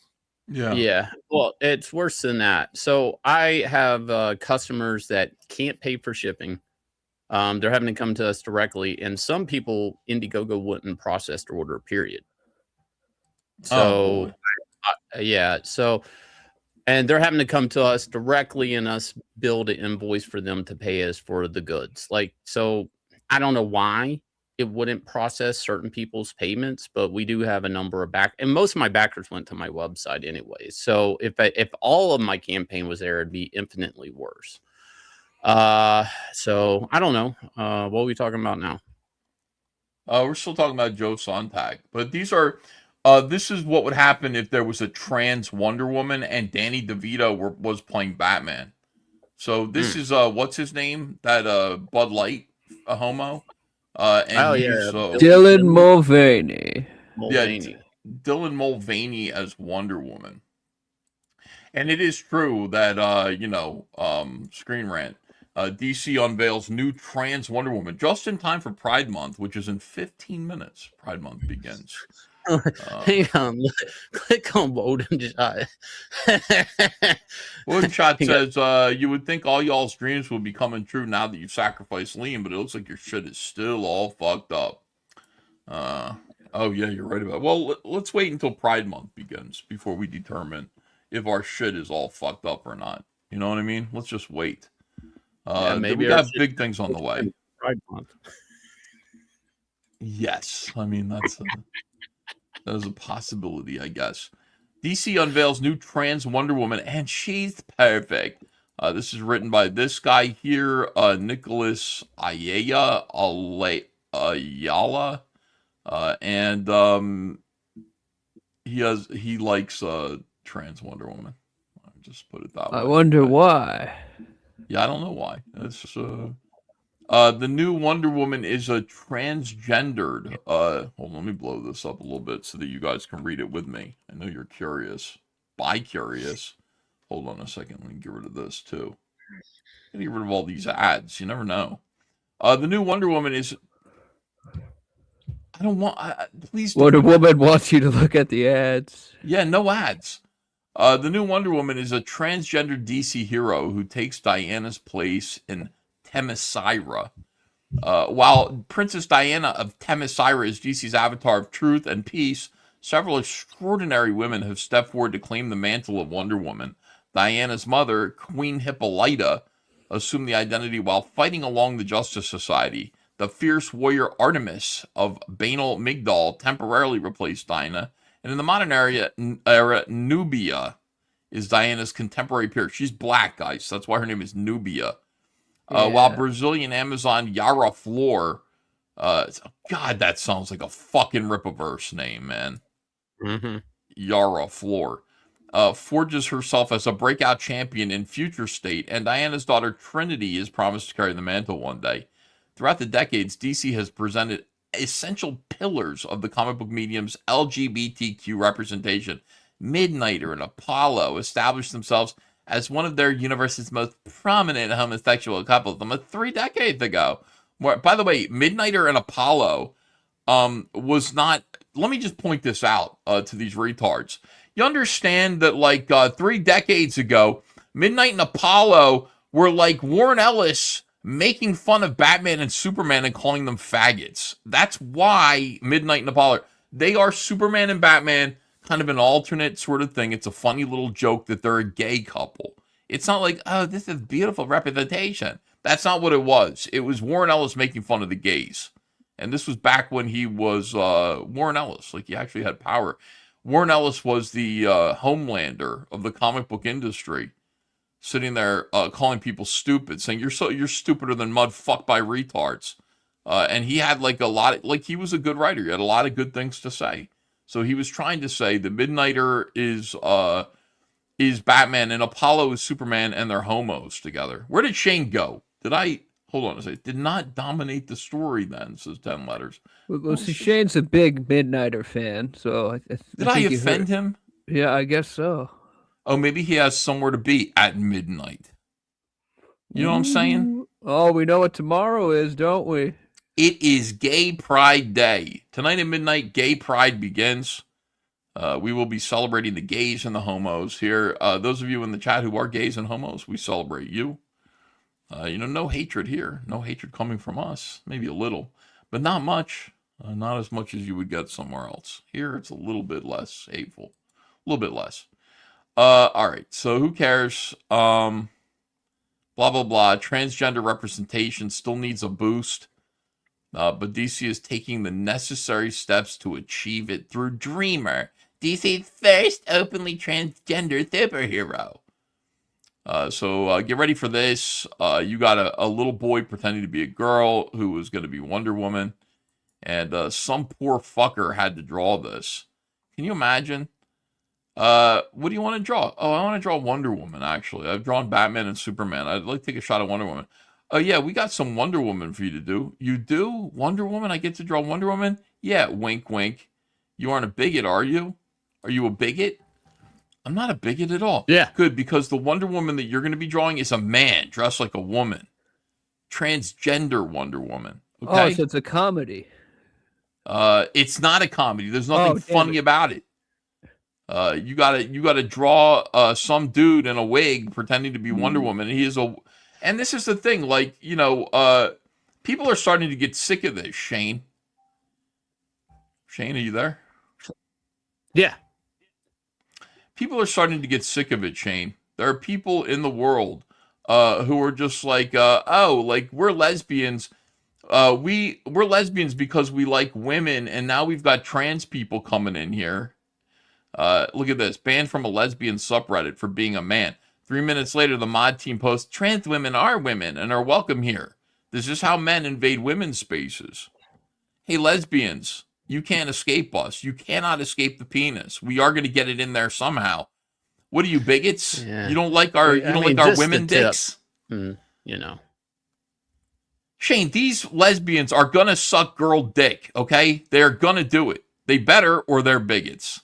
Yeah. Well, it's worse than that. So I have customers that can't pay for shipping. They're having to come to us directly, and some people Indiegogo wouldn't process their order, period. So and they're having to come to us directly, and us build an invoice for them to pay us for the goods. Like, so I don't know why it wouldn't process certain people's payments, but we do have a number of and most of my backers went to my website anyway. So if all of my campaign was there, it'd be infinitely worse. So I don't know. What are we talking about now?
We're still talking about Joe Sontag, but these are This is what would happen if there was a trans Wonder Woman and Danny DeVito was playing Batman. So this is what's his name? That Bud Light, a homo. And he's
Dylan Mulvaney.
Dylan Mulvaney as Wonder Woman. And it is true that Screen Rant. DC unveils new trans Wonder Woman just in time for Pride Month, which is in 15 minutes. Pride Month begins.
Hang on, click on Woden Shot.
Woden Shot says, you would think all y'all's dreams would be coming true now that you've sacrificed Liam, but it looks like your shit is still all fucked up. Oh yeah, you're right about it. Well, let's wait until Pride Month begins before we determine if our shit is all fucked up or not. You know what I mean? Let's just wait. Maybe we got big things on the way.
Pride Month.
Yes, I mean that is a possibility, I guess. DC unveils new trans Wonder Woman, and she's perfect. This is written by this guy here, Nicholas Ayala, and he likes trans Wonder Woman. I'll just put it that way.
I wonder why.
Yeah, I don't know why. It's the new Wonder Woman is a transgendered. Hold on, let me blow this up a little bit so that you guys can read it with me. I know you're curious. Bi-curious. Hold on a second. Let me get rid of this too. Get rid of all these ads. You never know. The new Wonder Woman is. I don't want. Please.
Wonder Woman wants you to look at the ads.
Yeah, no ads. The new Wonder Woman is a transgender DC hero who takes Diana's place in Themyscira. While Princess Diana of Themyscira is DC's avatar of truth and peace, several extraordinary women have stepped forward to claim the mantle of Wonder Woman. Diana's mother, Queen Hippolyta, assumed the identity while fighting along the Justice Society. The fierce warrior Artemis of Banal Migdal temporarily replaced Diana. And in the modern era, Nubia is Diana's contemporary peer. She's black, guys. That's why her name is Nubia. While Brazilian Amazon Yara Flor, God, that sounds like a fucking Rippaverse name, man.
Mm-hmm.
Yara Flor forges herself as a breakout champion in Future State, and Diana's daughter Trinity is promised to carry the mantle one day. Throughout the decades, DC has presented essential pillars of the comic book medium's LGBTQ representation. Midnighter and Apollo established themselves as one of their universe's most prominent homosexual couples almost 3 decades ago. By the way, Midnighter and Apollo was not... Let me just point this out to these retards. You understand that, like, 3 decades ago, Midnight and Apollo were like Warren Ellis making fun of Batman and Superman and calling them faggots. That's why Midnight and Apollo... They are Superman and Batman, kind of an alternate sort of thing. It's a funny little joke that they're a gay couple. It's not like, oh, this is beautiful representation. That's not what it was. It was Warren Ellis making fun of the gays. And this was back when he was Warren Ellis. Like, he actually had power. Warren Ellis was the Homelander of the comic book industry, sitting there calling people stupid, saying, you're stupider than mud, fucked by retards. And he had like a lot of, like, he was a good writer. He had a lot of good things to say. So he was trying to say the Midnighter is Batman and Apollo is Superman, and they're homos together. Where did Shane go? Hold on a second. Did not dominate the story then, says 10 letters.
Well, see, Shane's a big Midnighter fan, so
Did I offend him?
Yeah, I guess so.
Oh, maybe he has somewhere to be at midnight. You know what I'm saying?
Oh, we know what tomorrow is, don't we?
It is Gay Pride Day. Tonight at midnight, Gay Pride begins. We will be celebrating the gays and the homos here. Those of you in the chat who are gays and homos, we celebrate you. No hatred here. No hatred coming from us. Maybe a little, but not much. Not as much as you would get somewhere else. Here, it's a little bit less hateful. A little bit less. All right, so who cares? Blah, blah, blah. Transgender representation still needs a boost. But DC is taking the necessary steps to achieve it through Dreamer, DC's first openly transgender superhero. So get ready for this. You got a little boy pretending to be a girl who was going to be Wonder Woman. And some poor fucker had to draw this. Can you imagine? What do you want to draw? Oh, I want to draw Wonder Woman, actually. I've drawn Batman and Superman. I'd like to take a shot at Wonder Woman. Oh, yeah, we got some Wonder Woman for you to do. You do? Wonder Woman? I get to draw Wonder Woman? Yeah, wink, wink. You aren't a bigot, are you? Are you a bigot? I'm not a bigot at all.
Yeah.
Good, because the Wonder Woman that you're going to be drawing is a man dressed like a woman. Transgender Wonder Woman. Okay?
Oh, so it's a comedy.
It's not a comedy. There's nothing
damn
funny
it.
about it. You gotta draw some dude in a wig pretending to be Wonder Woman. And he is and this is the thing, like, you know, people are starting to get sick of this, Shane. Shane, are you there?
Yeah.
People are starting to get sick of it, Shane. There are people in the world who are just like, oh, like, we're lesbians. We're lesbians because we like women, and now we've got trans people coming in here. Look at this. Banned from a lesbian subreddit for being a man. 3 minutes later, the mod team posts, trans women are women and are welcome here. This is how men invade women's spaces. Hey, lesbians, you can't escape us. You cannot escape the penis. We are going to get it in there somehow. What are you, bigots?
Yeah.
You don't like our
just
women
the tip.
dicks?
You know.
Shane, these lesbians are going to suck girl dick, okay? They're going to do it. They better, or they're bigots.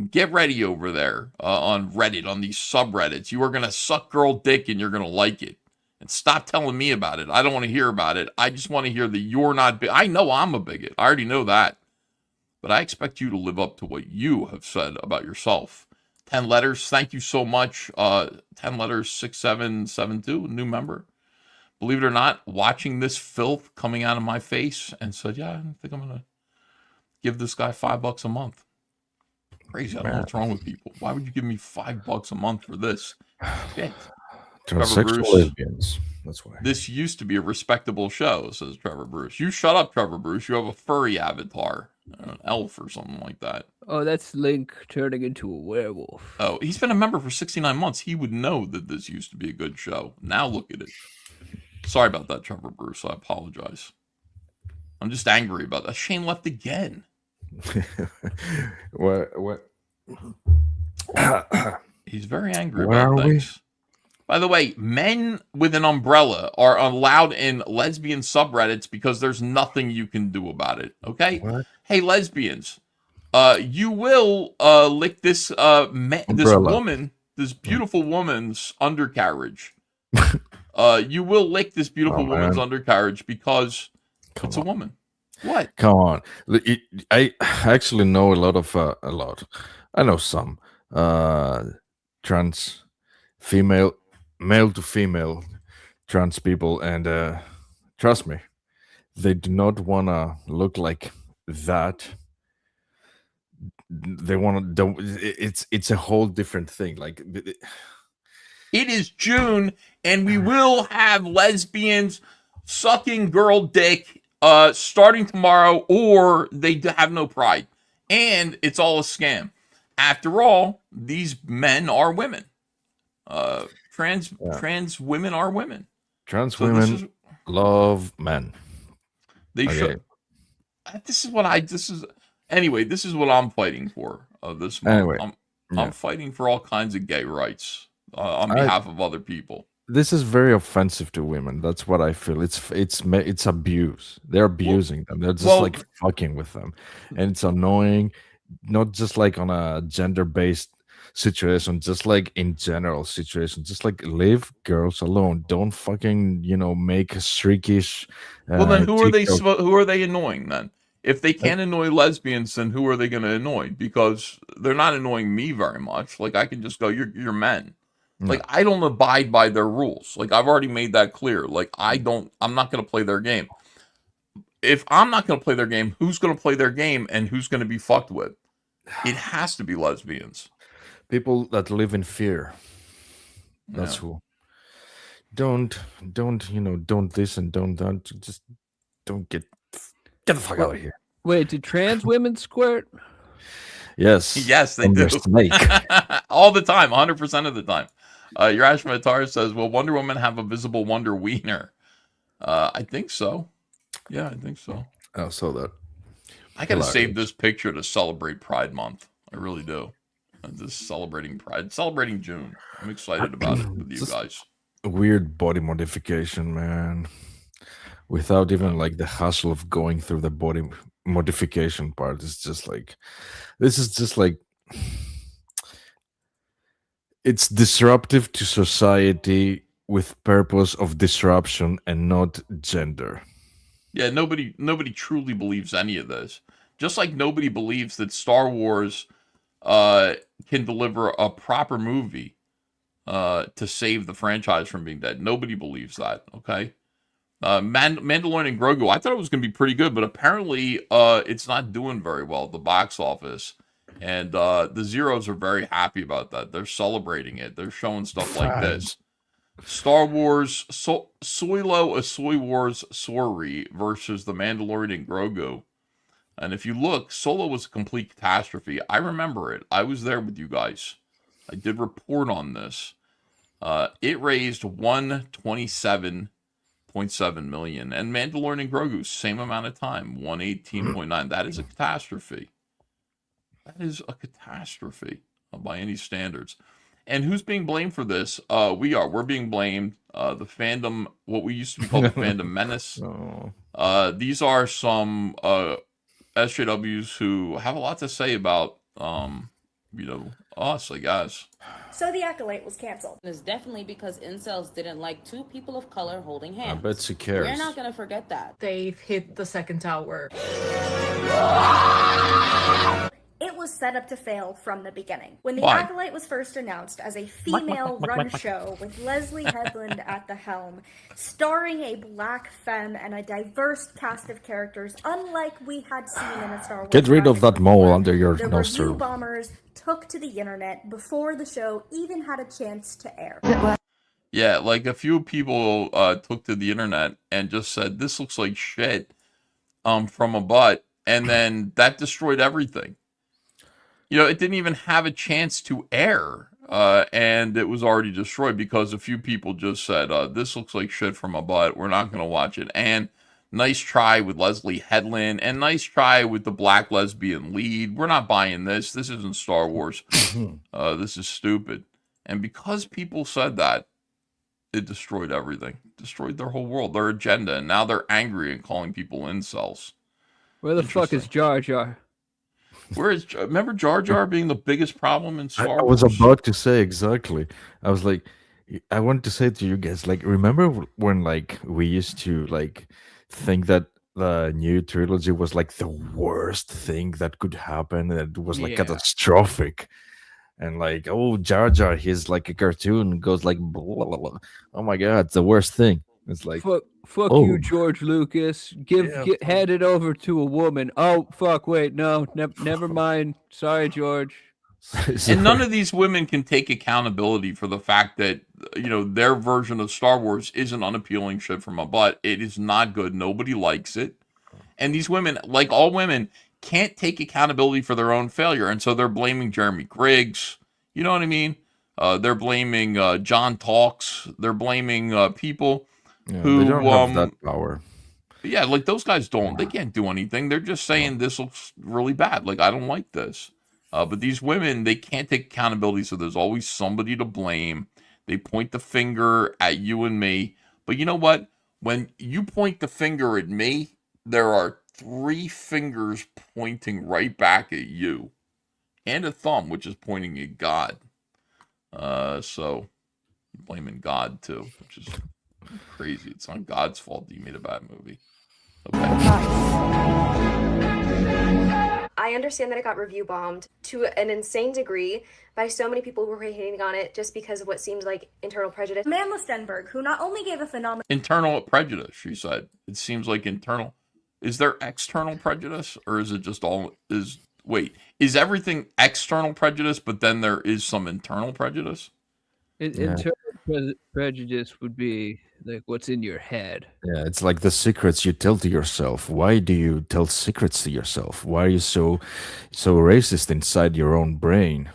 Get ready over there on Reddit, on these subreddits. You are going to suck girl dick and you're going to like it. And stop telling me about it. I don't want to hear about it. I just want to hear that you're not I know I'm a bigot. I already know that. But I expect you to live up to what you have said about yourself. 10 letters. Thank you so much. 10 letters, 6772, new member. Believe it or not, watching this filth coming out of my face and said, yeah, I think I'm going to give this guy $5 a month. Crazy. I don't know what's wrong with people. Why would you give me $5 a month for this? Shit.
Transsexual lesbians. That's why.
This used to be a respectable show, says Trevor Bruce. You shut up, Trevor Bruce. You have a furry avatar, an elf or something like that.
Oh, that's Link turning into a werewolf.
Oh, he's been a member for 69 months. He would know that this used to be a good show. Now look at it. Sorry about that, Trevor Bruce. I apologize. I'm just angry about that. Shane left again.
What?
He's very angry
Where
about
are we?
things. By the way, men with an umbrella are allowed in lesbian subreddits because there's nothing you can do about it. Okay?
What?
Hey, lesbians, you will lick this this woman, this beautiful woman's undercarriage. You will lick this beautiful woman's undercarriage because it's a woman. What?
Come on. I actually know a lot. I know some trans female, male to female trans people, and trust me, they do not want to look like that. They want to. It's a whole different thing. Like
it is June, and we will have lesbians sucking girl dick starting tomorrow, or they have no pride, and it's all a scam. After all, these men are women. Trans women are women.
Trans women love men.
They should. This is what I'm fighting for. This month.
Anyway,
I'm fighting for all kinds of gay rights on behalf of other people.
This is very offensive to women. That's what I feel. It's abuse. They're abusing them. They're just like fucking with them, and it's annoying. Not just like on a gender-based situation, just like in general situation. Just like leave girls alone. Don't fucking make a streakish.
Well, then who are they annoying then? If they can't annoy lesbians, then who are they going to annoy? Because they're not annoying me very much. Like I can just go, you're men. Like I don't abide by their rules. Like I've already made that clear. Like I'm not going to play their game. If I'm not going to play their game, who's going to play their game and who's going to be fucked with? It has to be lesbians.
People that live in fear. That's who. Don't this and don't that. Just don't get the fuck out of here.
Wait, do trans women squirt?
Yes.
Yes, they do. All the time, 100% of the time. Your Ashmatar says, will Wonder Woman have a visible Wonder Wiener? I think so. Yeah, I think so.
I saw that.
I gotta save
Hilarious.
this picture to celebrate Pride Month. I really do. Just celebrating Pride, celebrating June. I'm excited about it with you
Just
guys.
weird body modification, man. Without even like the hassle of going through the body modification part. It's just like this is just like it's disruptive to society with purpose of disruption and not gender.
Yeah, nobody truly believes any of this. Just like nobody believes that Star Wars can deliver a proper movie to save the franchise from being dead. Nobody believes that. Okay. Mandalorian and Grogu, I thought it was going to be pretty good, but apparently it's not doing very well at the box office. And the Zeros are very happy about that. They're celebrating it. They're showing stuff like this. Star Wars, Soylo, a Soy Wars Sorry versus the Mandalorian and Grogu. And if you look, Solo was a complete catastrophe. I remember it. I was there with you guys. I did report on this. It raised 127.7 million, and Mandalorian and Grogu, same amount of time, 118.9. That is a catastrophe. That is a catastrophe by any standards. And who's being blamed for this? We are. We're being blamed. The fandom, what we used to be called the fandom menace. These are some SJWs who have a lot to say about, us, I guess.
So the Acolyte was canceled. It's definitely because incels didn't like two people of color holding hands.
I bet she cares.
We're not gonna forget that.
They've hit the second tower.
It was set up to fail from the beginning. When the
Why?
Acolyte was first announced as a female-run show with Leslie Headland at the helm, starring a black femme and a diverse cast of characters, unlike we had seen in a Star Wars.
Get rid of that mole under your
the review
nostril.
bombers took to the internet before the show even had a chance to air.
Yeah, like a few people took to the internet and just said, this looks like shit from a butt. And then that destroyed everything. It didn't even have a chance to air. And it was already destroyed because a few people just said, this looks like shit from a butt. We're not going to watch it. And nice try with Leslie Headland and nice try with the black lesbian lead. We're not buying this. This isn't Star Wars. This is stupid. And because people said that, it destroyed everything. Destroyed their whole world, their agenda. And now they're angry and calling people incels.
Where the fuck is Jar Jar?
Remember Jar Jar being the biggest problem in Star
I
Wars?
was about to say exactly. I was like, I wanted to say to you guys, like, remember when like we used to like think that the new trilogy was like the worst thing that could happen, and it was like
Yeah.
catastrophic. And like, oh, Jar Jar, he's like a cartoon, goes like, blah, blah, blah. Oh my god, it's the worst thing. It's like,
Fuck
oh.
you, George Lucas. Hand it over to a woman. Oh fuck! Wait, no, never mind. Sorry, George.
And none of these women can take accountability for the fact that their version of Star Wars isn't unappealing shit from a butt. It is not good. Nobody likes it. And these women, like all women, can't take accountability for their own failure, and so they're blaming Jeremy Griggs. You know what I mean? They're blaming John Talks. They're blaming people who
they don't have that power.
Yeah, like those guys don't. They can't do anything. They're just saying this looks really bad. Like, I don't like this. But these women, they can't take accountability, so there's always somebody to blame. They point the finger at you and me. But you know what? When you point the finger at me, there are 3 fingers pointing right back at you. And a thumb, which is pointing at God. So, blaming God, too, which is crazy. It's not God's fault that you made a bad movie.
I understand that it got review bombed to an insane degree by so many people who were hating on it just because of what seemed like internal prejudice.
Amanda Stenberg, who not only gave a phenomenal
Internal prejudice, she said. It seems like internal. Is there external prejudice, or is it just all is everything external prejudice, but then there is some internal prejudice?
Internal prejudice would be like what's in your head.
Yeah, it's like the secrets you tell to yourself. Why do you tell secrets to yourself? Why are you so racist inside your own brain?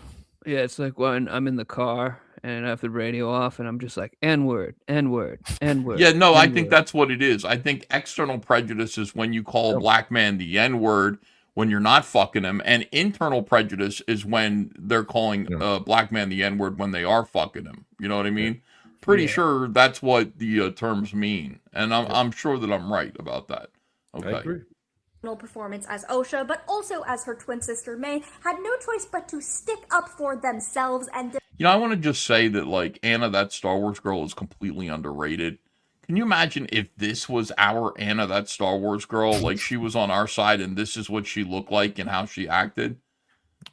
Yeah, it's like when I'm in the car and I have the radio off and I'm just like N-word, N-word, N-word.
Yeah, no, I
N-word.
think that's what it is. I think external prejudice is when you call a black man the N-word, when you're not fucking him, and internal prejudice is when they're calling a black man the N-word when they are fucking him. You know what I mean? Pretty sure that's what the terms mean, and I'm sure that I'm right about that. Okay.
I agree.
Performance as Osha, but also as her twin sister May, had no choice but to stick up for themselves and
You know, I want to just say that, like, Anna, that Star Wars girl, is completely underrated. Can you imagine if this was our Anna, that Star Wars girl, like she was on our side and this is what she looked like and how she acted?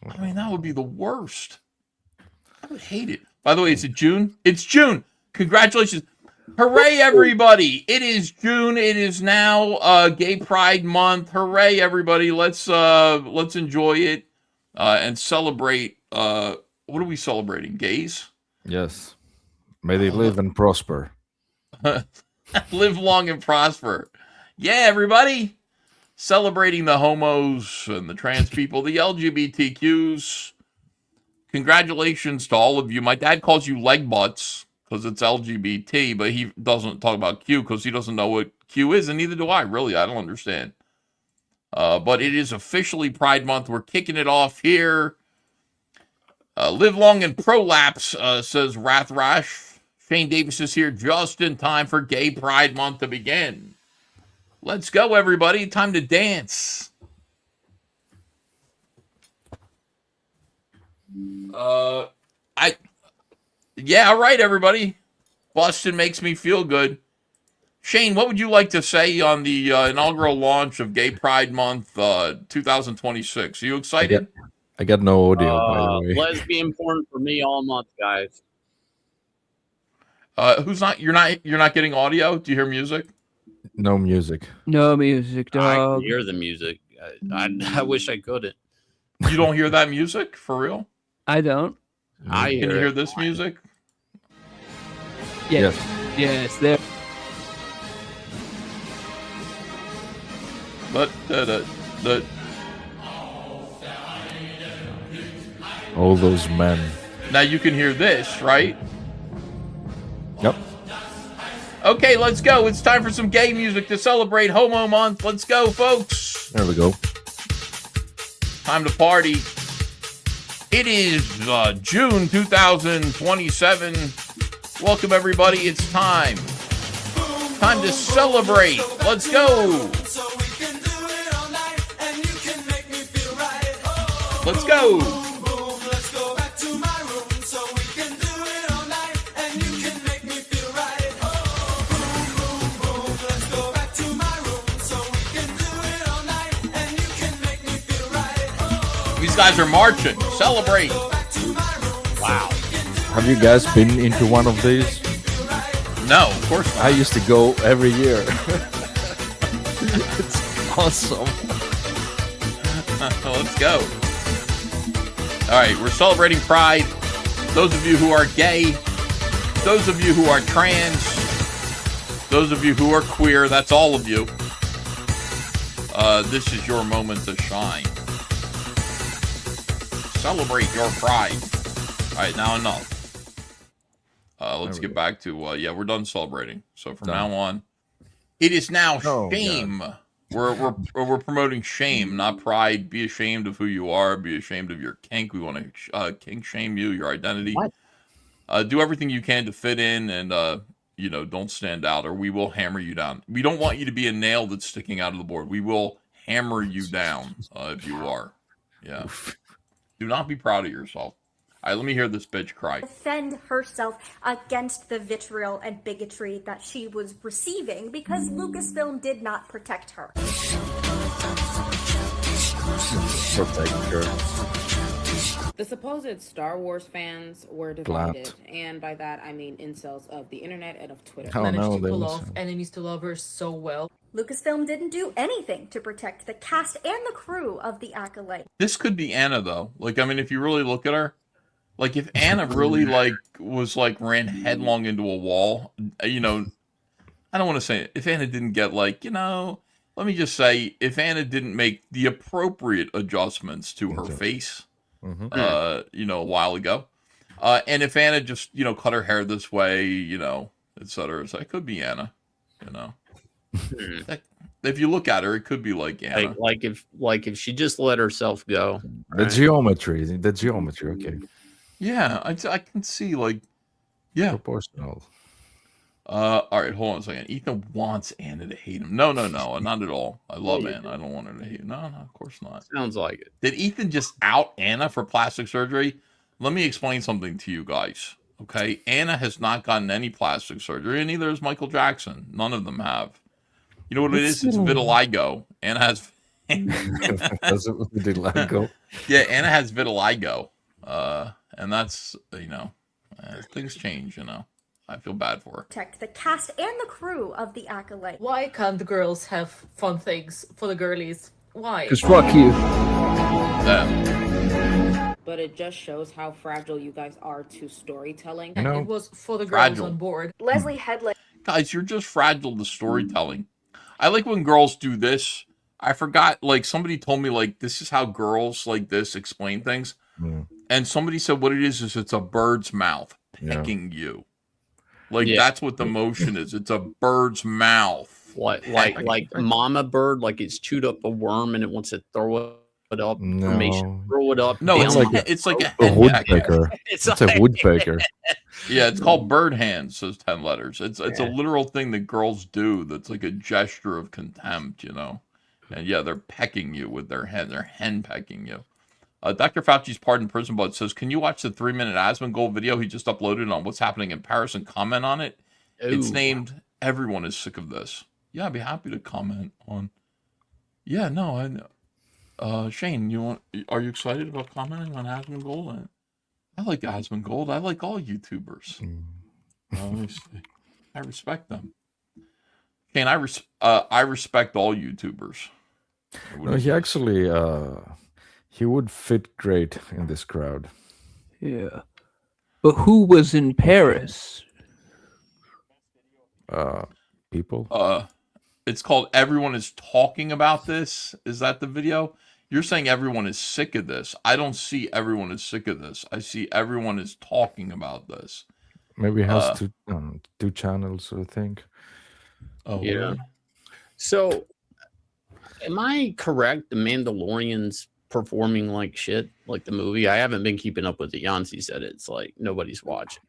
I mean, that would be the worst. I would hate it. By the way, is it June? It's June. Congratulations. Hooray, everybody. It is June. It is now Gay Pride Month. Hooray, everybody. Let's enjoy it and celebrate. What are we celebrating? Gays?
Yes. May they live and prosper.
Live long and prosper. Yeah, everybody. Celebrating the homos and the trans people, the LGBTQs. Congratulations to all of you. My dad calls you leg butts because it's LGBT, but he doesn't talk about Q because he doesn't know what Q is, and neither do I, really. I don't understand. But it is officially Pride Month. We're kicking it off here. Live long and prolapse, says Rathrash. Shane Davis is here just in time for Gay Pride Month to begin. Let's go, everybody. Time to dance. Yeah, all right, everybody. Boston makes me feel good. Shane, what would you like to say on the inaugural launch of Gay Pride Month 2026? Are you excited?
I got no audio, by the way.
Lesbian porn for me all month, guys.
You're not getting audio? Do you hear music?
No music.
No music, dog.
I can hear the music. I wish I couldn't.
You don't hear that music? For real?
I don't.
I
Can you hear this music?
Yes. Yes, there.
But
all those men.
Now you can hear this, right?
Yep.
Okay, let's go. It's time for some gay music to celebrate Homo Month. Let's go, folks.
There we go.
Time to party. It is June 2027. Welcome, everybody. It's time. Time to celebrate. Let's go. Let's go. These guys are marching. Celebrate. Wow.
Have you guys been into one of these?
No, of course not.
I used to go every year. It's awesome.
Let's go. All right, we're celebrating Pride. Those of you who are gay, those of you who are trans, those of you who are queer, that's all of you. This is your moment to shine. Celebrate your pride. All right, now enough. Let's get back to, we're done celebrating. So from now on, it is now shame.
God.
We're promoting shame, not pride. Be ashamed of who you are. Be ashamed of your kink. We want to kink shame you, your identity. Do everything you can to fit in and, don't stand out or we will hammer you down. We don't want you to be a nail that's sticking out of the board. We will hammer you down if you are. Yeah. Do not be proud of yourself. All right, let me hear this bitch cry.
defend herself against the vitriol and bigotry that she was receiving because Lucasfilm did not protect her.
Protect her.
The supposed Star Wars fans were divided, and by that I mean incels of the internet and of Twitter.
Managed to pull off enemies to lovers so well.
Lucasfilm didn't do anything to protect the cast and the crew of The Acolyte.
This could be Anna, though. Like, I mean, if you really look at her, like, if Anna really, ran headlong into a wall, I don't want to say it. If Anna didn't get, let me just say, if Anna didn't make the appropriate adjustments to her face, a while ago, and if Anna just, cut her hair this way, et cetera, so it could be Anna, If you look at her, it could be like Anna.
Like if she just let herself go.
The geometry. Okay.
Yeah, I can see like, yeah.
Proportional.
All right, hold on a second. Ethan wants Anna to hate him. No, not at all. I love Anna. I don't want her to hate. No, of course not.
Sounds like it.
Did Ethan just out Anna for plastic surgery? Let me explain something to you guys. Okay, Anna has not gotten any plastic surgery, and neither has Michael Jackson. None of them have. You know what it is? It's vitiligo. Anna has.
That's vitiligo.
Yeah, Anna has vitiligo, and that's things change. I feel bad for her.
Protect the cast and the crew of The Acolyte.
Why can't the girls have fun things for the girlies? Why?
Because fuck you.
But it just shows how fragile you guys are to storytelling.
And it was for the girls on board.
Leslie Headland.
Guys, you're just fragile to storytelling. I like when girls do this. I forgot, like, somebody told me, like, this is how girls like this explain things. And somebody said what it is it's a bird's mouth pecking you. Like, that's what the motion is. It's a bird's mouth.
What, like mama bird, like it's chewed up a worm and it wants to throw it up.
No.
Throw it up.
No, it's like a
woodpecker. It's a woodpecker.
Yeah, it's called bird hands, says 10 letters. It's a literal thing that girls do that's like a gesture of contempt, And yeah, they're pecking you with their hand. They're hen pecking you. Dr. Fauci's Pardon Prison Blood says, can you watch the 3-minute Asmongold video he just uploaded on what's happening in Paris and comment on it? Ooh. It's named Everyone is Sick of This. Yeah, I'd be happy to comment on. Yeah, no, I know. Shane, are you excited about commenting on Asmongold? I like Asmongold. I like all YouTubers. I respect them. Shane, I respect all YouTubers.
No, he actually he would fit great in this crowd.
Yeah. But who was in Paris?
People.
It's called Everyone is Talking About This. Is that the video? You're saying everyone is sick of this. I don't see everyone is sick of this. I see everyone is talking about this.
Maybe it has two channels, I think.
Oh,
yeah.
Really?
So, am I correct? The Mandalorian's performing like shit, like the movie. I haven't been keeping up with it. Yancy said it's like nobody's watching.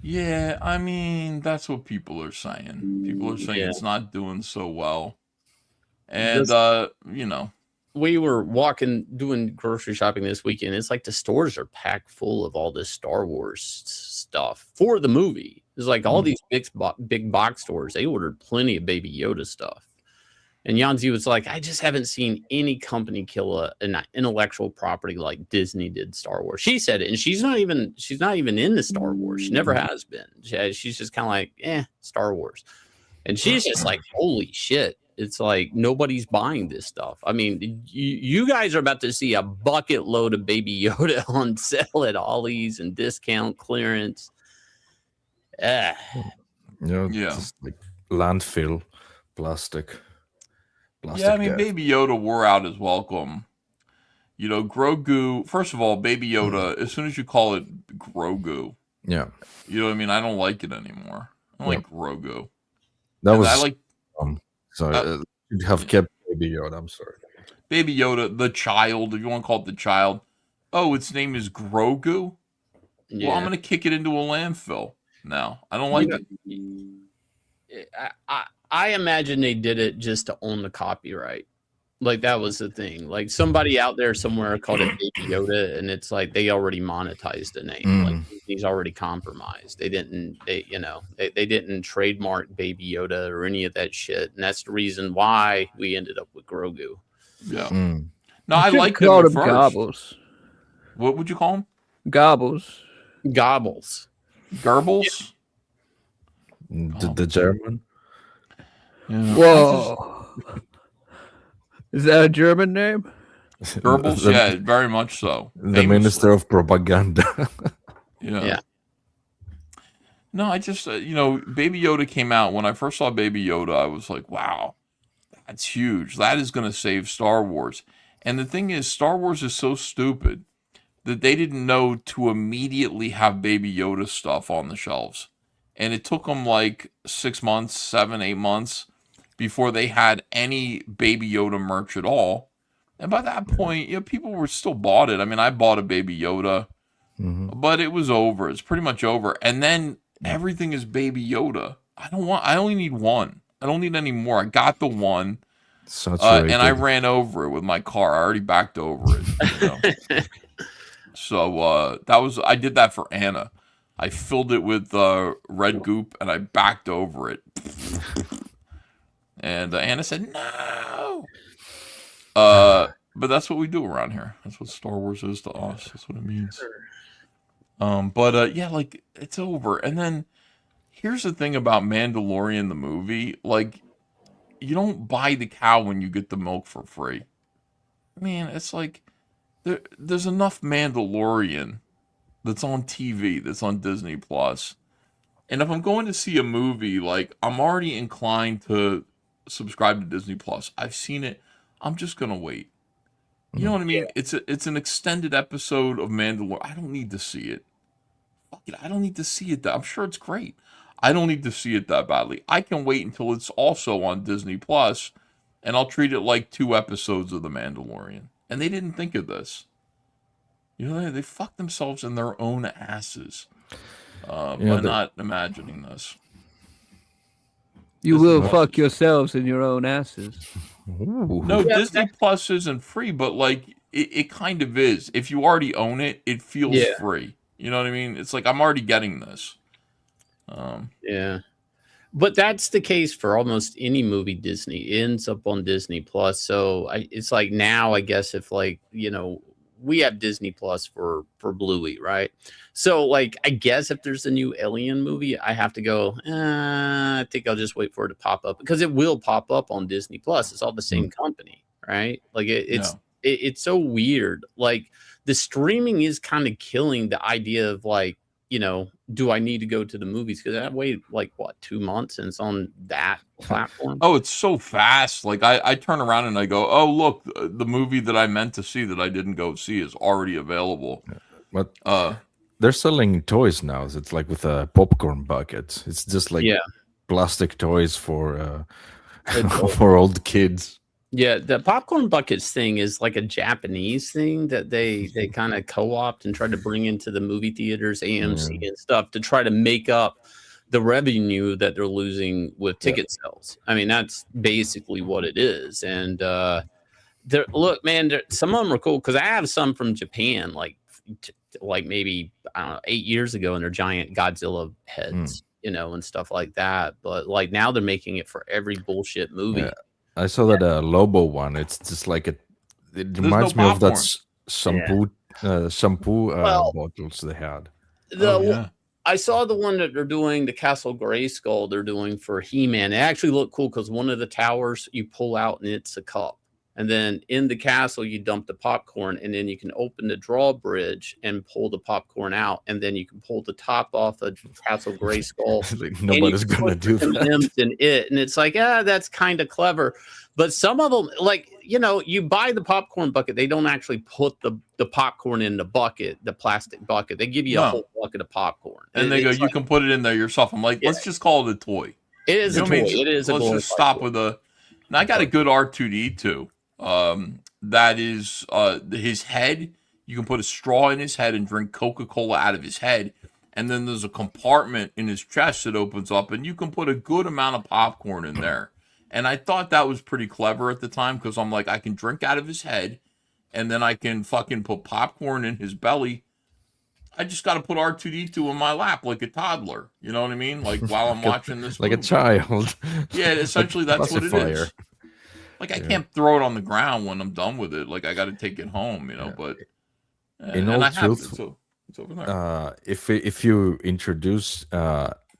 Yeah, I mean, that's what people are saying. People are saying it's not doing so well. And,
we were doing grocery shopping this weekend. It's like the stores are packed full of all this Star Wars stuff for the movie. It's like all these big box stores, they ordered plenty of Baby Yoda stuff. And Yanzi was like, I just haven't seen any company kill an intellectual property like Disney did Star Wars. She said it, and she's not even into Star Wars. She never has been. She's just kind of like, Star Wars. And she's just like, holy shit. It's like nobody's buying this stuff. I mean, you guys are about to see a bucket load of Baby Yoda on sale at Ollie's and discount clearance.
Just like landfill plastic.
Yeah, I mean, Baby Yoda wore out his welcome. Grogu, first of all, Baby Yoda, as soon as you call it Grogu, you know what I mean? I don't like it anymore. I don't like Grogu.
That was...
I like...
sorry, you'd have kept Baby Yoda, I'm sorry.
Baby Yoda, the child, if you want to call it the child. Oh, its name is Grogu? Yeah. Well, I'm going to kick it into a landfill now. I don't like
it. I imagine they did it just to own the copyright. Like, that was the thing. Like, somebody out there somewhere called it Baby Yoda, and it's like they already monetized the name. Like, he's already compromised. They didn't trademark Baby Yoda or any of that shit, and that's the reason why we ended up with Grogu.
Yeah. No, I like him at first.
Gobbles.
What would you call him?
Gobbles.
Gobbles.
Gerbles?
Yeah. The German?
Yeah. Whoa. Is that a German name?
Goebbels? Yeah, very much so.
The Minister of Propaganda.
Yeah. No, I just, Baby Yoda came out. When I first saw Baby Yoda, I was like, wow, that's huge. That is going to save Star Wars. And the thing is, Star Wars is so stupid that they didn't know to immediately have Baby Yoda stuff on the shelves. And it took them like 6 months, 7, 8 months. before they had any Baby Yoda merch at all. And by that point, people were still bought it. I mean, I bought a Baby Yoda, but it was over. It's pretty much over. And then everything is Baby Yoda. I only need one. I don't need any more. I got the one. And I ran over it with my car. I already backed over it. So I did that for Anna. I filled it with red goop and I backed over it. And Anna said, no. But that's what we do around here. That's what Star Wars is to us. That's what it means. Yeah, like, it's over. And then here's the thing about Mandalorian the movie. Like, you don't buy the cow when you get the milk for free. Man, it's like there's enough Mandalorian that's on TV, that's on Disney Plus. And if I'm going to see a movie, like, I'm already inclined to subscribe to Disney Plus. I've seen it. I'm just gonna wait. You know what I mean? It's an extended episode of Mandalorian. I don't need to see it. Fuck it, I don't need to see it. I'm sure it's great. I don't need to see it that badly. I can wait until it's also on Disney Plus, and I'll treat it like 2 episodes of The Mandalorian. And they didn't think of this. You know, they fucked themselves in their own asses by not imagining this.
You will fuck yourselves in your own asses.
No, Disney Plus isn't free, but like it kind of is. If you already own it, it feels free. You know what I mean? It's like I'm already getting this.
Yeah. But that's the case for almost any movie Disney. It ends up on Disney Plus. So it's like now, I guess, if like, you know, we have Disney Plus for Bluey, right? So like, I guess if there's a new Alien movie, I have to go, I think I'll just wait for it to pop up, because it will pop up on Disney Plus. It's all the same company, right? Like it's so weird. Like the streaming is kind of killing the idea of like, you know, do I need to go to the movies? Because I wait like 2 months and it's on that platform.
Oh, it's so fast. Like I turn around and I go, oh look, the movie that I meant to see that I didn't go see is already available.
But they're selling toys now. It's like with a popcorn bucket. It's just like plastic toys for for old kids.
Yeah, the popcorn buckets thing is like a Japanese thing that they kind of co-opt and try to bring into the movie theaters, AMC and stuff, to try to make up the revenue that they're losing with ticket sales. I mean, that's basically what it is. And look, man, some of them are cool, because I have some from Japan, like maybe, I don't know, 8 years ago, and they're giant Godzilla heads, you know, and stuff like that. But like now they're making it for every bullshit movie.
Yeah. I saw that Lobo one. It's just like it reminds me of that shampoo bottles they had.
I saw the one that they're doing, the Castle Grayskull they're doing for He-Man. It actually looked cool, because one of the towers you pull out and it's a cup. And then in the castle, you dump the popcorn, and then you can open the drawbridge and pull the popcorn out. And then you can pull the top off of Castle Grayskull.
Like, nobody's going to do that.
And it's like, that's kind of clever. But some of them, like, you know, you buy the popcorn bucket. They don't actually put the popcorn in the bucket, the plastic bucket. They give you a whole bucket of popcorn.
And they go, you can put it in there yourself. I'm like, let's just call it a toy.
It is a toy. It is a toy.
Let's just stop with a... And I got a good R2-D2. That is his head. You can put a straw in his head and drink Coca-Cola out of his head, and then there's a compartment in his chest that opens up, and you can put a good amount of popcorn in there. And I thought that was pretty clever at the time, because I'm like, I can drink out of his head, and then I can fucking put popcorn in his belly. I just got to put R2-D2 in my lap like a toddler. You know what I mean? Like while I'm watching this
like
movie.
a child.
Yeah, essentially that's what it is. Like, I can't throw it on the ground when I'm done with it. Like, I got to take it home, you know, but...
In all truth,
it's over there.
If you introduce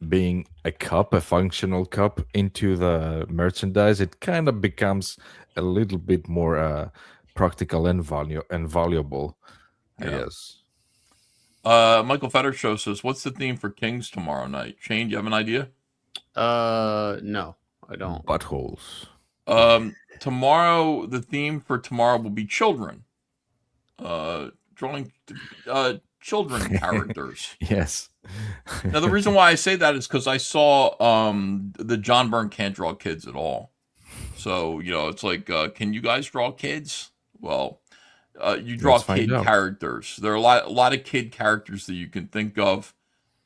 being a cup, a functional cup, into the merchandise, it kind of becomes a little bit more practical and valuable, I guess.
Michael Fetter Show says, what's the theme for Kings tomorrow night? Shane, do you have an idea?
No, I don't.
Buttholes.
Tomorrow, the theme for tomorrow will be children. Drawing children characters.
Yes.
Now, the reason why I say that is because I saw the John Byrne Can't Draw Kids at All. So, it's like, can you guys draw kids? Well, you draw
Let's find
kid
out.
characters. There are a lot of kid characters that you can think of.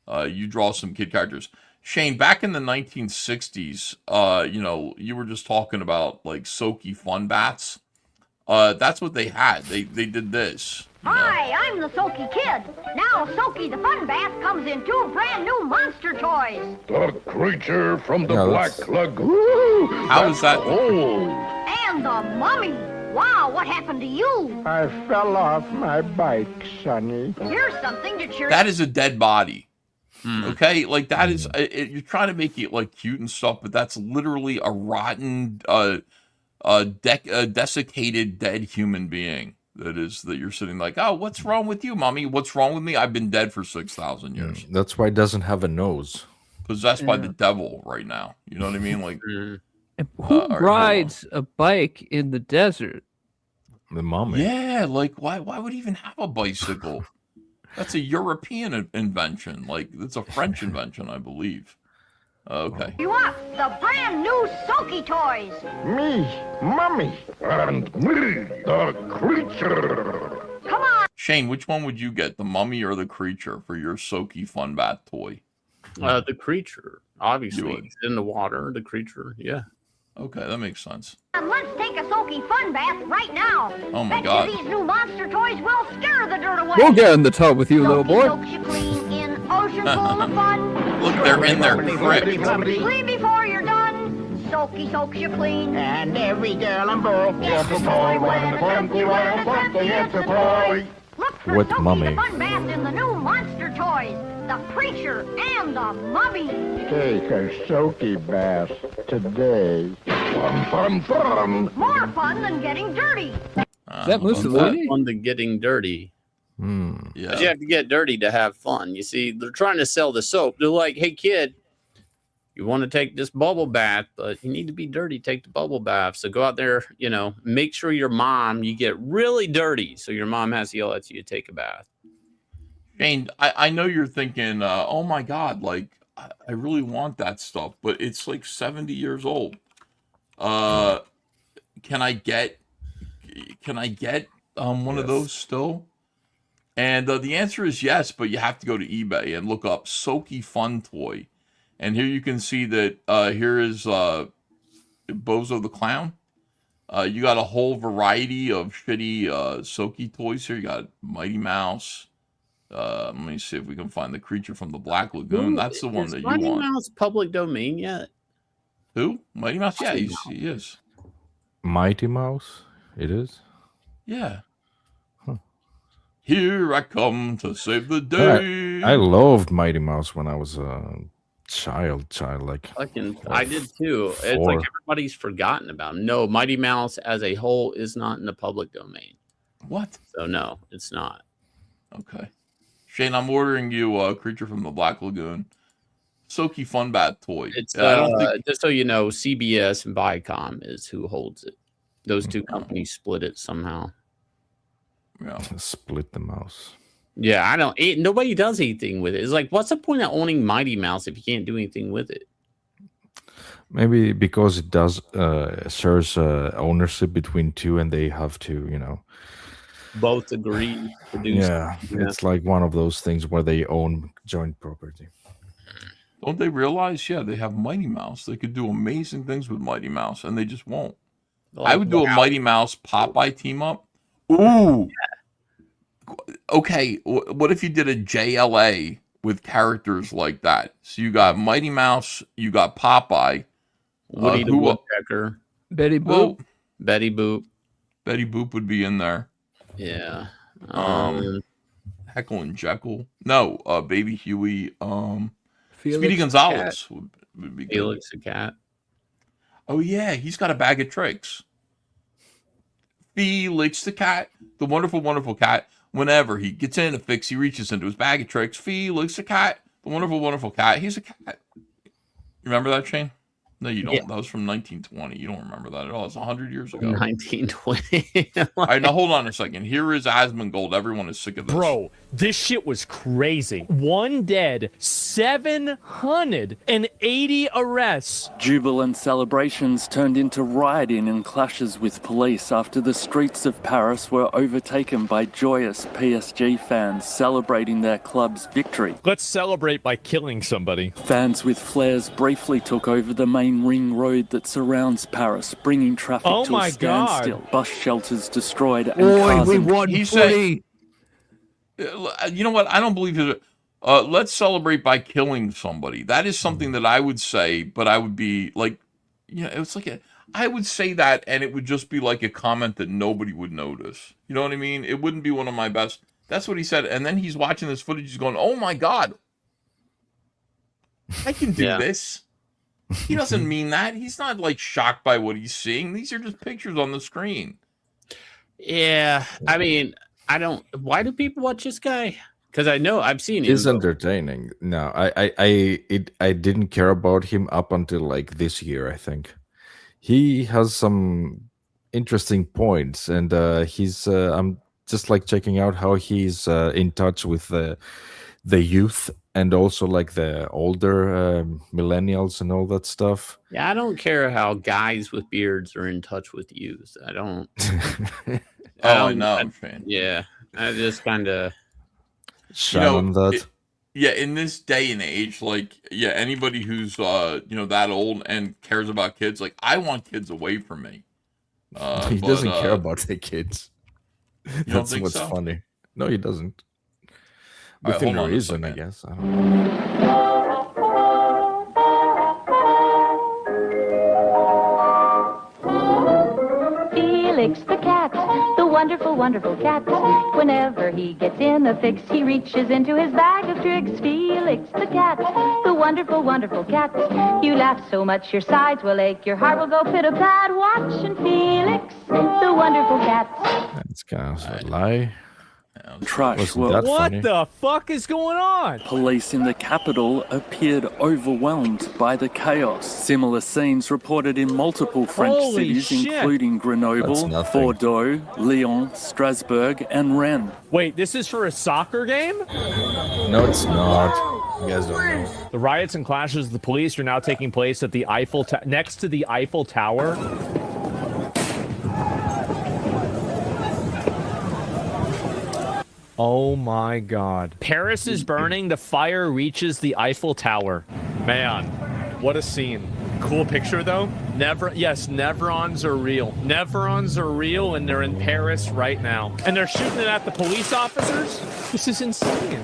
You draw some kid characters. Shane, back in the 1960s, you were just talking about like Soaky Fun Bats. That's what they had. They did this.
Hi, I'm the Soaky Kid. Now Soaky the Fun Bath comes in 2 brand new monster toys.
The creature from the
Yeah,
Black
that's-
Lagoon.
How is that?
And the mummy. Wow, what happened to you?
I fell off my bike, Sonny.
Here's something to cheer
That is a dead body. Okay, like that is you're trying to make it like cute and stuff, but that's literally a rotten, desiccated dead human being. That you're sitting like, oh, what's wrong with you, mommy? What's wrong with me? I've been dead for 6,000 years.
That's why it doesn't have a nose.
Possessed by the devil right now. You know what I mean? Like,
Who
alright,
rides a bike in the desert?
The mummy.
yeah, like why would he even have a bicycle? That's a European invention. Like, it's a French invention, I believe. Okay.
you up the brand new Soaky toys.
Me, Mummy, and me, the creature.
Come on.
Shane, which one would you get, the mummy or the creature, for your Soaky Fun Bat toy?
The creature, obviously,
would.
it's in the water. The creature, yeah.
Okay, that makes sense.
And let's take a Soaky Fun Bath right now.
Oh my
Bet
God.
you these new monster toys will scare the dirt away.
We'll get in the tub with you, little boy.
Soaks you clean in ocean full of fun.
Look, they're in their crypt.
Clean before you're done. Soaky soaks you clean.
And every girl and boy gets a toy when it's a toy.
Look for
What
Soaky
mummy?
the Fun Bath in the new monster toys. The creature and the mummy.
Take a soaky bath today. Fun, fun, fun.
More fun than getting dirty.
Is that
More
Mussolini?
fun than getting dirty.
Yeah.
'Cause you have to get dirty to have fun. You see, they're trying to sell the soap. They're like, hey, kid, you want to take this bubble bath, but you need to be dirty. Take the bubble bath. So go out there, make sure you get really dirty. So your mom has to yell at you to take a bath.
Shane, I know you're thinking, oh my God, like, I really want that stuff, but it's like 70 years old. Can I get one of those still? And the answer is yes, but you have to go to eBay and look up Soaky Fun Toy. And here you can see that here is Bozo the Clown. You got a whole variety of shitty Soaky toys here. You got Mighty Mouse. Let me see if we can find the creature from the Black Lagoon. That's the one that you
Mighty
want.
Mouse public domain yet?
Who? Mighty Mouse? Yeah, he is.
Mighty Mouse? It is?
Yeah. Here I come to save the day.
I loved Mighty Mouse when I was a child, like
I did too. It's like
4.
everybody's forgotten about him. No, Mighty Mouse as a whole is not in the public domain.
What?
So no, it's not.
Okay. Shane, I'm ordering you a creature from the Black Lagoon. Soaky Fun Bat toy.
It's
I don't think-
just so you know, CBS and Viacom is who holds it. Those two companies split it somehow.
Yeah.
Split the mouse.
Yeah, nobody does anything with it. It's like, what's the point of owning Mighty Mouse if you can't do anything with it?
Maybe because it does shares ownership between two, and they have to,
Both agree to do
Yeah,
something.
it's like one of those things where they own joint property.
Don't they realize? Yeah, they have Mighty Mouse. They could do amazing things with Mighty Mouse, and they just won't. I would do a Mighty Mouse Popeye team up. Ooh. Okay, what if you did a JLA with characters like that? So you got Mighty Mouse, you got Popeye,
Woody the Woodpecker,
Betty Boop.
Well,
Betty Boop.
Betty Boop would be in there.
Yeah.
Heckle and Jekyll. No, Baby Huey.
Felix
Speedy
the
Gonzalez would be good.
Felix the Cat.
Oh yeah, he's got a bag of tricks. Felix the cat, the wonderful, wonderful cat. Whenever he gets in a fix, he reaches into his bag of tricks. Felix the cat, the wonderful, wonderful cat. He's a cat. You remember that, Shane? No, you don't.
Yeah.
That was from 1920. You don't remember that at all. It's 100 years ago.
1920.
All right, now hold on a second. Here is Asmongold. Everyone is sick of this.
Bro, this shit was crazy. 1 dead, 780 arrests.
Jubilant celebrations turned into rioting and clashes with police after the streets of Paris were overtaken by joyous PSG fans celebrating their club's victory.
Let's celebrate by killing somebody.
Fans with flares briefly took over the main ring road that surrounds Paris, bringing traffic to a standstill. Bus shelters destroyed and cars
He said, you know what? I don't believe it. Let's celebrate by killing somebody. That is something that I would say, but I would be like, it's like I would say that, and it would just be like a comment that nobody would notice. You know what I mean? It wouldn't be one of my best. That's what he said. And then he's watching this footage. He's going, oh my God, I can do this. He doesn't mean that. He's not like shocked by what he's seeing. These are just pictures on the screen.
Yeah. I mean, why do people watch this guy? Because I know I've seen him.
He's entertaining. No, I didn't care about him up until like this year, I think. He has some interesting points, and he's I'm just like checking out how he's in touch with the youth and also like the older millennials and all that stuff.
Yeah, I don't care how guys with beards are in touch with youth. I don't.
I know.
Yeah, I just kind of.
In this day and age, like, anybody who's that old and cares about kids, like, I want kids away from me.
He doesn't care about the kids. That's
think
what's
so?
funny. No, he doesn't.
All right,
Within
hold on a
reason, I
second.
guess. I don't know.
Felix the cat, the wonderful, wonderful cat. Whenever he gets in a fix, he reaches into his bag of tricks. Felix the cat, the wonderful, wonderful cat. You laugh so much your sides will ache, your heart will go pit-a-pat. Watching Felix, the wonderful cat.
That's kind of a lie.
Trash
Wasn't that
What
funny?
the fuck is going on?
Police in the capital appeared overwhelmed by the chaos. Similar scenes reported in multiple French
Holy
cities,
shit.
including
That's
Grenoble,
nothing.
Bordeaux, Lyon, Strasbourg, and Rennes.
Wait, this is for a soccer game?
No, it's not. You guys don't know.
The riots and clashes of the police are now taking place at the next to the Eiffel Tower. Oh my God. Paris is burning. The fire reaches the Eiffel Tower. Man, what a scene. Cool picture though. Yes, Nevrons are real. Nevrons are real and they're in Paris right now. And they're shooting it at the police officers? This is insane.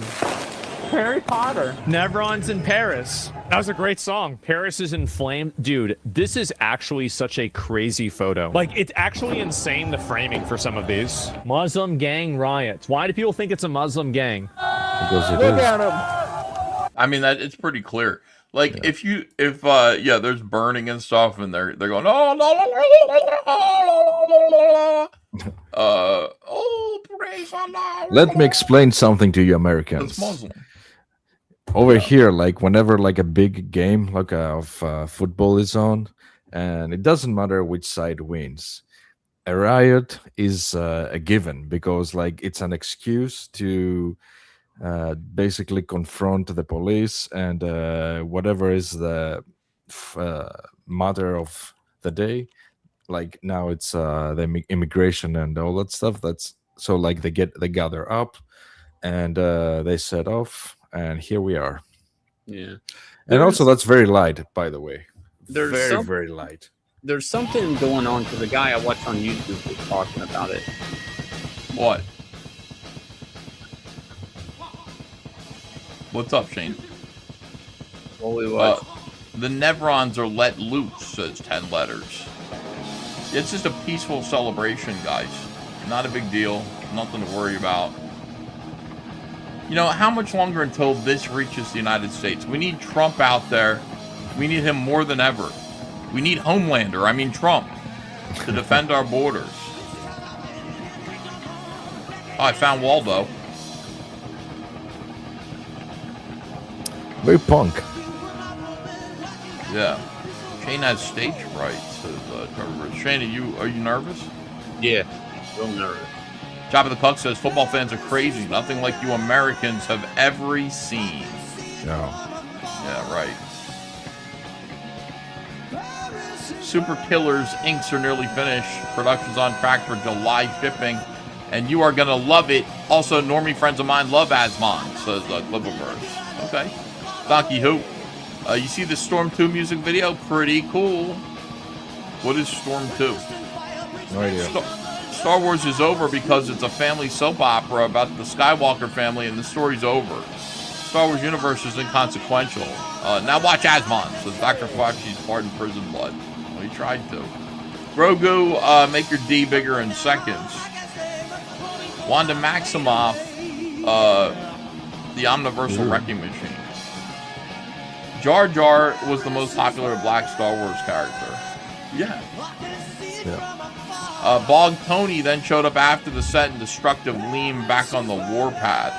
Harry Potter. Nevrons in Paris. That was a great song. Paris is in flame. Dude, this is actually such a crazy photo. Like, it's actually insane, the framing for some of these. Muslim gang riots. Why do people think it's a Muslim gang?
Because it
Look
is.
at him.
I mean, it's pretty clear. Like, if there's burning and stuff, and they're going, praise Allah.
Let me explain something to you Americans.
It's Muslim.
Over here, like whenever like a big game like of football is on, and it doesn't matter which side wins, a riot is a given because like it's an excuse to basically confront the police and whatever is the matter of the day. Like now it's the immigration and all that stuff. That's so like they gather up and they set off. And here we are.
Yeah.
And also, that's very light, by the way.
There's
Very light.
There's something going on because the guy I watched on YouTube was talking about it.
What? What's up, Shane? The Nevrons are let loose, says 10 letters. It's just a peaceful celebration, guys. Not a big deal. Nothing to worry about. You know, how much longer until this reaches the United States? We need Trump out there. We need him more than ever. We need Trump, to defend our borders. Oh, I found Waldo.
Very punk.
Yeah. Shane has stage fright, says Trevor. Shane, are you nervous?
Yeah, real nervous.
Job of the Cuck says football fans are crazy. Nothing like you Americans have ever seen.
No.
Yeah, right. Super Killers inks are nearly finished. Production's on track for July shipping, and you are gonna love it. Also, normie friends of mine love Asmon, says Clipperverse. Okay. Donkey Who? You see the Storm 2 music video? Pretty cool. What is Storm 2?
No idea.
Star Wars is over because it's a family soap opera about the Skywalker family, and the story's over. Star Wars universe is inconsequential. Now watch Asmon, says Dr. Fauci's pardon prison blood. Well, he tried to. Grogu, make your D bigger in seconds. Wanda Maximoff, the Omniversal Wrecking Machine. Jar Jar was the most popular Black Star Wars character. Yeah. Bog Tony then showed up after the set and Destructive Liam back on the warpad.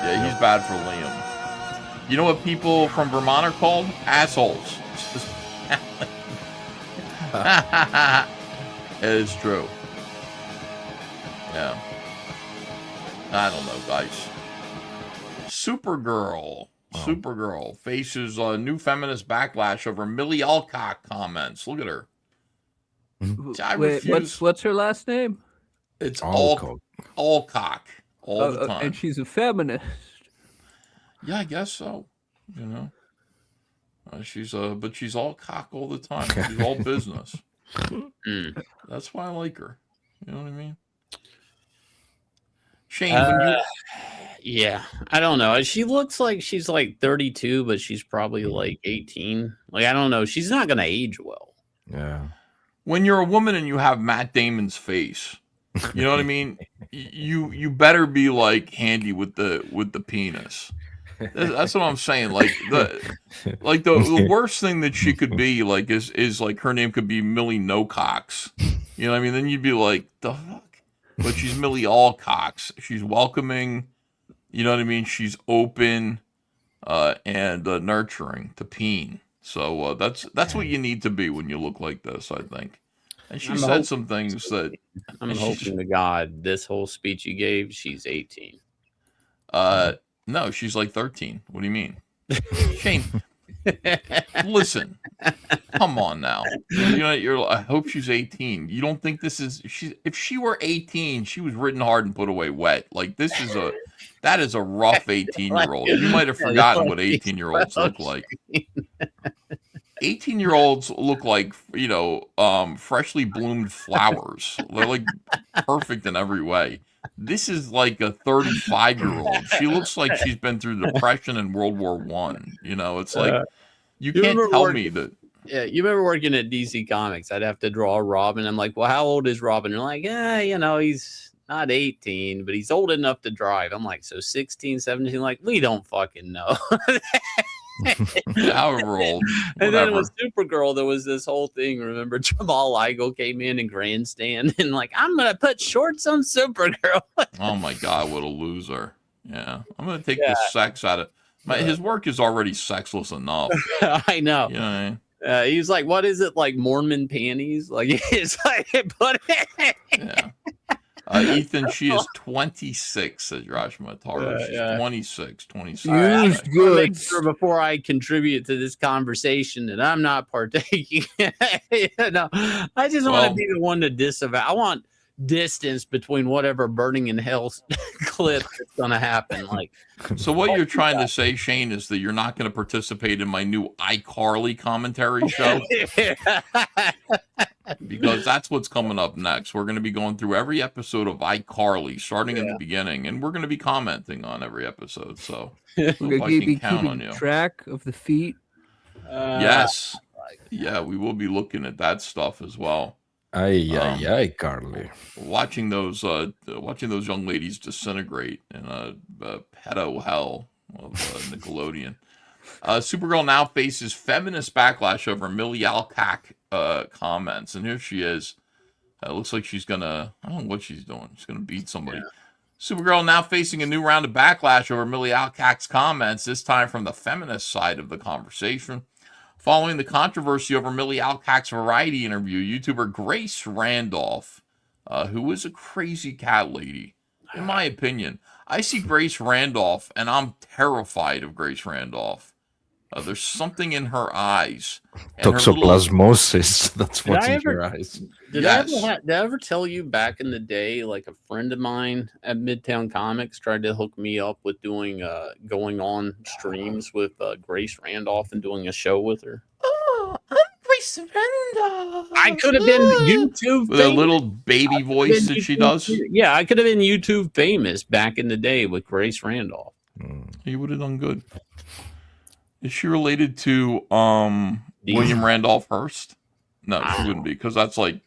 Yeah, he's bad for Liam. You know what people from Vermont are called? Assholes. It is true. Yeah. I don't know, guys. Supergirl. Supergirl faces a new feminist backlash over Millie Alcock comments. Look at her.
Wait, what's her last name?
It's Alcock. All the time.
And she's a feminist.
Yeah, I guess so. You know, but she's all cock all the time. She's all business. That's why I like her. You know what I mean? Shane,
yeah, I don't know. She looks like she's like 32, but she's probably like 18. Like, I don't know. She's not gonna age well.
Yeah.
When you're a woman and you have Matt Damon's face, you know what I mean? You better be like handy with the penis. That's what I'm saying. Like the worst thing that she could be like is like her name could be Millie No Cox. You know what I mean? Then you'd be like, the fuck. But she's Millie Alcox. She's welcoming. You know what I mean? She's open and nurturing to peen. So that's what you need to be when you look like this, I think. And she said some things that
I'm hoping to God this whole speech you gave, she's 18.
No, she's like 13. What do you mean? Shane, listen. Come on now. I hope she's 18. You don't think this is if she were 18, she was ridden hard and put away wet. Like that is a rough 18-year-old. You might have forgotten what 18-year-olds look like. 18-year-olds look like, freshly bloomed flowers. They're like perfect in every way. This is like a 35-year-old. She looks like she's been through Depression and World War One. It's like you can't tell me that.
Yeah, you remember working at DC Comics? I'd have to draw Robin. I'm like, well, how old is Robin? They're like, he's not 18, but he's old enough to drive. I'm like, so 16, 17? Like, we don't fucking know.
However old.
And then with Supergirl, there was this whole thing. Remember, Jamal Igle came in and grandstand and like, I'm going to put shorts on Supergirl.
Oh my God, what a loser. Yeah. I'm going to take the sex out of his work is already sexless enough.
I know.
You know what I mean?
He's like, what is it, like Mormon panties? Like, it's like,
yeah. Ethan, she is 26, says Josh Mataro. She's 26, 27.
Used goods. Make sure before I contribute to this conversation that I'm not partaking. I just want to be the one to disavow. I want distance between whatever burning in hell clip that's going to happen. Like,
so what you're trying to say, Shane, is that you're not going to participate in my new iCarly commentary show? Because that's what's coming up next. We're going to be going through every episode of iCarly, starting in the beginning, and we're going to be commenting on every episode. So
we're going to be keeping track of the feet.
Yes. Yeah, we will be looking at that stuff as well.
Ay, Carly.
Watching those young ladies disintegrate in a pedo hell of Nickelodeon. Supergirl now faces feminist backlash over Millie Alcock comments, and here she is. It looks like she's gonna. I don't know what she's doing. She's gonna beat somebody. Yeah. Supergirl now facing a new round of backlash over Millie Alcock's comments. This time from the feminist side of the conversation. Following the controversy over Millie Alcock's variety interview, YouTuber Grace Randolph, who is a crazy cat lady, in my opinion. I see Grace Randolph, and I'm terrified of Grace Randolph. There's something in her eyes. And
Toxoplasmosis. That's what's in her eyes.
Did I ever tell you back in the day, like a friend of mine at Midtown Comics tried to hook me up with doing going on streams with Grace Randolph and doing a show with her?
Oh, I'm Grace Randolph.
I could have been YouTube
with a little baby voice that she does.
Yeah, I could have been YouTube famous back in the day with Grace Randolph.
You would have done good. Is she related to William Randolph Hearst? No, she wouldn't be, because that's like,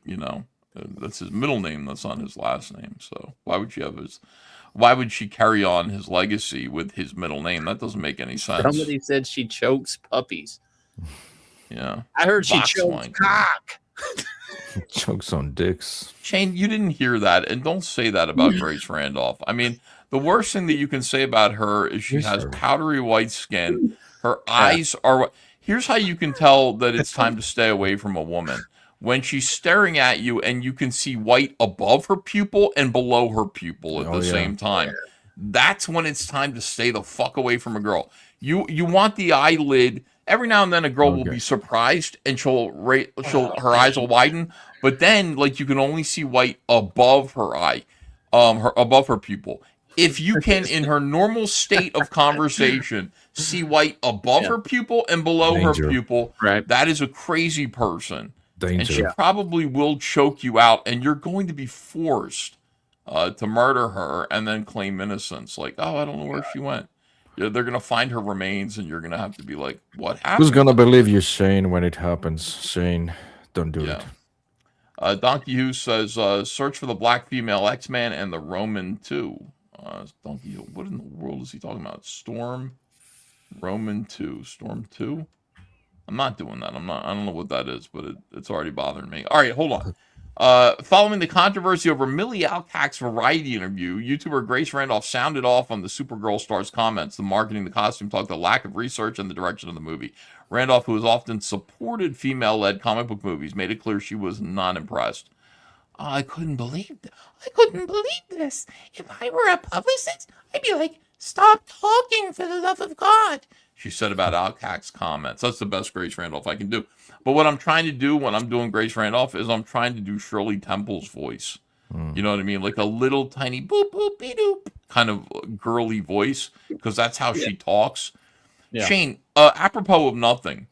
that's his middle name. That's not his last name. So why would she carry on his legacy with his middle name? That doesn't make any sense.
Somebody said she chokes puppies.
Yeah.
I heard she chokes cock.
Chokes on dicks.
Shane, you didn't hear that, and don't say that about Grace Randolph. I mean, the worst thing that you can say about her is she has powdery white skin. Her eyes are... Here's how you can tell that it's time to stay away from a woman. When she's staring at you and you can see white above her pupil and below her pupil at the same time. That's when it's time to stay the fuck away from a girl. You want the eyelid... Every now and then a girl will be surprised and her eyes will widen, but then like you can only see white above her eye, above her pupil. If you can, in her normal state of conversation, see white above her pupil and below her pupil, that is a crazy person. And she probably will choke you out, and you're going to be forced to murder her and then claim innocence. Like, oh, I don't know where she went. They're going to find her remains, and you're going to have to be like, what happened?
Who's going to believe you, Shane, when it happens? Shane, don't do it.
Donkey Who says, search for the black female X-Man and the Roman 2. Donkey Who, what in the world is he talking about? Storm 2? I'm not doing that. I don't know what that is, but it's already bothering me. All right, hold on. Following the controversy over Millie Alcock's variety interview, YouTuber Grace Randolph sounded off on the Supergirl star's comments. The marketing, the costume talk, the lack of research, and the direction of the movie. Randolph, who has often supported female-led comic book movies, made it clear she was not impressed. I couldn't believe this. If I were a publicist, I'd be like, stop talking for the love of God, she said about Alcock's comments. That's the best Grace Randolph I can do. But what I'm trying to do when I'm doing Grace Randolph is I'm trying to do Shirley Temple's voice. You know what I mean? Like a little tiny boop, boop, be doop kind of girly voice, because that's how she talks. Yeah. Shane, apropos of nothing,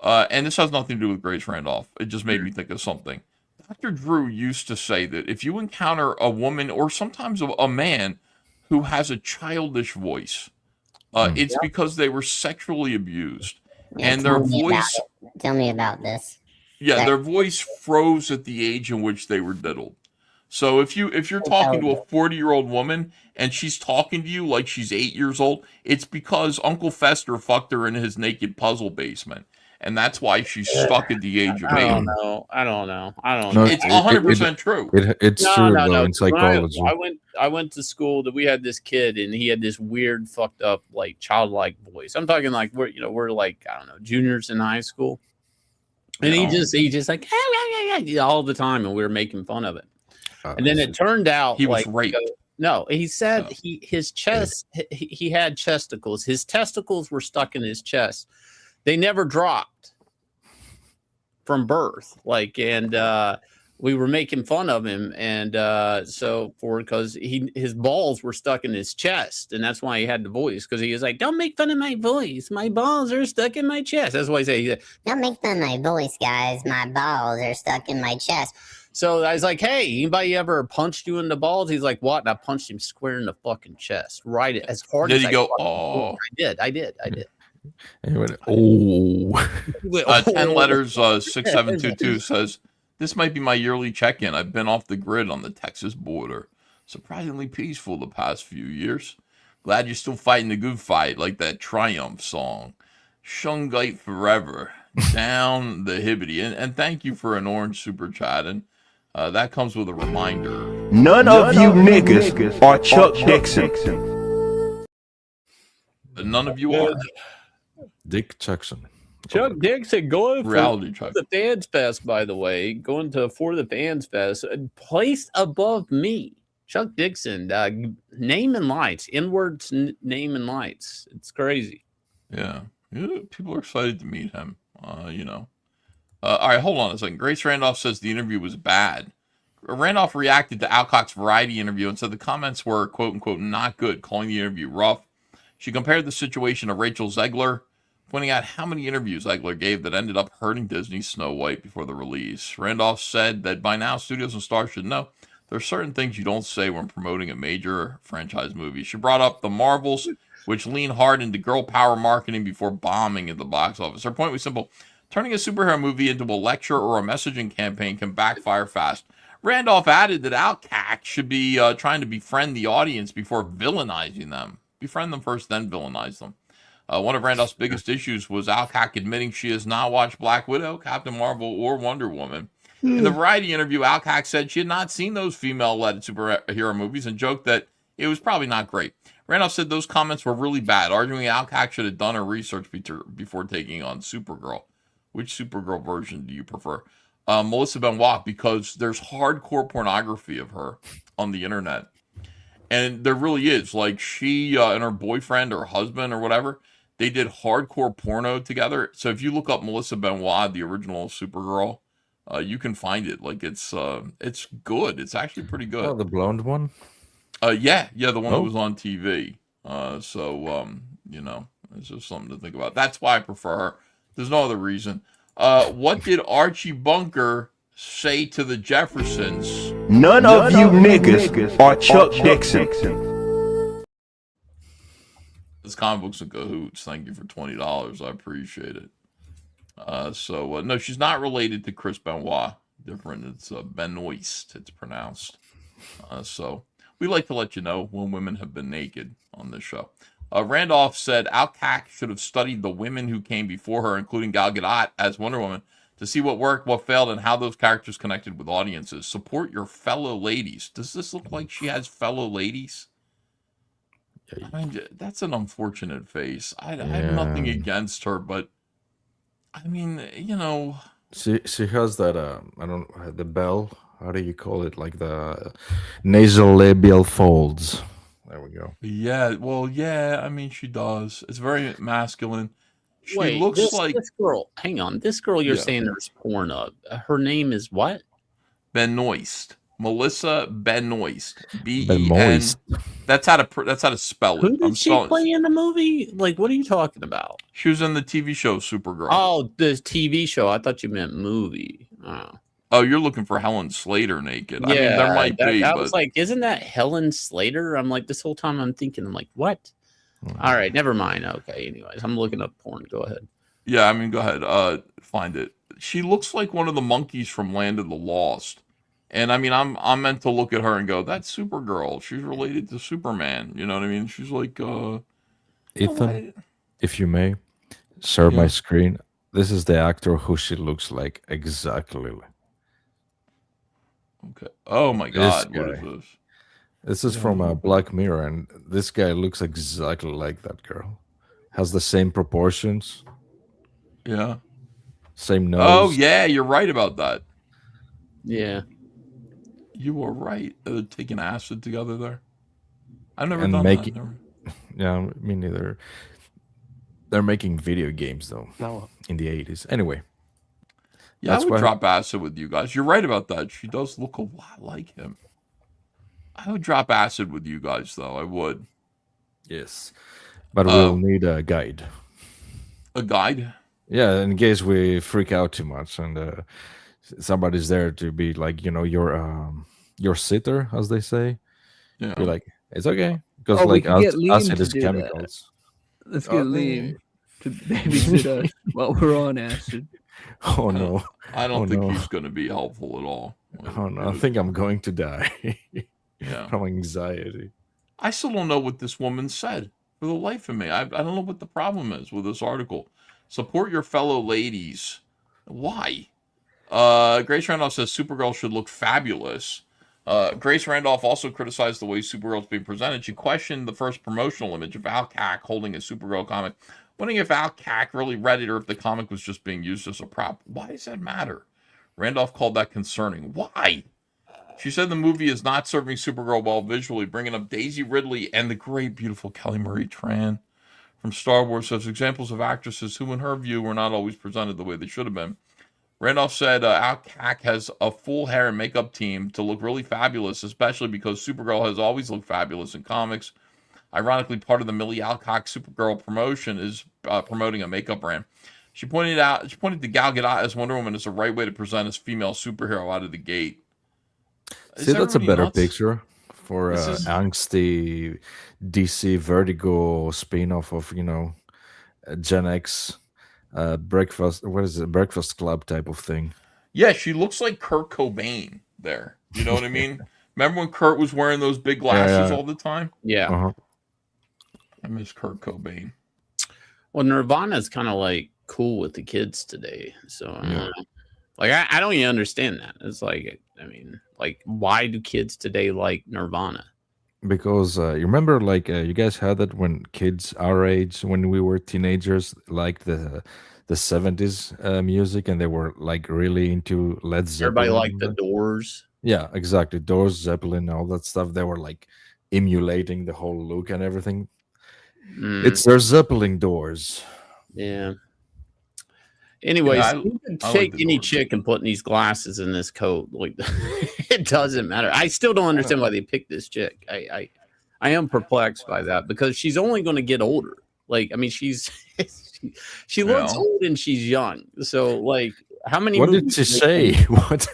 and this has nothing to do with Grace Randolph. It just made me think of something. Dr. Drew used to say that if you encounter a woman or sometimes a man who has a childish voice, it's because they were sexually abused. And their voice...
Tell me about this.
Yeah, their voice froze at the age in which they were diddled. So if you're talking to a 40-year-old woman and she's talking to you like she's 8 years old, it's because Uncle Fester fucked her in his naked puzzle basement. And that's why she's stuck at the age of 8.
I don't know.
No, it's 100% true.
It's true, though, in psychology.
I went to school that we had this kid, and he had this weird, fucked up, like childlike voice. I'm talking like we're like, I don't know, juniors in high school, and he just like all the time, and we were making fun of it. And then it turned out
he was raped.
No, he said his chest, he had chesticles. His testicles were stuck in his chest. They never dropped from birth. We were making fun of him. And because his balls were stuck in his chest. And that's why he had the voice. Because he was like, don't make fun of my voice. My balls are stuck in my chest. That's why he said,
don't make fun of my voice, guys. My balls are stuck in my chest.
So I was like, hey, anybody ever punched you in the balls? He's like, what? And I punched him square in the fucking chest. Right as hard as I could. Did he go, oh. I did.
And he went, oh.
10 letters, 6722 says, this might be my yearly check-in. I've been off the grid on the Texas border. Surprisingly peaceful the past few years. Glad you're still fighting the good fight, like that Triumph song. Shungite forever. Down the hibbity. And thank you for an orange super chat. And that comes with a reminder.
None of you niggas are Chuck Dixon.
None of you are.
Dick Jackson.
Chuck Dixon going
Reality
for
check.
the Fans Fest, by the way, going to For the Fans Fest, placed above me. Chuck Dixon, name and lights, inwards name and lights. It's crazy.
Yeah. People are excited to meet him. You know. All right, hold on a second. Grace Randolph says the interview was bad. Randolph reacted to Alcock's Variety interview and said the comments were, quote unquote, not good, calling the interview rough. She compared the situation to Rachel Zegler, pointing out how many interviews Zegler gave that ended up hurting Disney's Snow White before the release. Randolph said that by now studios and stars should know there are certain things you don't say when promoting a major franchise movie. She brought up the Marvels, which lean hard into girl power marketing before bombing at the box office. Her point was simple. Turning a superhero movie into a lecture or a messaging campaign can backfire fast. Randolph added that Alcock should be trying to befriend the audience before villainizing them. Befriend them first, then villainize them. One of Randolph's biggest issues was Alcock admitting she has not watched Black Widow, Captain Marvel, or Wonder Woman. In the Variety interview, Alcock said she had not seen those female-led superhero movies and joked that it was probably not great. Randolph said those comments were really bad, arguing Alcock should have done her research before taking on Supergirl. Which Supergirl version do you prefer? Melissa Benoist, because there's hardcore pornography of her on the internet. And there really is. Like, she and her boyfriend or husband or whatever, they did hardcore porno together. So if you look up Melissa Benoist, the original Supergirl, you can find it. Like, it's good. It's actually pretty good.
Oh, the blonde one?
Yeah, the one that was on TV. You know, it's just something to think about. That's why I prefer her. There's no other reason. What did Archie Bunker say to the Jeffersons?
None of you niggas are Chuck Dixon.
This comic book's in cahoots. Thank you for $20. I appreciate it. No, she's not related to Chris Benoit. Different. It's Benoist, it's pronounced. So we like to let you know when women have been naked on this show. Randolph said Alcock should have studied the women who came before her, including Gal Gadot as Wonder Woman, to see what worked, what failed, and how those characters connected with audiences. Support your fellow ladies. Does this look like she has fellow ladies? I mean, that's an unfortunate face. I have nothing against her, but I mean, you know,
she has that I don't know, the bell. How do you call it? Like the nasal labial folds. There we go.
Yeah, well, yeah. I mean, she does. It's very masculine. She
Wait,
looks like
this girl. Hang on, this girl you're saying there's porn of. Her name is what?
Benoist. Melissa Benoist.
Benoist.
That's how to spell it.
Who did she play in the movie? Like, what are you talking about?
She was in the TV show Supergirl.
Oh, the TV show. I thought you meant movie.
Oh, you're looking for Helen Slater naked.
Yeah,
I mean, there might be.
I
but...
was like, isn't that Helen Slater? I'm like, this whole time I'm thinking, I'm like, what? All right, never mind. Okay, anyways, I'm looking up porn. Go ahead.
Yeah, I mean, go ahead. Find it. She looks like one of the monkeys from Land of the Lost. And I mean, I'm meant to look at her and go, that's Supergirl. She's related to Superman. You know what I mean? She's like,
Ethan, if you may, share my screen. This is the actor who she looks like exactly.
Okay. Oh my God. What is this?
This is from Black Mirror, and this guy looks exactly like that girl. Has the same proportions.
Yeah.
Same nose.
Oh yeah, you're right about that.
Yeah.
You were right. They're taking acid together there. I've never
And
done
making,
that.
Yeah, me neither. They're making video games though.
No.
In the 80s. Anyway.
Yeah, I would drop acid with you guys. You're right about that. She does look a lot like him. I would drop acid with you guys though. I would.
Yes. But we'll need a guide.
A guide?
Yeah, in case we freak out too much and somebody's there to be like, you know, your sitter, as they say.
Yeah.
You're like, it's okay. Because
we
like
can get Liam
acid
to
is
do
chemicals.
that. Let's get Liam to babysit us while we're on acid.
Oh no.
I don't think he's going to be helpful at all.
Oh no, I think I'm going to die.
Yeah.
From anxiety.
I still don't know what this woman said for the life of me. I don't know what the problem is with this article. Support your fellow ladies. Why? Grace Randolph says Supergirl should look fabulous. Grace Randolph also criticized the way Supergirl is being presented. She questioned the first promotional image of Alcock holding a Supergirl comic Wondering if Al Cack really read it or if the comic was just being used as a prop. Why does that matter? Randolph called that concerning. Why? She said the movie is not serving Supergirl well visually, bringing up Daisy Ridley and the great, beautiful Kelly Marie Tran from Star Wars as examples of actresses who, in her view, were not always presented the way they should have been. Randolph said Al Cack has a full hair and makeup team to look really fabulous, especially because Supergirl has always looked fabulous in comics. Ironically, part of the Millie Alcock Supergirl promotion is promoting a makeup brand. She pointed to Gal Gadot as Wonder Woman as the right way to present a female superhero out of the gate.
See, that's a better picture for
This is-
angsty DC Vertigo spin-off of, Gen X breakfast. What is it? Breakfast Club type of thing.
Yeah, she looks like Kurt Cobain there. You know what I mean? Remember when Kurt was wearing those big glasses all the time?
Yeah.
Uh-huh.
I miss Kurt Cobain.
Well, Nirvana's kind of like cool with the kids today. So, like, I don't even understand that. It's like, I mean, like, why do kids today like Nirvana?
Because you remember, like, you guys had that when kids our age, when we were teenagers, liked the 70s music, and they were like really into Led Zeppelin.
Everybody liked the Doors.
Yeah, exactly. Doors, Zeppelin, all that stuff. They were like emulating the whole look and everything. It's their Zeppelin doors.
Yeah. Anyways,
Yeah,
you can
I
take
like the
any
Doors.
chick and put these glasses in this coat. Like, it doesn't matter. I still don't understand why they picked this chick. I am perplexed by that because she's only going to get older. Like, I mean, she's she looks old and she's young. So, like, how many?
What did
movies
she say?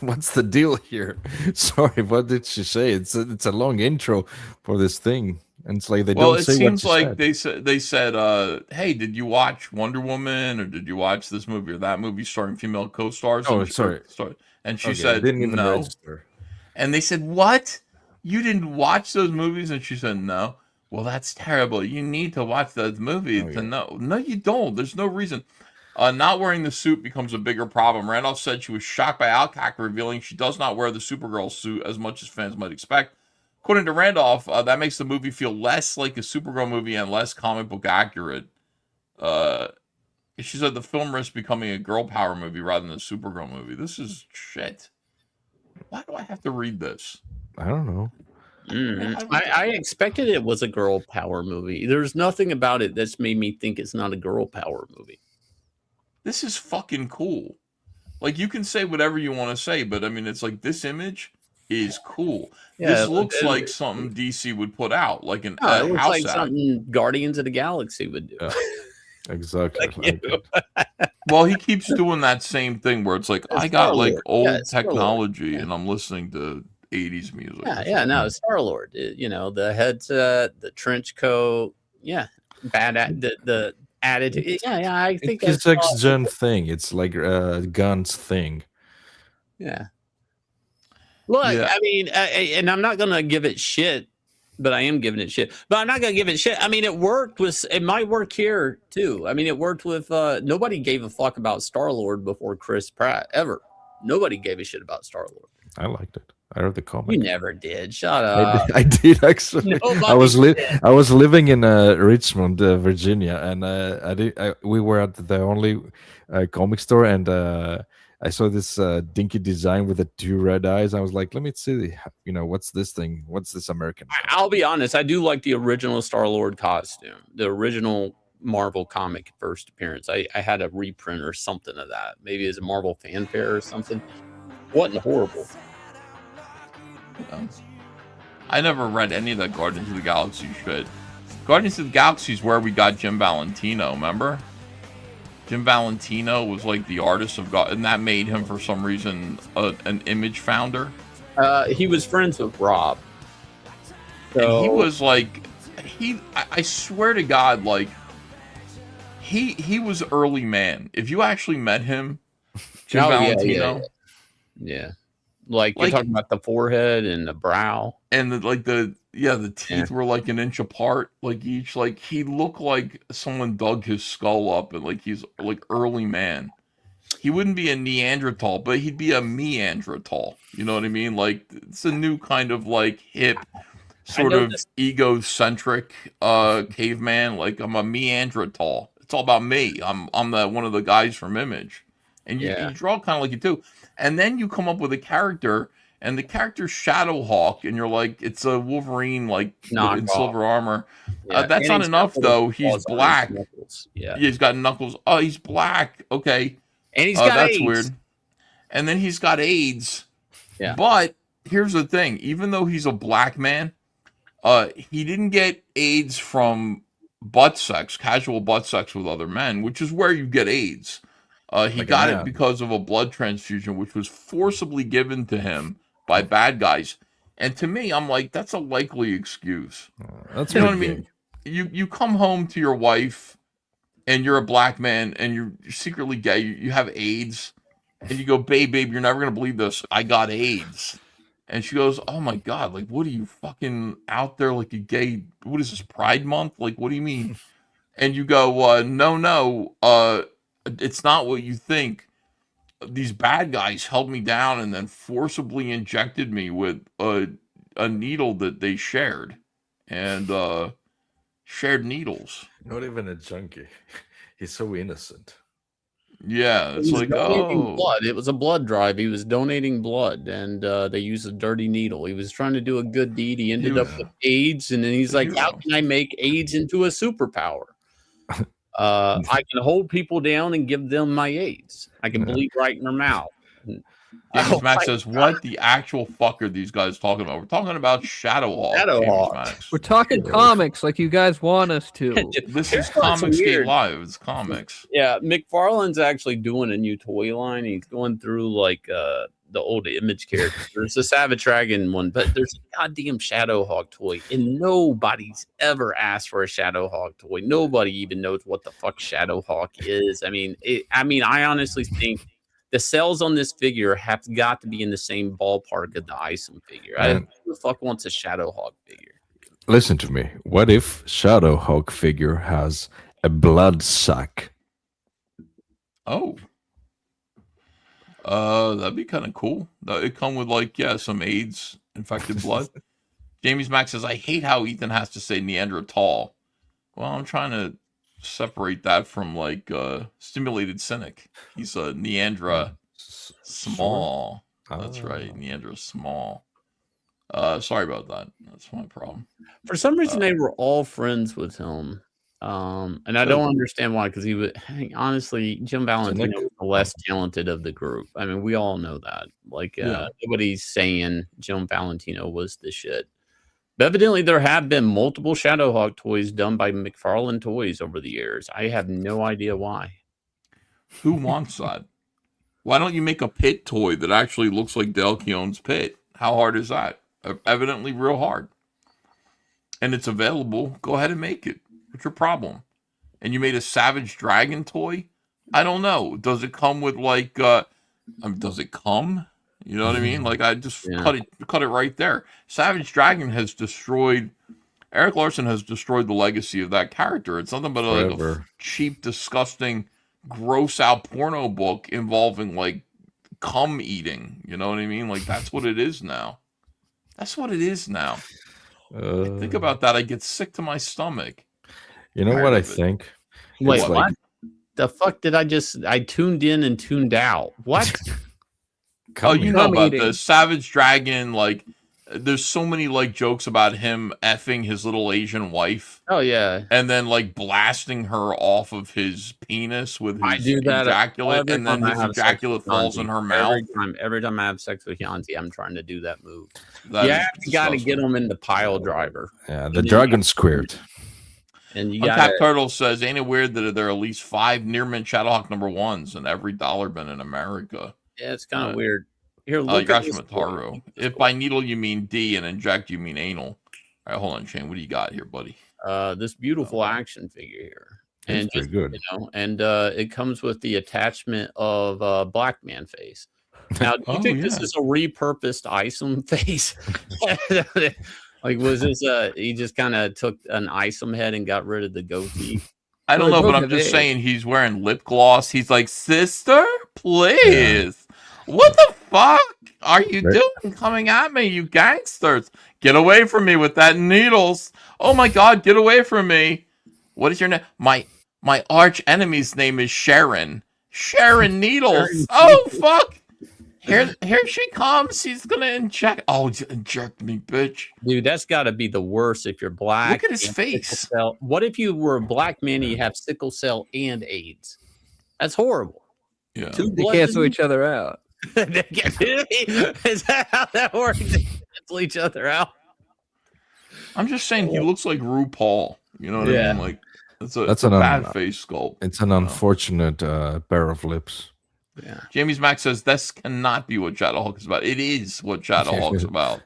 What's the deal here? Sorry, what did she say? It's a long intro for this thing, and it's like they
Well,
don't
it
say
seems
what she
like
said.
they said, "Hey, did you watch Wonder Woman or did you watch this movie or that movie starring female co-stars?"
Oh,
And she-
sorry.
And she
Okay,
said,
didn't even
"No."
register.
And they said, "What? You didn't watch those movies?" And she said, "No." Well, that's terrible. You need to watch those movies to know. No, you don't. There's no reason. Not wearing the suit becomes a bigger problem. Randolph said she was shocked by Alcock revealing she does not wear the Supergirl suit as much as fans might expect. According to Randolph, that makes the movie feel less like a Supergirl movie and less comic book accurate. She said the film risks becoming a girl power movie rather than a Supergirl movie. This is shit. Why do I have to read this?
I don't know.
I expected it was a girl power movie. There's nothing about it that's made me think it's not a girl power movie.
This is fucking cool. Like, you can say whatever you want to say, but I mean, it's like this image is cool.
Yeah,
This looks like something DC would put out, like an
No, it looks
house
like
ad.
something Guardians of the Galaxy would do.
Exactly.
Well, he keeps doing that same thing where it's like, I got like
Star-Lord.
old
Yeah, it's Star-Lord.
technology and I'm listening to 80s music.
Yeah, no, Star Lord. You know, the headset, the trench coat. Yeah, the attitude. Yeah, I think
It's
that's
X Gen thing. It's like Guns thing.
Yeah. Look,
Yeah.
I mean, and I'm not gonna give it shit, but I am giving it shit. But I'm not gonna give it shit. I mean, it might work here too. I mean, it worked with nobody gave a fuck about Star-Lord before Chris Pratt ever. Nobody gave a shit about Star-Lord.
I liked it. I read the comic.
You never did. Shut up.
I did actually.
Nobody
I was
did.
I was living in Richmond, Virginia, and we were at the only comic store, and I saw this dinky design with the two red eyes. I was like, let me see, what's this thing? What's this American?
I'll be honest. I do like the original Star-Lord costume, the original Marvel comic first appearance. I had a reprint or something of that. Maybe as a Marvel fanfare or something. Wasn't horrible.
I never read any of that Guardians of the Galaxy shit. Guardians of the Galaxy is where we got Jim Valentino, remember? Jim Valentino was like the artist of God, and that made him, for some reason, an image founder.
He was friends with Rob.
And he was like, I swear to God, like, he was early man. If you actually met him, Jim Valentino.
Yeah. Like you're talking about the forehead and the brow.
And the teeth were like an inch apart, like each. Like, he looked like someone dug his skull up, and like he's like early man. He wouldn't be a Neanderthal, but he'd be a Meanderthal. You know what I mean? Like, it's a new kind of like hip, sort of egocentric caveman. Like, I'm a Meanderthal. It's all about me. I'm the one of the guys from Image, and you draw kind of like you do, and then you come up with a character, and the character's Shadowhawk, and you're like, it's a Wolverine like in silver armor. That's
And
not
he's got
enough
little
though. He's
claws on his
black.
knuckles. Yeah.
He's got knuckles. Oh, he's black. Okay,
And he's got
that's
AIDS.
weird. And then he's got AIDS.
Yeah.
But here's the thing: even though he's a black man, he didn't get AIDS from butt sex, casual butt sex with other men, which is where you get AIDS. He
Like a
got it
man.
because of a blood transfusion, which was forcibly given to him by bad guys. And to me, I'm like, that's a likely excuse.
That's
you know what I
pretty
mean? You come home to your wife, and you're a black man, and you're secretly gay. You have AIDS, and you go, babe, you're never gonna believe this. I got AIDS. And she goes, oh my God, like, what are you fucking out there like a gay? What is this, Pride Month? Like, what do you mean? And you go, no, it's not what you think. These bad guys held me down and then forcibly injected me with a needle that they shared. And shared needles.
Not even a junkie. He's so innocent.
Yeah, it's like,
donating blood. It was a blood drive. He was donating blood, and they used a dirty needle. He was trying to do a good deed. He ended up with AIDS, and then he's like, "How can I make AIDS into a superpower? I can hold people down and give them my AIDS. I can bleed right in their mouth."
James Max says, what the actual fuck are these guys talking about? We're talking about Shadowhawk. James Max.
We're talking comics like you guys want us to.
This is
Here's what's
COMICSGATE
weird.
Live. It's comics.
Yeah, McFarlane's actually doing a new toy line. He's going through like the old Image characters. There's a Savage Dragon one, but there's a goddamn Shadowhawk toy, and nobody's ever asked for a Shadowhawk toy. Nobody even knows what the fuck Shadowhawk is. I mean, I honestly think the sales on this figure have got to be in the same ballpark of the Isom figure. Who the fuck wants a Shadowhawk figure?
Listen to me. What if Shadowhawk figure has a blood sack?
Oh. That'd be kind of cool. It come with like, some AIDS infected blood. Jamie's Max says, I hate how Ethan has to say Neanderthal. Well, I'm trying to separate that from like stimulated cynic. He's a Neandra small. That's right. Neandra small. Sorry about that. That's my problem.
For some reason, they were all friends with him. And I don't understand why, because he was honestly, Jim Valentino was the less talented of the group. I mean, we all know that. Like, nobody's saying Jim Valentino was the shit. But evidently, there have been multiple Shadowhawk toys done by McFarlane Toys over the years. I have no idea why.
Who wants that? Why don't you make a pit toy that actually looks like Dale Keown's pit? How hard is that? Evidently, real hard. And it's available. Go ahead and make it. What's your problem? And you made a Savage Dragon toy? I don't know. Does it come with like? Does it come? You know what I mean? Like I just cut it right there. Savage Dragon has destroyed. Eric Larson has destroyed the legacy of that character. It's nothing but like a cheap, disgusting, gross out porno book involving like cum eating. You know what I mean? Like that's what it is now. That's what it is now. I think about that, I get sick to my stomach.
You know what I think?
Wait,
It's
what? The fuck did I tuned in and tuned out. What?
Oh, you know about the Savage Dragon, like there's so many like jokes about him effing his little Asian wife.
Oh yeah.
And then like blasting her off of his penis with
I
his
do that
ejaculate, and then his ejaculate falls in her mouth.
Every time I have sex with Yanti, I'm trying to do that move.
That
You got to get them in the pile driver.
Yeah, the dragon squirt.
And you
Untapped
got
Turtle says, ain't it weird that there are at least 5 near mint Shadowhawk #1s in every dollar bin in America?
Yeah, it's kind of weird. Here, look at this.
Yashimataru. If by needle you mean D and inject you mean anal. All right, hold on, Shane. What do you got here, buddy?
This beautiful action figure here. And
pretty good.
You know, and it comes with the attachment of Black Man face. Now, do you think this is a repurposed Isom face? Like, was this he just kind of took an Isom head and got rid of the goatee?
I don't know, but I'm just saying he's wearing lip gloss. He's like, sister, please. What the fuck are you doing coming at me, you gangsters? Get away from me with that needles. Oh my God, get away from me. What is your name? My My arch enemy's name is Sharon. Sharon Needles. Oh, fuck. Here she comes. She's gonna inject. Oh, inject me, bitch.
Dude, that's got to be the worst if you're black.
Look at his
and
face.
sickle cell. What if you were a black man and you have sickle cell and AIDS? That's horrible.
Yeah.
They cancel each other out.
Is that how that works? They cancel each other out.
I'm just saying he looks like RuPaul. You know what I mean? Like that's a bad face sculpt.
It's an unfortunate pair of lips.
Yeah.
Jamie's Max says this cannot be what Shadowhawk is about. It is what Shadowhawk's about.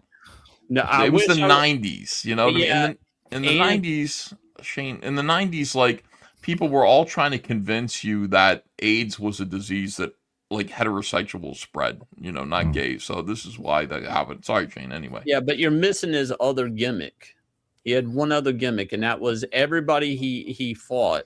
No,
it was the 90s, you know what I mean? In the 90s, Shane, in the 90s, like people were all trying to convince you that AIDS was a disease that like heterosexual spread, you know, not gay. So this is why that happened. Sorry, Shane, anyway.
Yeah, but you're missing his other gimmick. He had one other gimmick, and that was everybody he fought.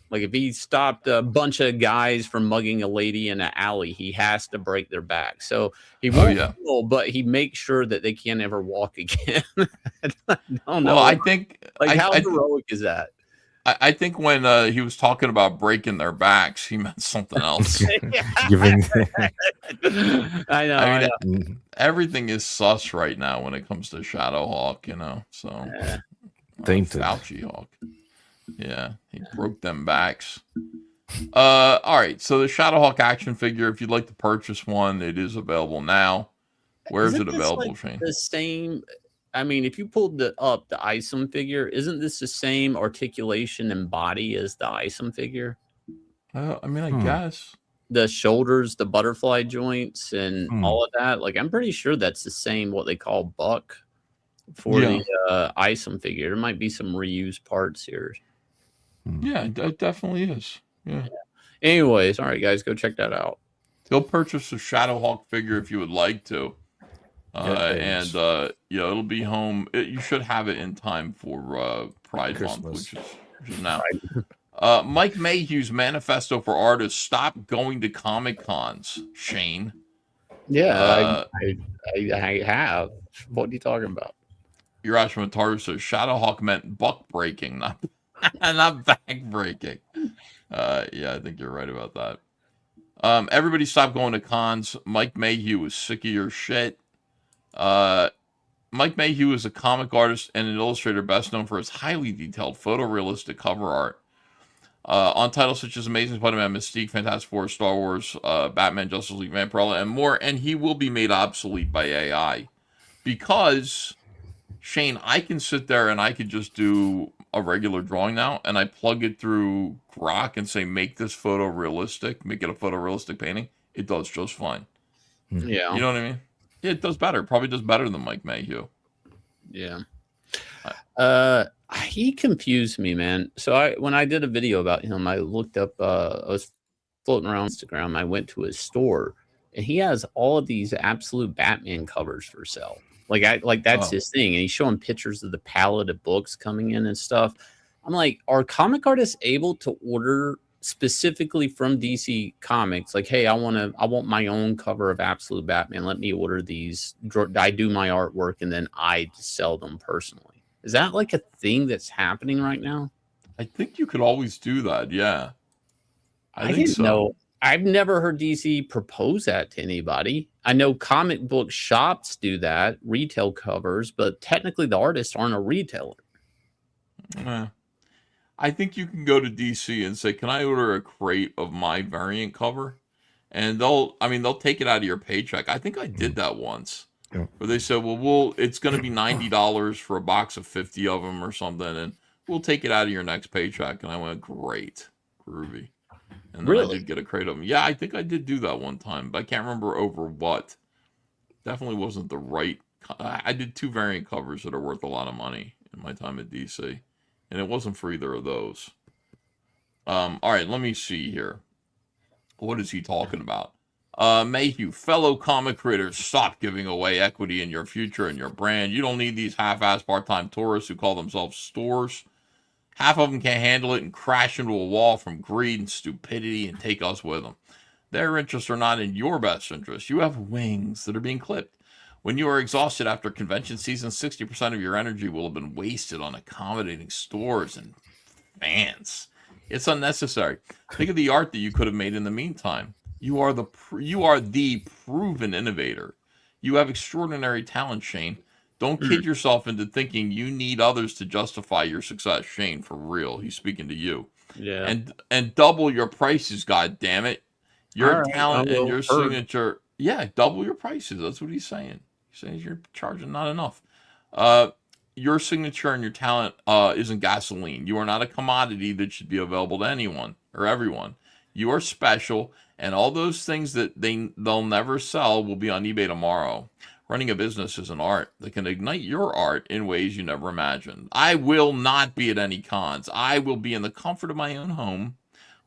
Like if he stopped a bunch of guys from mugging a lady in an alley, he has to break their back. So he won't kill, but he makes sure that they can't ever walk again. I don't know.
Well, I think
how heroic is that?
I think when he was talking about breaking their backs, he meant something else.
I know.
Everything is sus right now when it comes to Shadowhawk, you know. So
tainted.
Fauci Hawk. Yeah, he broke them backs. All right, so the Shadowhawk action figure, if you'd like to purchase one, it is available now. Where is it available, Shane?
The same. I mean, if you pulled up the Isom figure, isn't this the same articulation and body as the Isom figure?
I mean, I guess
the shoulders, the butterfly joints, and all of that. Like, I'm pretty sure that's the same. What they call buck for the Isom figure. There might be some reused parts here.
Yeah, it definitely is. Yeah.
Anyways, all right, guys, go check that out.
Go purchase a Shadowhawk figure if you would like to. And it'll be home. You should have it in time for Pride Month, which is now. Mike Mayhew's manifesto for artists: stop going to Comic Cons. Shane.
Yeah, I have. What are you talking about?
Urash Mataru says Shadowhawk meant buck breaking, not back breaking. Yeah, I think you're right about that. Everybody stop going to cons. Mike Mayhew is sick of your shit. Mike Mayhew is a comic artist and an illustrator best known for his highly detailed photorealistic cover art on titles such as Amazing Spider-Man, Mystique, Fantastic Four, Star Wars, Batman, Justice League, Vampirella, and more. And he will be made obsolete by AI because, Shane, I can sit there and I could just do a regular drawing now, and I plug it through Grok and say, make this photorealistic, make it a photorealistic painting. It does just fine.
Yeah.
You know what I mean? Yeah, it does better. Probably does better than Mike Mayhew.
Yeah. He confused me, man. So when I did a video about him, I looked up, I was floating around Instagram. I went to his store, and he has all of these absolute Batman covers for sale. Like that's his thing. And he's showing pictures of the palette of books coming in and stuff. I'm like, are comic artists able to order specifically from DC Comics? Like, hey, I want my own cover of Absolute Batman. Let me order these. I do my artwork and then I sell them personally. Is that like a thing that's happening right now?
I think you could always do that. Yeah.
I didn't know. I've never heard DC propose that to anybody. I know comic book shops do that, retail covers, but technically the artists aren't a retailer.
I think you can go to DC and say, can I order a crate of my variant cover? And they'll take it out of your paycheck. I think I did that once. Yeah. Where they said, well, it's going to be $90 for a box of 50 of them or something, and we'll take it out of your next paycheck. And I went, great, groovy. And then I did get a crate of them. Yeah, I think I did do that one time, but I can't remember over what. Definitely wasn't the right. I did 2 variant covers that are worth a lot of money in my time at DC, and it wasn't for either of those. All right, let me see here. What is he talking about? Mayhew, fellow comic creators, stop giving away equity in your future and your brand. You don't need these half-ass part-time tourists who call themselves stores. Half of them can't handle it and crash into a wall from greed and stupidity and take us with them. Their interests are not in your best interest. You have wings that are being clipped. When you are exhausted after convention season, 60% of your energy will have been wasted on accommodating stores and fans. It's unnecessary. Think of the art that you could have made in the meantime. You are the proven innovator. You have extraordinary talent, Shane. Don't kid yourself into thinking you need others to justify your success, Shane. For real, he's speaking to you.
Yeah.
And double your prices, God damn it. Your
All right,
talent
I
and
will.
your signature. Yeah, double your prices. That's what he's saying. He's saying you're charging not enough. Your signature and your talent isn't gasoline. You are not a commodity that should be available to anyone or everyone. You are special, and all those things that they'll never sell will be on eBay tomorrow. Running a business is an art that can ignite your art in ways you never imagined. I will not be at any cons. I will be in the comfort of my own home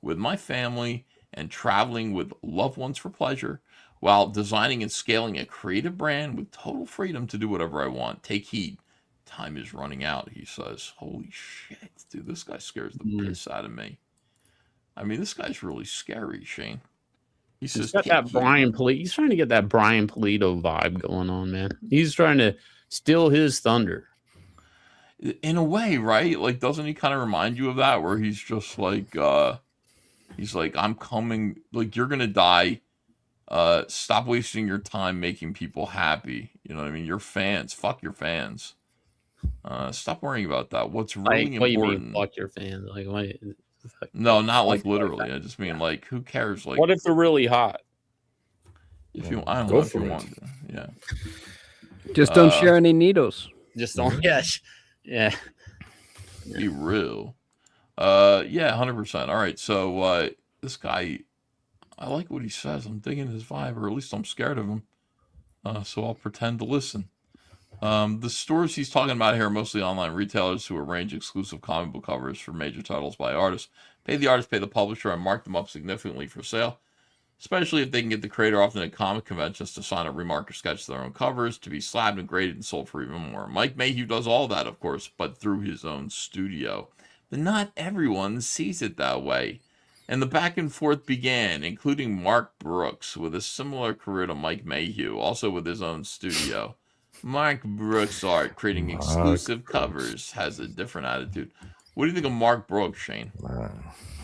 with my family and traveling with loved ones for pleasure while designing and scaling a creative brand with total freedom to do whatever I want. Take heed. Time is running out, he says. Holy shit, dude, this guy scares the piss out of me. I mean, this guy's really scary, Shane. He says,
He's got that Brian Polito. He's trying to get that Brian Polito vibe going on, man. He's trying to steal his thunder.
In a way, right? Like, doesn't he kind of remind you of that? Where he's just like, I'm coming. Like, you're gonna die. Stop wasting your time making people happy. You know what I mean? Your fans, fuck your fans. Stop worrying about that. What's really
what
important?
You mean, fuck your fans? Like, what?
No, not like literally. I just mean like, who cares? Like,
what if they're really hot?
If you, I don't know if you want to. Yeah.
Just don't share any needles.
Just don't. Yeah.
Be real. Yeah, 100%. All right. So this guy, I like what he says. I'm digging his vibe, or at least I'm scared of him. So I'll pretend to listen. The stores he's talking about here are mostly online retailers who arrange exclusive comic book covers for major titles by artists. Pay the artist, pay the publisher, and mark them up significantly for sale, especially if they can get the creator often at comic conventions to sign a remark or sketch their own covers, to be slabbed and graded and sold for even more. Mike Mayhew does all that, of course, but through his own studio. But not everyone sees it that way. And the back and forth began, including Mark Brooks, with a similar career to Mike Mayhew, also with his own studio. Mark Brooks' art, creating exclusive covers, has a different attitude. What do you think of Mark Brooks, Shane?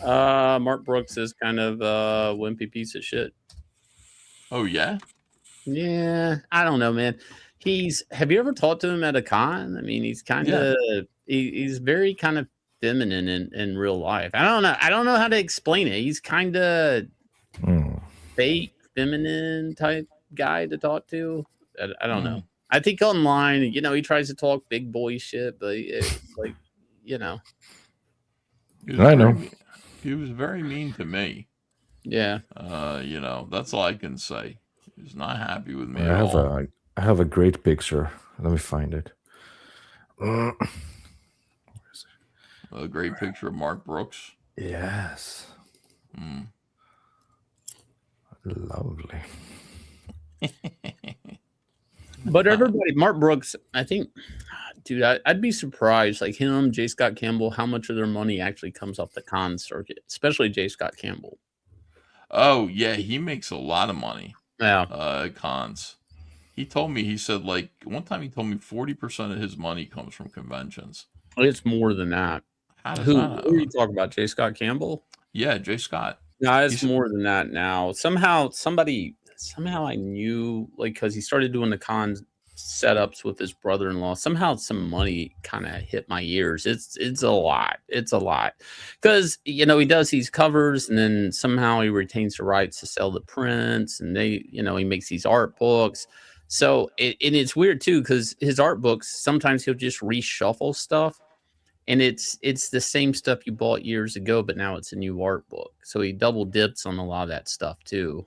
Mark Brooks is kind of a wimpy piece of shit.
Oh, yeah?
Yeah, I don't know, man. Have you ever talked to him at a con? I mean, he's kind of, he's very kind of feminine in real life. I don't know how to explain it. He's kind of fake feminine type guy to talk to. I don't know. I think online, he tries to talk big boy shit, but it's like,
I know.
He was very mean to me.
Yeah.
That's all I can say. He's not happy with me
I
at
have
all.
I have a great picture. Let me find it.
A great picture of Mark Brooks.
Yes. Lovely.
But everybody, Mark Brooks, I think, dude, I'd be surprised, like him, J. Scott Campbell, how much of their money actually comes off the con circuit, especially J. Scott Campbell.
Oh, yeah, he makes a lot of money.
Yeah.
At cons. He said, like, one time he told me 40% of his money comes from conventions.
It's more than that. Who are you talking about, J. Scott Campbell?
Yeah, J. Scott.
No, it's more than that now. Somehow I knew, like, because he started doing the con setups with his brother-in-law. Somehow some money kind of hit my ears. It's a lot. It's a lot. Because, he does these covers, and then somehow he retains the rights to sell the prints, and he makes these art books. So, and it's weird, too, because his art books, sometimes he'll just reshuffle stuff. And it's the same stuff you bought years ago, but now it's a new art book. So he double dips on a lot of that stuff too.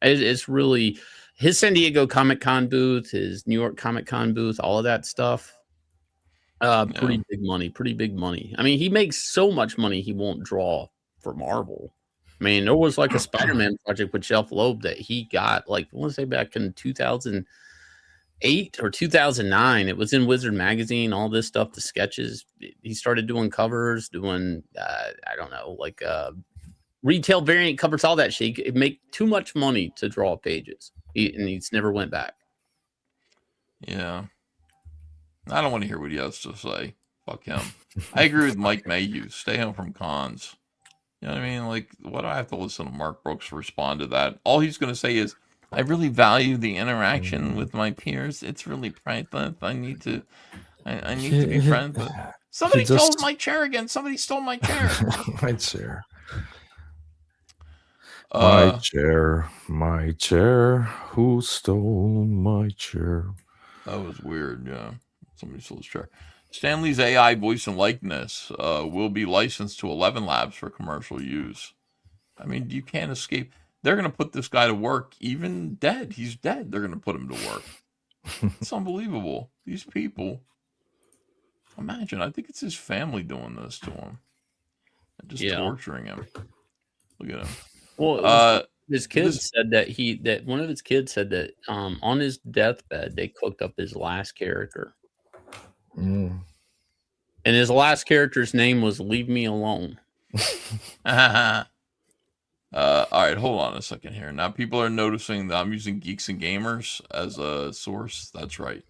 It's really his San Diego Comic Con booth, his New York Comic Con booth, all of that stuff. Pretty big money. I mean, he makes so much money he won't draw for Marvel. I mean, there was like a Spider-Man project with Jeff Loeb that he got, like, I want to say back in 2008 or 2009. It was in Wizard Magazine, all this stuff, the sketches. He started doing covers, doing I don't know, like retail variant covers, all that shit. It make too much money to draw pages, and he's never went back.
Yeah, I don't want to hear what he has to say. Fuck him. I agree with Mike Mayhew. Stay home from cons. You know what I mean? Like, what do I have to listen to Mark Brooks respond to that? All he's going to say is, I really value the interaction with my peers. It's really priceless. I need to be friends with. Somebody stole my chair again. Somebody stole my chair.
My chair. My chair. Who stole my chair?
That was weird. Yeah, somebody stole his chair. Stanley's AI voice and likeness will be licensed to 11 labs for commercial use. I mean, you can't escape. They're going to put this guy to work, even dead. He's dead. They're going to put him to work. It's unbelievable. These people. Imagine. I think it's his family doing this to him. And just torturing him. Look at him.
Well, his kids said that one of his kids said that on his deathbed they cooked up his last character.
Mm.
And his last character's name was Leave Me Alone.
All right, hold on a second here. Now people are noticing that I'm using Geeks and Gamers as a source. That's right.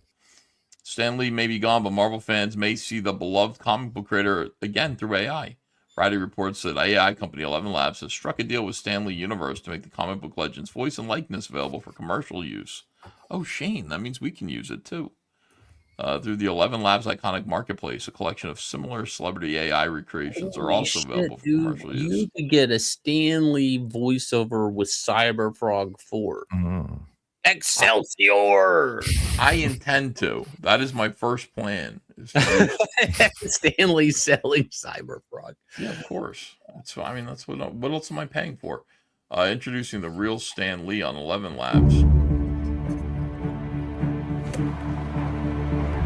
Stan Lee may be gone, but Marvel fans may see the beloved comic book creator again through AI. Friday reports that AI company 11 Labs has struck a deal with Stan Lee Universe to make the comic book legend's voice and likeness available for commercial use. Oh, Shane, that means we can use it too. Through the 11 Labs iconic marketplace, a collection of similar celebrity AI recreations are also available for commercial use.
You could get a Stan Lee voiceover with Cyberfrog 4. Excelsior!
I intend to. That is my first plan.
Stan Lee selling Cyberfrog.
Yeah, of course. That's what else am I paying for? Introducing the real Stan Lee on 11 Labs.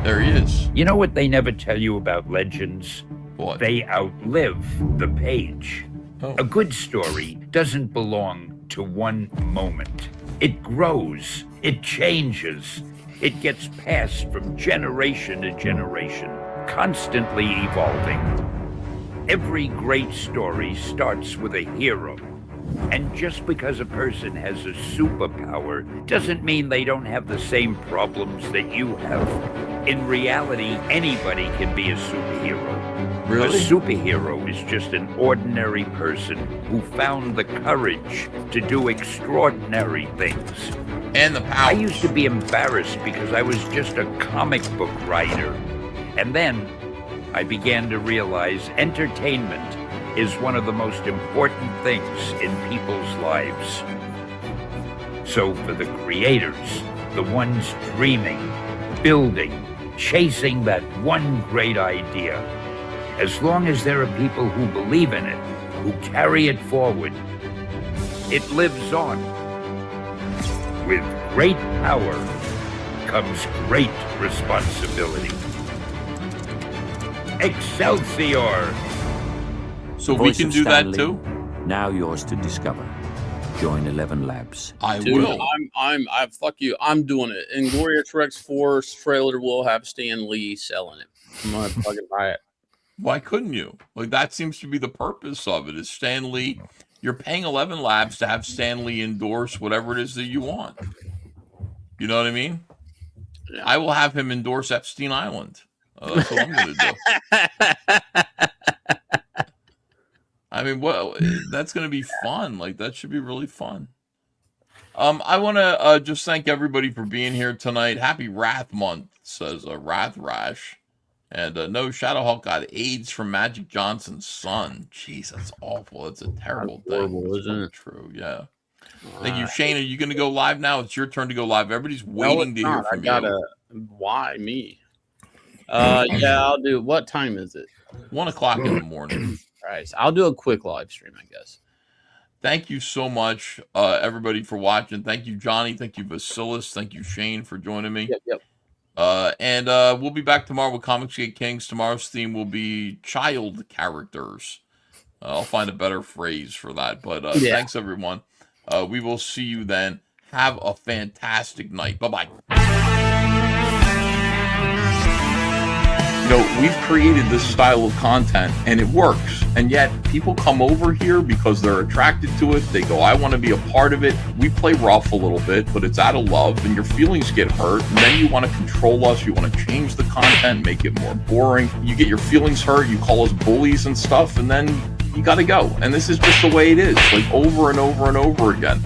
There he is.
You know what they never tell you about legends?
What?
They outlive the page.
Oh.
A good story doesn't belong to one moment. It grows, it changes, it gets passed from generation to generation, constantly evolving. Every great story starts with a hero. And just because a person has a superpower doesn't mean they don't have the same problems that you have. In reality, anybody can be a superhero.
Really?
A superhero is just an ordinary person who found the courage to do extraordinary things.
And the power.
I used to be embarrassed because I was just a comic book writer. And then I began to realize entertainment is one of the most important things in people's lives. So for the creators, the ones dreaming, building, chasing that one great idea, as long as there are people who believe in it, who carry it forward, it lives on. With great power comes great responsibility. Excelsior!
So we can do that too?
Now yours to discover. Join 11 Labs.
I
Dude,
will.
fuck you. I'm doing it. And Glorious Rex 4's trailer will have Stan Lee selling it. I'm gonna fucking buy it.
Why couldn't you? Like, that seems to be the purpose of it, is Stan Lee. You're paying 11 Labs to have Stan Lee endorse whatever it is that you want. You know what I mean? Yeah. I will have him endorse Epstein Island. That's what I'm going to do. I mean, well, that's going to be fun. Like, that should be really fun. I want to just thank everybody for being here tonight. Happy Wrath Month, says Wrath Rash. And no, Shadowhawk got AIDS from Magic Johnson's son. Jeez, that's awful. That's a terrible thing.
Horrible, isn't it?
True, yeah. Thank you, Shane. Are you going to go live now? It's your turn to go live. Everybody's waiting to hear from you.
Why me? Yeah, I'll do. What time is it?
1 o'clock in the morning.
All right, so I'll do a quick live stream, I guess.
Thank you so much, everybody, for watching. Thank you, Johnny. Thank you, Basilis. Thank you, Shane, for joining me.
Yep.
And we'll be back tomorrow with COMICSGATE Kings. Tomorrow's theme will be child characters. I'll find a better phrase for that. But thanks, everyone. We will see you then. Have a fantastic night. Bye-bye. we've created this style of content and it works. And yet people come over here because they're attracted to it. They go, I want to be a part of it. We play rough a little bit, but it's out of love, and your feelings get hurt. And then you want to control us. You want to change the content, make it more boring. You get your feelings hurt. You call us bullies and stuff, and then you got to go. And this is just the way it is, like over and over and over again.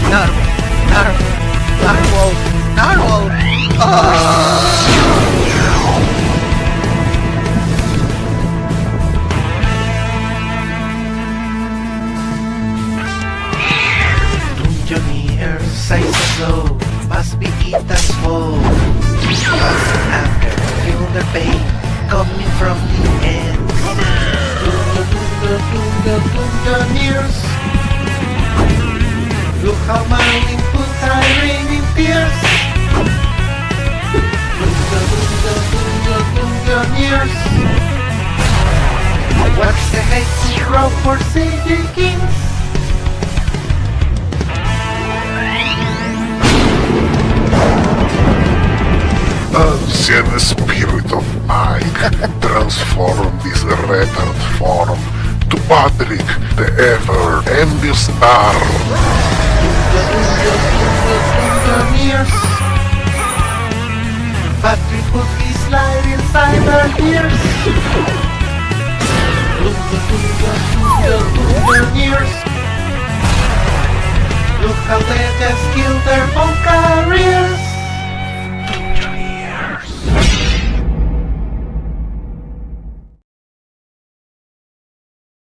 Narwhal! 20 years, size of low, must be eaten full. Must anger, feel the pain coming from the ends. Years. Look how my inputs are raining tears. Years. Watch the hate grow for Sage Kings.
Ancient spirit of mine, transform this retard form to Patrick, the ever-envious star.
Patrick put his light inside our ears. Years.